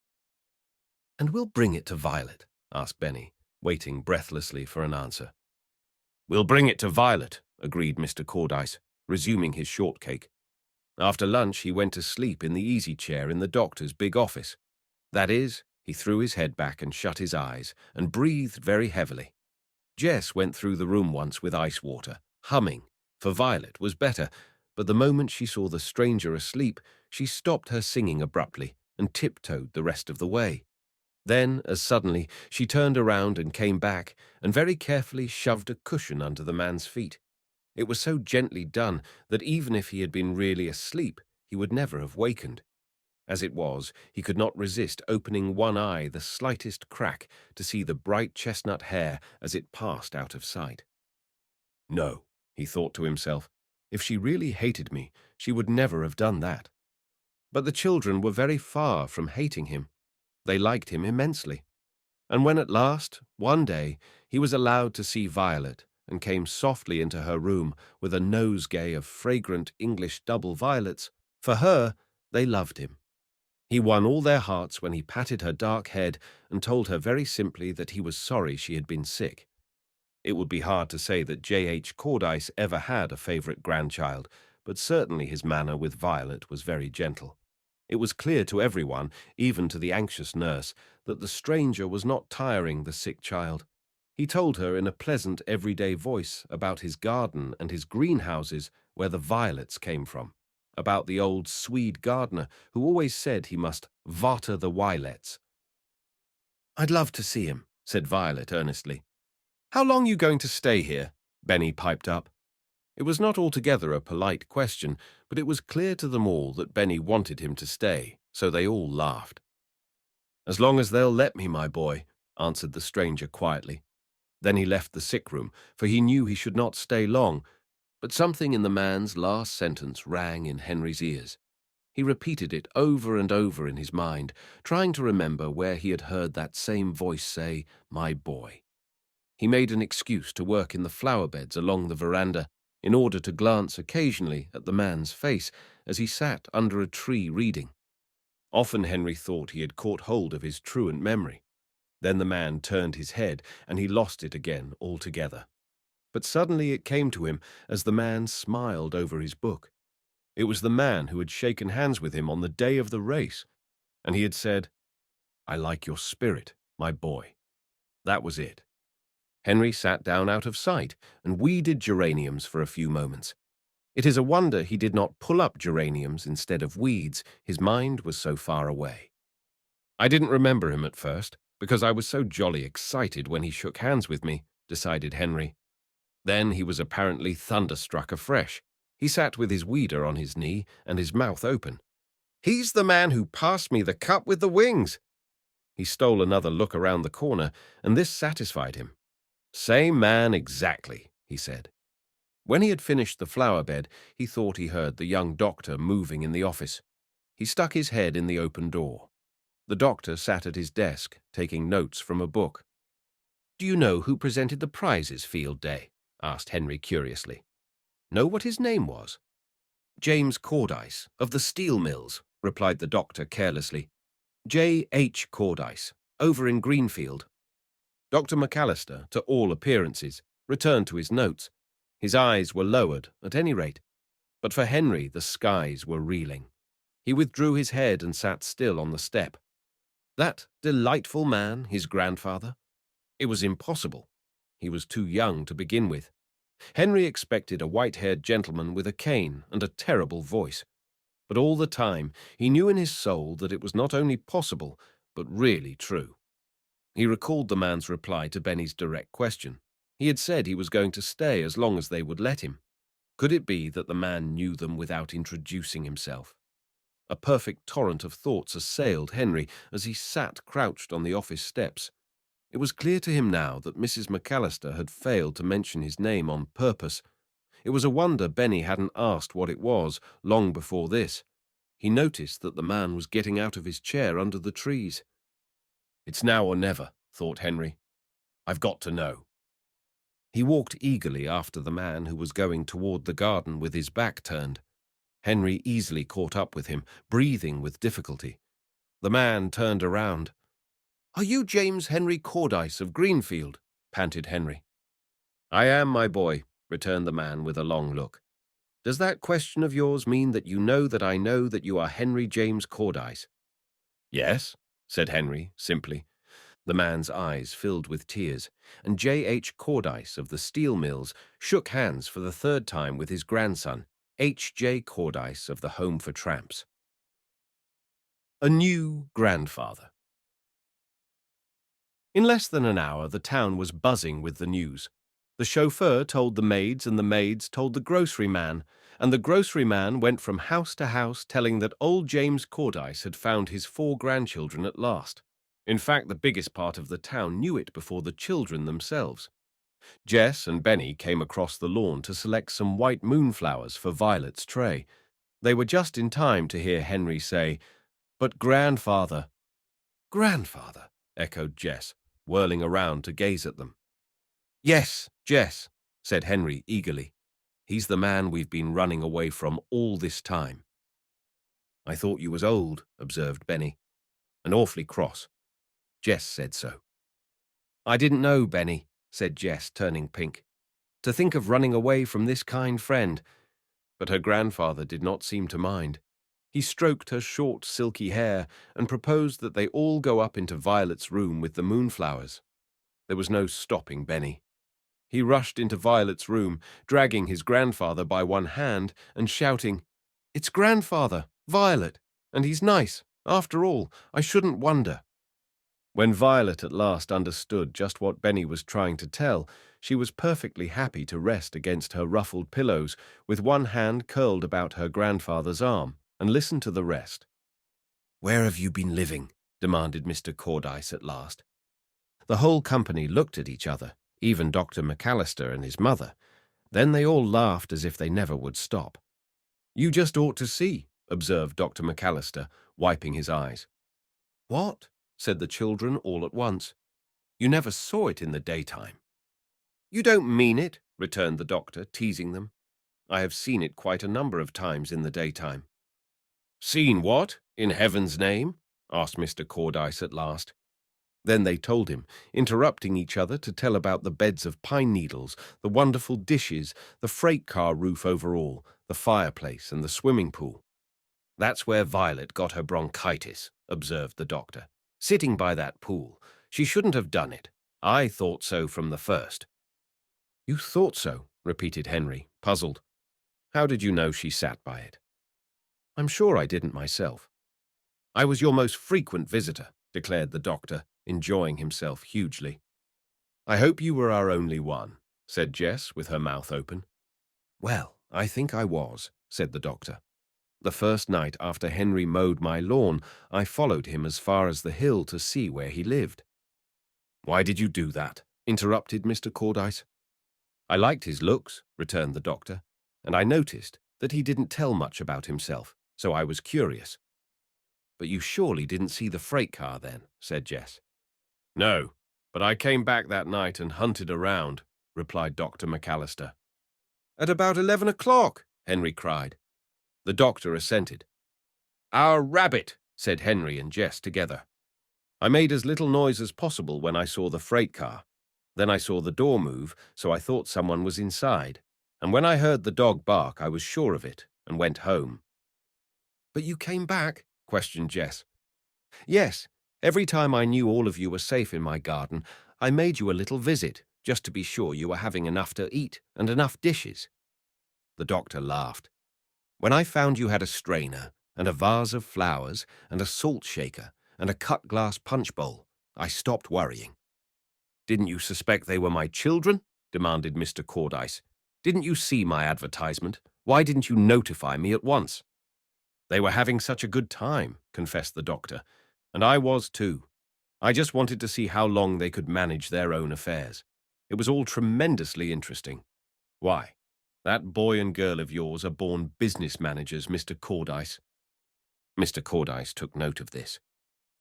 "And we'll bring it to Violet?" asked Benny, waiting breathlessly for an answer. "We'll bring it to Violet," agreed Mr. Cordyce, resuming his shortcake. After lunch, he went to sleep in the easy chair in the doctor's big office. That is, he threw his head back and shut his eyes and breathed very heavily. Jess went through the room once with ice water, humming, for Violet was better, but the moment she saw the stranger asleep, she stopped her singing abruptly and tiptoed the rest of the way. Then, as suddenly, she turned around and came back and very carefully shoved a cushion under the man's feet. It was so gently done that even if he had been really asleep, he would never have wakened. As it was, he could not resist opening one eye the slightest crack to see the bright chestnut hair as it passed out of sight. "No," he thought to himself, "if she really hated me, she would never have done that." But the children were very far from hating him. They liked him immensely. And when at last, one day, he was allowed to see Violet and came softly into her room with a nosegay of fragrant English double violets. For her, they loved him. He won all their hearts when he patted her dark head and told her very simply that he was sorry she had been sick. It would be hard to say that J.H. Cordyce ever had a favourite grandchild, but certainly his manner with Violet was very gentle. It was clear to everyone, even to the anxious nurse, that the stranger was not tiring the sick child. He told her in a pleasant, everyday voice about his garden and his greenhouses where the violets came from, about the old Swede gardener who always said he must water the violets. "I'd love to see him," said Violet earnestly. "How long you going to stay here?" Benny piped up. It was not altogether a polite question, but it was clear to them all that Benny wanted him to stay, so they all laughed. "As long as they'll let me, my boy," answered the stranger quietly. Then he left the sick room, for he knew he should not stay long, but something in the man's last sentence rang in Henry's ears. He repeated it over and over in his mind, trying to remember where he had heard that same voice say, "My boy." He made an excuse to work in the flower beds along the veranda, in order to glance occasionally at the man's face as he sat under a tree reading. Often Henry thought he had caught hold of his truant memory. Then the man turned his head, and he lost it again altogether. But suddenly it came to him as the man smiled over his book. It was the man who had shaken hands with him on the day of the race, and he had said, "I like your spirit, my boy." That was it. Henry sat down out of sight and weeded geraniums for a few moments. It is a wonder he did not pull up geraniums instead of weeds, his mind was so far away. "I didn't remember him at first, because I was so jolly excited when he shook hands with me," decided Henry. Then he was apparently thunderstruck afresh. He sat with his weeder on his knee and his mouth open. "He's the man who passed me the cup with the wings." He stole another look around the corner, and this satisfied him. "Same man exactly," he said. When he had finished the flower bed, he thought he heard the young doctor moving in the office. He stuck his head in the open door. The doctor sat at his desk, taking notes from a book. "Do you know who presented the prizes Field Day?" asked Henry curiously. "Know what his name was?" "James Cordyce, of the steel mills," replied the doctor carelessly. "J.H. Cordyce, over in Greenfield." Dr. McAllister, to all appearances, returned to his notes. His eyes were lowered, at any rate. But for Henry the skies were reeling. He withdrew his head and sat still on the step. That delightful man, his grandfather? It was impossible. He was too young to begin with. Henry expected a white-haired gentleman with a cane and a terrible voice. But all the time he knew in his soul that it was not only possible, but really true. He recalled the man's reply to Benny's direct question. He had said he was going to stay as long as they would let him. Could it be that the man knew them without introducing himself? A perfect torrent of thoughts assailed Henry as he sat crouched on the office steps. It was clear to him now that Mrs. McAllister had failed to mention his name on purpose. It was a wonder Benny hadn't asked what it was long before this. He noticed that the man was getting out of his chair under the trees. "It's now or never," thought Henry. "I've got to know." He walked eagerly after the man who was going toward the garden with his back turned. Henry easily caught up with him, breathing with difficulty. The man turned around. "Are you James Henry Cordyce of Greenfield?" panted Henry. "I am, my boy," returned the man with a long look. "Does that question of yours mean that you know that I know that you are Henry James Cordyce?" "Yes," said Henry, simply. The man's eyes filled with tears, and J.H. Cordyce of the steel mills shook hands for the third time with his grandson, H.J. Cordyce of the Home for Tramps. A new grandfather. In less than an hour, the town was buzzing with the news. The chauffeur told the maids, and the maids told the grocery man, and the grocery man went from house to house telling that old James Cordyce had found his 4 grandchildren at last. In fact, the biggest part of the town knew it before the children themselves. Jess and Benny came across the lawn to select some white moonflowers for Violet's tray. They were just in time to hear Henry say, "But grandfather—" "Grandfather," echoed Jess, whirling around to gaze at them. "Yes, Jess," said Henry eagerly. "He's the man we've been running away from all this time." "I thought you was old," observed Benny. "And awfully cross." Jess said so. "I didn't know, Benny," said Jess, turning pink. "To think of running away from this kind friend." But her grandfather did not seem to mind. He stroked her short, silky hair and proposed that they all go up into Violet's room with the moonflowers. There was no stopping Benny. He rushed into Violet's room, dragging his grandfather by one hand and shouting, "It's Grandfather, Violet, and he's nice. After all, I shouldn't wonder." When Violet at last understood just what Benny was trying to tell, she was perfectly happy to rest against her ruffled pillows with one hand curled about her grandfather's arm and listen to the rest. "Where have you been living?" demanded Mr. Cordyce at last. The whole company looked at each other, even Dr. McAllister and his mother. Then they all laughed as if they never would stop. "You just ought to see," observed Dr. McAllister, wiping his eyes. "What?" said the children all at once. "You never saw it in the daytime." "You don't mean it," returned the doctor, teasing them. "I have seen it quite a number of times in the daytime." "Seen what, in heaven's name?" asked Mr. Cordyce at last. Then they told him, interrupting each other to tell about the beds of pine needles, the wonderful dishes, the freight car roof over all, the fireplace, and the swimming pool. "That's where Violet got her bronchitis," observed the doctor. "Sitting by that pool. She shouldn't have done it. I thought so from the first." "You thought so?" repeated Henry, puzzled. "How did you know she sat by it?" "I'm sure I didn't myself." "I was your most frequent visitor," declared the doctor, enjoying himself hugely. "I hope you were our only one," said Jess with her mouth open. "Well, I think I was," said the doctor. "The first night after Henry mowed my lawn, I followed him as far as the hill to see where he lived." "Why did you do that?" interrupted Mr. Cordyce. "I liked his looks," returned the doctor, "and I noticed that he didn't tell much about himself, so I was curious." "But you surely didn't see the freight car then," said Jess. "No, but I came back that night and hunted around," replied Dr. McAllister. "At about 11 o'clock," Henry cried. The doctor assented. "Our rabbit," said Henry and Jess together. "I made as little noise as possible when I saw the freight car. Then I saw the door move, so I thought someone was inside. And when I heard the dog bark, I was sure of it and went home." "But you came back?" questioned Jess. "Yes. Every time I knew all of you were safe in my garden, I made you a little visit, just to be sure you were having enough to eat and enough dishes." The doctor laughed. "When I found you had a strainer and a vase of flowers and a salt shaker and a cut-glass punch bowl, I stopped worrying." "Didn't you suspect they were my children?" demanded Mr. Cordyce. "Didn't you see my advertisement? Why didn't you notify me at once?" "They were having such a good time," confessed the doctor, "and I was too. I just wanted to see how long they could manage their own affairs. It was all tremendously interesting. Why, that boy and girl of yours are born business managers, Mr. Cordyce." Mr. Cordyce took note of this.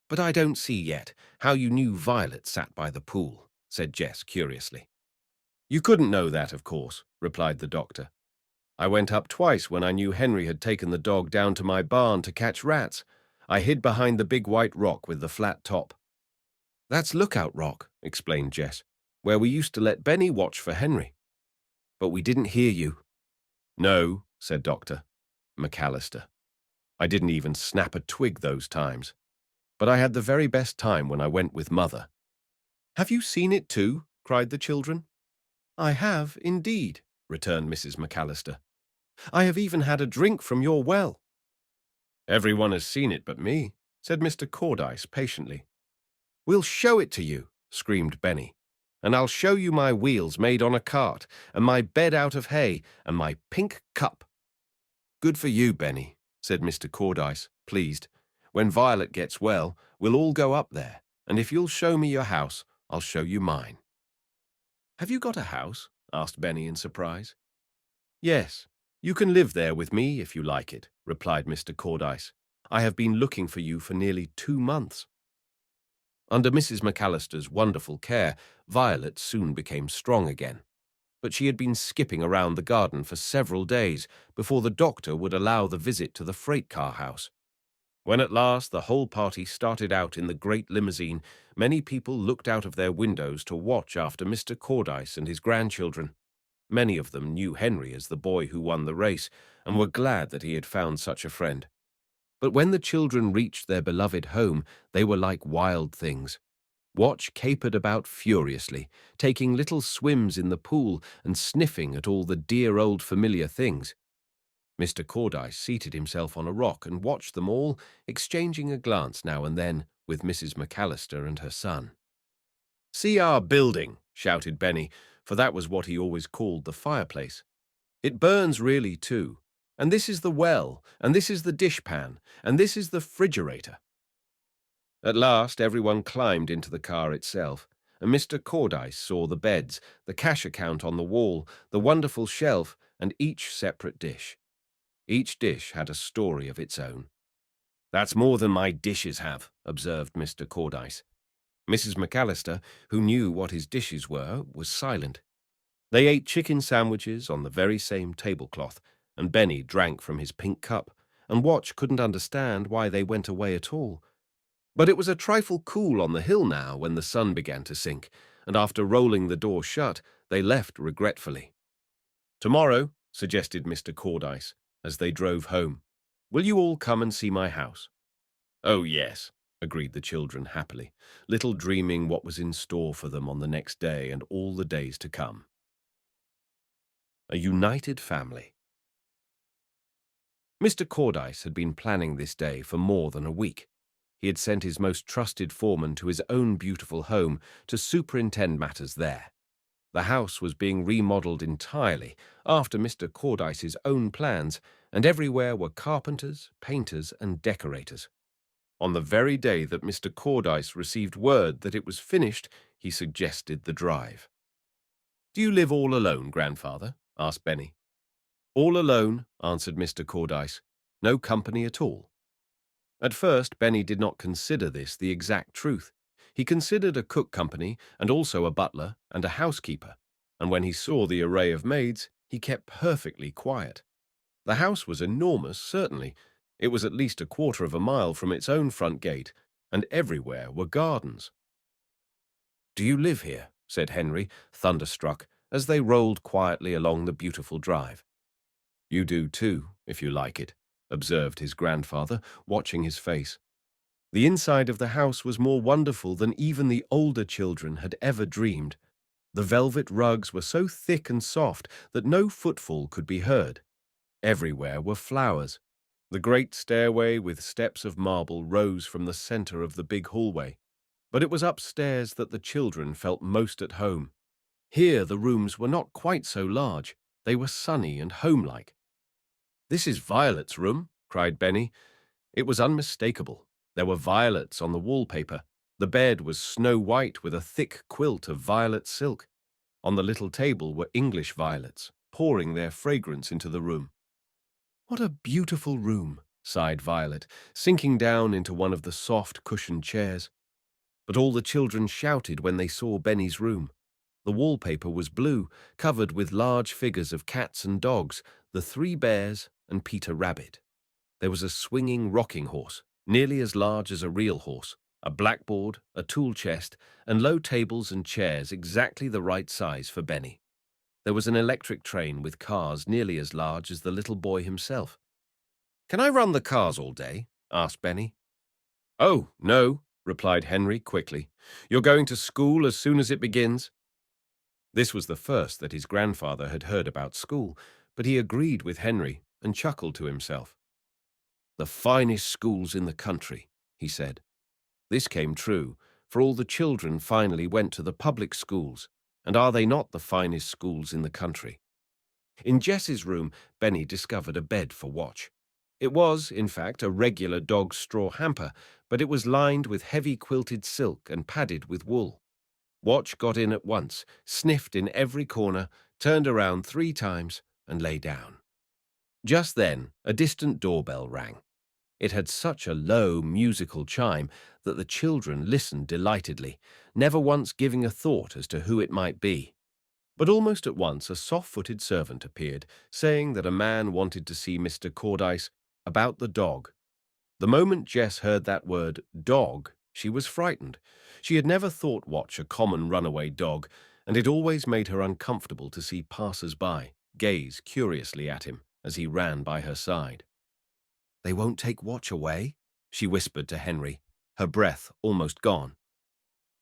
"But I don't see yet how you knew Violet sat by the pool," said Jess curiously. "You couldn't know that, of course," replied the doctor. "I went up twice when I knew Henry had taken the dog down to my barn to catch rats. I hid behind the big white rock with the flat top." "That's Lookout Rock," explained Jess, "where we used to let Benny watch for Henry." "But we didn't hear you." "No," said Dr. McAllister. "I didn't even snap a twig those times. But I had the very best time when I went with Mother." "Have you seen it too?" cried the children. "I have, indeed," returned Mrs. McAllister. "I have even had a drink from your well." "Everyone has seen it but me," said Mr. Cordyce patiently. "We'll show it to you," screamed Benny. "And I'll show you my wheels made on a cart, and my bed out of hay, and my pink cup." "Good for you, Benny," said Mr. Cordyce, pleased. "When Violet gets well, we'll all go up there, and if you'll show me your house, I'll show you mine." "Have you got a house?" asked Benny in surprise. "Yes, you can live there with me if you like it," replied Mr. Cordyce. "I have been looking for you for nearly 2 months." Under Mrs. McAllister's wonderful care, Violet soon became strong again. but she had been skipping around the garden for several days before the doctor would allow the visit to the freight car house. When at last the whole party started out in the great limousine, many people looked out of their windows to watch after Mr. Cordyce and his grandchildren. Many of them knew Henry as the boy who won the race and were glad that he had found such a friend. But when the children reached their beloved home, they were like wild things. Watch capered about furiously, taking little swims in the pool and sniffing at all the dear old familiar things. Mr. Cordyce seated himself on a rock and watched them all, exchanging a glance now and then with Mrs. McAllister and her son. "See our building," shouted Benny, for that was what he always called the fireplace. "It burns really too. And this is the well, and this is the dishpan, and this is the refrigerator." At last everyone climbed into the car itself, and Mr. Cordyce saw the beds, the cash account on the wall, the wonderful shelf, and each separate dish. Each dish had a story of its own. "That's more than my dishes have," observed Mr. Cordyce. Mrs. McAllister, who knew what his dishes were, was silent. They ate chicken sandwiches on the very same tablecloth, and Benny drank from his pink cup, and Watch couldn't understand why they went away at all. But it was a trifle cool on the hill now when the sun began to sink, and after rolling the door shut, they left regretfully. "Tomorrow," suggested Mr. Cordyce, as they drove home, "will you all come and see my house?" "Oh, yes," agreed the children happily, little dreaming what was in store for them on the next day and all the days to come. A united family. Mr. Cordyce had been planning this day for more than a week. He had sent his most trusted foreman to his own beautiful home to superintend matters there. The house was being remodeled entirely after Mr. Cordyce's own plans, and everywhere were carpenters, painters, and decorators. On the very day that Mr. Cordyce received word that it was finished, he suggested the drive. "Do you live all alone, grandfather?" asked Benny. "All alone," answered Mr. Cordyce. "No company at all." At first, Benny did not consider this the exact truth. He considered a cook company and also a butler and a housekeeper, and when he saw the array of maids, he kept perfectly quiet. The house was enormous, certainly. It was at least a quarter of a mile from its own front gate, and everywhere were gardens. "Do you live here?" said Henry, thunderstruck, as they rolled quietly along the beautiful drive. "You do too, if you like it," observed his grandfather, watching his face. The inside of the house was more wonderful than even the older children had ever dreamed. The velvet rugs were so thick and soft that no footfall could be heard. Everywhere were flowers. The great stairway with steps of marble rose from the center of the big hallway, but it was upstairs that the children felt most at home. Here the rooms were not quite so large. They were sunny and homelike. "This is Violet's room," cried Benny. It was unmistakable. There were violets on the wallpaper. The bed was snow white with a thick quilt of violet silk. On the little table were English violets, pouring their fragrance into the room. "What a beautiful room," sighed Violet, sinking down into one of the soft cushioned chairs. But all the children shouted when they saw Benny's room. The wallpaper was blue, covered with large figures of cats and dogs, the 3 bears, and Peter Rabbit. There was a swinging rocking horse, nearly as large as a real horse, a blackboard, a tool chest, and low tables and chairs exactly the right size for Benny. There was an electric train with cars nearly as large as the little boy himself. "Can I run the cars all day?" asked Benny. "Oh, no," replied Henry quickly. "You're going to school as soon as it begins?" This was the first that his grandfather had heard about school, but he agreed with Henry and chuckled to himself. "The finest schools in the country," he said. This came true, for all the children finally went to the public schools, and are they not the finest schools in the country? In Jessie's room, Benny discovered a bed for Watch. It was, in fact, a regular dog's straw hamper, but it was lined with heavy quilted silk and padded with wool. Watch got in at once, sniffed in every corner, turned around 3 times, and lay down. Just then, a distant doorbell rang. It had such a low, musical chime that the children listened delightedly, never once giving a thought as to who it might be. But almost at once a soft-footed servant appeared, saying that a man wanted to see Mr. Cordyce about the dog. The moment Jess heard that word, dog, she was frightened. She had never thought Watch a common runaway dog, and it always made her uncomfortable to see passers-by gaze curiously at him as he ran by her side. "They won't take Watch away?" she whispered to Henry, her breath almost gone.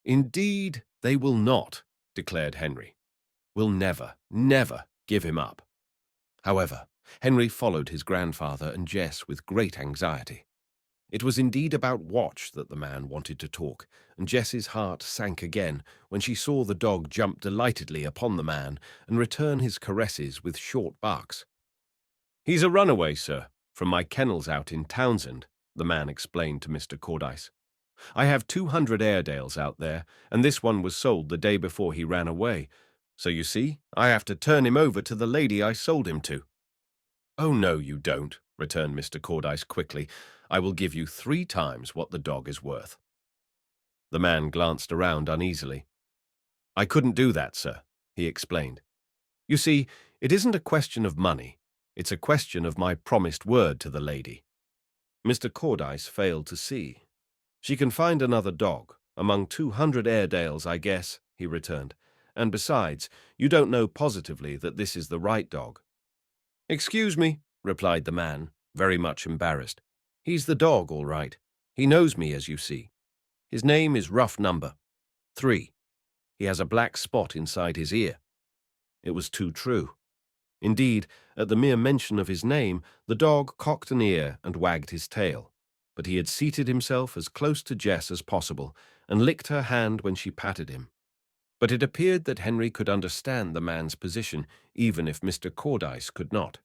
"Indeed, they will not," declared Henry. "We'll never, never give him up." However, Henry followed his grandfather and Jess with great anxiety. It was indeed about Watch that the man wanted to talk, and Jess's heart sank again when she saw the dog jump delightedly upon the man and return his caresses with short barks. "He's a runaway, sir, from my kennels out in Townsend," the man explained to Mr. Cordyce. "I have 200 Airedales out there, and this one was sold the day before he ran away. So you see, I have to turn him over to the lady I sold him to." "Oh, no, you don't," returned Mr. Cordyce quickly. "I will give you 3 times what the dog is worth." The man glanced around uneasily. "I couldn't do that, sir," he explained. "You see, it isn't a question of money. It's a question of my promised word to the lady." Mr. Cordyce failed to see. "She can find another dog, among 200 Airedales, I guess," he returned. "And besides, you don't know positively that this is the right dog." "Excuse me," replied the man, very much embarrassed. "He's the dog, all right. He knows me, as you see. His name is Rough Number 3. He has a black spot inside his ear." It was too true. Indeed, at the mere mention of his name, the dog cocked an ear and wagged his tail. But he had seated himself as close to Jess as possible and licked her hand when she patted him. But it appeared that Henry could understand the man's position, even if Mr. Cordyce could not.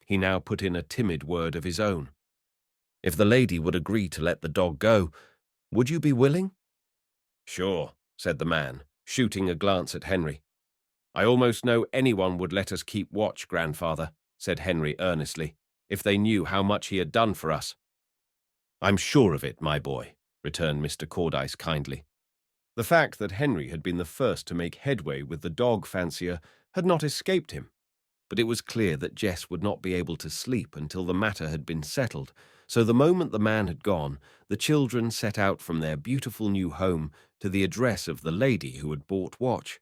He now put in a timid word of his own. "If the lady would agree to let the dog go, would you be willing?" "Sure," said the man, shooting a glance at Henry. "I almost know anyone would let us keep Watch, grandfather," said Henry earnestly, "if they knew how much he had done for us." "I'm sure of it, my boy," returned Mr. Cordyce kindly. The fact that Henry had been the first to make headway with the dog fancier had not escaped him, but it was clear that Jess would not be able to sleep until the matter had been settled, so the moment the man had gone, the children set out from their beautiful new home to the address of the lady who had bought Watch.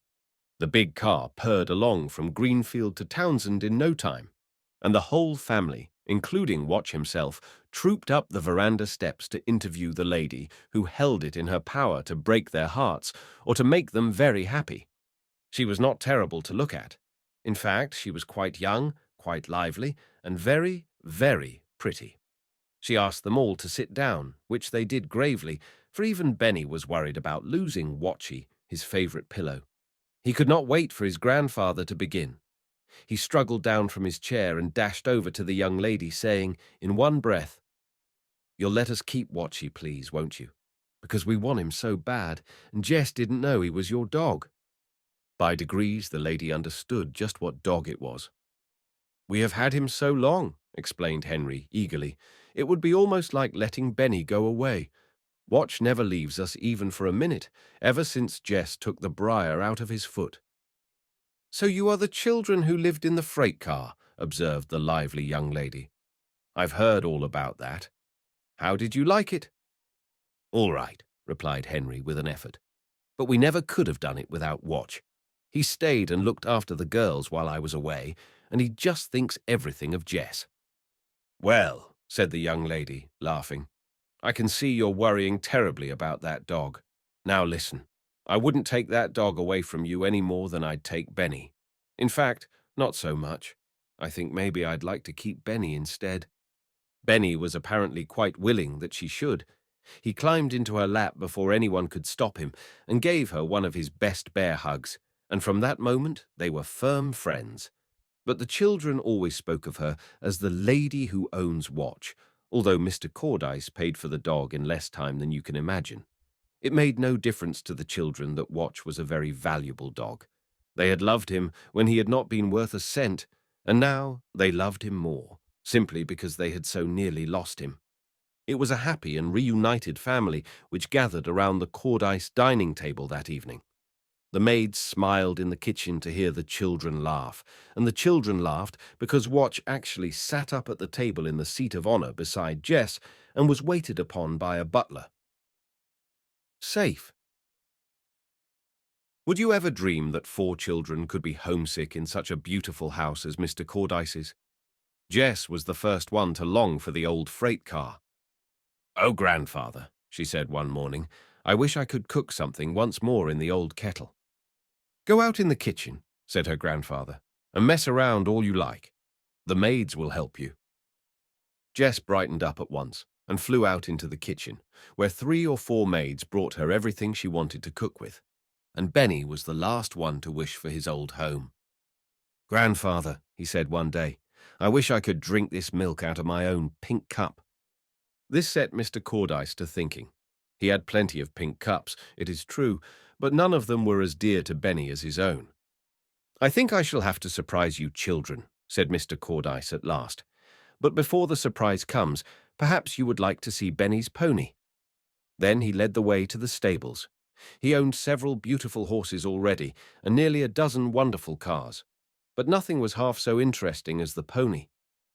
The big car purred along from Greenfield to Townsend in no time, and the whole family, including Watch himself, trooped up the veranda steps to interview the lady who held it in her power to break their hearts or to make them very happy. She was not terrible to look at. In fact, she was quite young, quite lively, and very, very pretty. She asked them all to sit down, which they did gravely, for even Benny was worried about losing Watchy, his favorite pillow. He could not wait for his grandfather to begin. He struggled down from his chair and dashed over to the young lady, saying, in one breath, "You'll let us keep Watchy, please, won't you? Because we want him so bad, and Jess didn't know he was your dog." By degrees, the lady understood just what dog it was. "We have had him so long," explained Henry eagerly. "It would be almost like letting Benny go away. Watch never leaves us even for a minute, ever since Jess took the briar out of his foot." "So you are the children who lived in the freight car," observed the lively young lady. "I've heard all about that. How did you like it?" "All right," replied Henry with an effort. "But we never could have done it without Watch. He stayed and looked after the girls while I was away, and he just thinks everything of Jess." "Well," said the young lady, laughing, "I can see you're worrying terribly about that dog. Now listen, I wouldn't take that dog away from you any more than I'd take Benny. In fact, not so much. I think maybe I'd like to keep Benny instead." Benny was apparently quite willing that she should. He climbed into her lap before anyone could stop him and gave her one of his best bear hugs, and from that moment they were firm friends. But the children always spoke of her as the lady who owns Watch, although Mr. Cordyce paid for the dog in less time than you can imagine. It made no difference to the children that Watch was a very valuable dog. They had loved him when he had not been worth a cent, and now they loved him more, simply because they had so nearly lost him. It was a happy and reunited family which gathered around the Cordyce dining table that evening. The maids smiled in the kitchen to hear the children laugh, and the children laughed because Watch actually sat up at the table in the seat of honor beside Jess and was waited upon by a butler. Safe. Would you ever dream that 4 children could be homesick in such a beautiful house as Mr. Cordyce's? Jess was the first one to long for the old freight car. "Oh, grandfather," she said one morning, "I wish I could cook something once more in the old kettle." "Go out in the kitchen," said her grandfather, "and mess around all you like. The maids will help you." Jess brightened up at once and flew out into the kitchen, where 3 or 4 maids brought her everything she wanted to cook with, and Benny was the last one to wish for his old home. "Grandfather," he said one day, "I wish I could drink this milk out of my own pink cup." This set Mr. Cordyce to thinking. He had plenty of pink cups, it is true, but none of them were as dear to Benny as his own. "I think I shall have to surprise you children," said Mr. Cordyce at last. "But before the surprise comes, perhaps you would like to see Benny's pony." Then he led the way to the stables. He owned several beautiful horses already, and nearly a dozen wonderful cars. But nothing was half so interesting as the pony.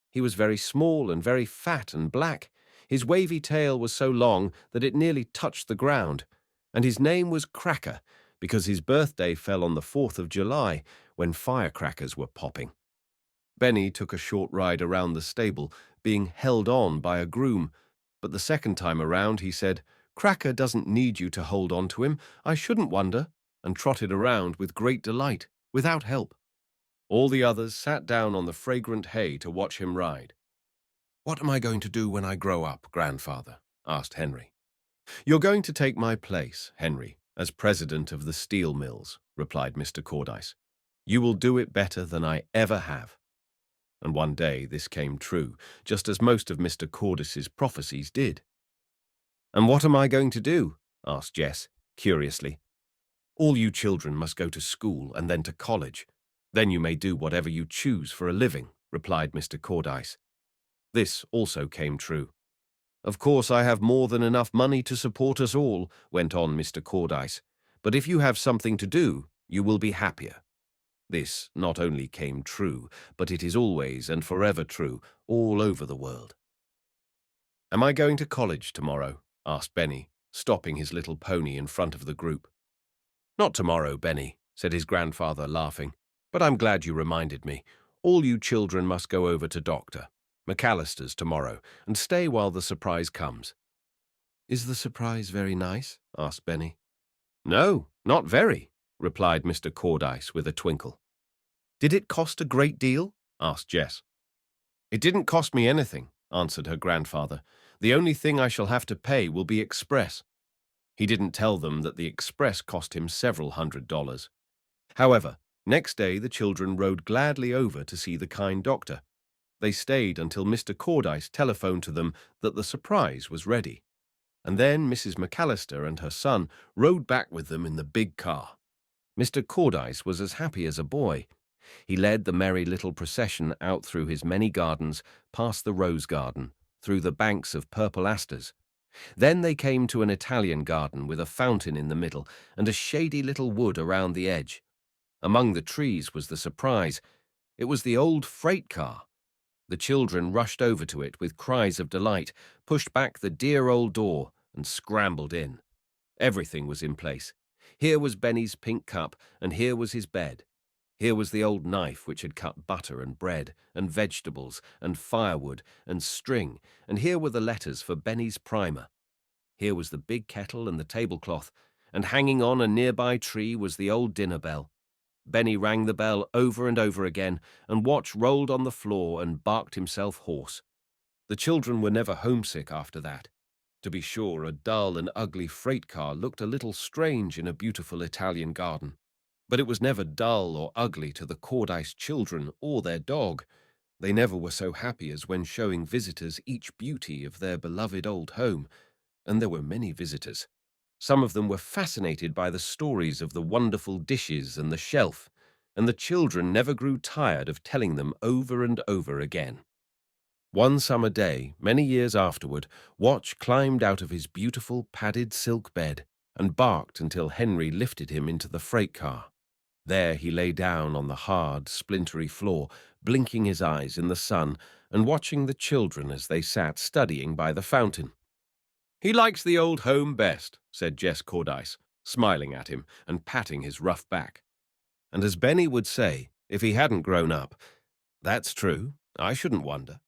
He was very small and very fat and black. His wavy tail was so long that it nearly touched the ground, and his name was Cracker, because his birthday fell on the 4th of July, when firecrackers were popping. Benny took a short ride around the stable, being held on by a groom, but the second time around he said, "Cracker doesn't need you to hold on to him, I shouldn't wonder," and trotted around with great delight, without help. All the others sat down on the fragrant hay to watch him ride. "What am I going to do when I grow up, grandfather?" asked Henry. "You're going to take my place, Henry, as president of the steel mills," replied Mr. Cordyce. "You will do it better than I ever have." And one day this came true, just as most of Mr. Cordyce's prophecies did. "And what am I going to do?" asked Jess, curiously. "All you children must go to school and then to college. Then you may do whatever you choose for a living," replied Mr. Cordyce. This also came true. "Of course I have more than enough money to support us all," went on Mr. Cordyce, "but if you have something to do, you will be happier." This not only came true, but it is always and forever true all over the world. "Am I going to college tomorrow?" asked Benny, stopping his little pony in front of the group. "Not tomorrow, Benny," said his grandfather, laughing, "but I'm glad you reminded me. All you children must go over to Dr. McAllister's tomorrow and stay while the surprise comes." "Is the surprise very nice?" asked Benny. "No, not very," replied Mr. Cordyce with a twinkle. "Did it cost a great deal?" asked Jess. "It didn't cost me anything," answered her grandfather. "The only thing I shall have to pay will be express." He didn't tell them that the express cost him several $100s. However, next day the children rode gladly over to see the kind doctor. They stayed until Mr. Cordyce telephoned to them that the surprise was ready. And then Mrs. McAllister and her son rode back with them in the big car. Mr. Cordyce was as happy as a boy. He led the merry little procession out through his many gardens, past the rose garden, through the banks of purple asters. Then they came to an Italian garden with a fountain in the middle and a shady little wood around the edge. Among the trees was the surprise. It was the old freight car. The children rushed over to it with cries of delight, pushed back the dear old door, and scrambled in. Everything was in place. Here was Benny's pink cup, and here was his bed. Here was the old knife which had cut butter and bread and vegetables and firewood and string, and here were the letters for Benny's primer. Here was the big kettle and the tablecloth, and hanging on a nearby tree was the old dinner bell. Benny rang the bell over and over again, and Watch rolled on the floor and barked himself hoarse. The children were never homesick after that. To be sure, a dull and ugly freight car looked a little strange in a beautiful Italian garden, but it was never dull or ugly to the Cordyce children or their dog. They never were so happy as when showing visitors each beauty of their beloved old home, and there were many visitors. Some of them were fascinated by the stories of the wonderful dishes and the shelf, and the children never grew tired of telling them over and over again. One summer day, many years afterward, Watch climbed out of his beautiful padded silk bed. and barked until Henry lifted him into the freight car. There he lay down on the hard, splintery floor, blinking his eyes in the sun and watching the children as they sat studying by the fountain. "He likes the old home best," said Jess Cordyce, smiling at him and patting his rough back. And as Benny would say, if he hadn't grown up, "That's true, I shouldn't wonder."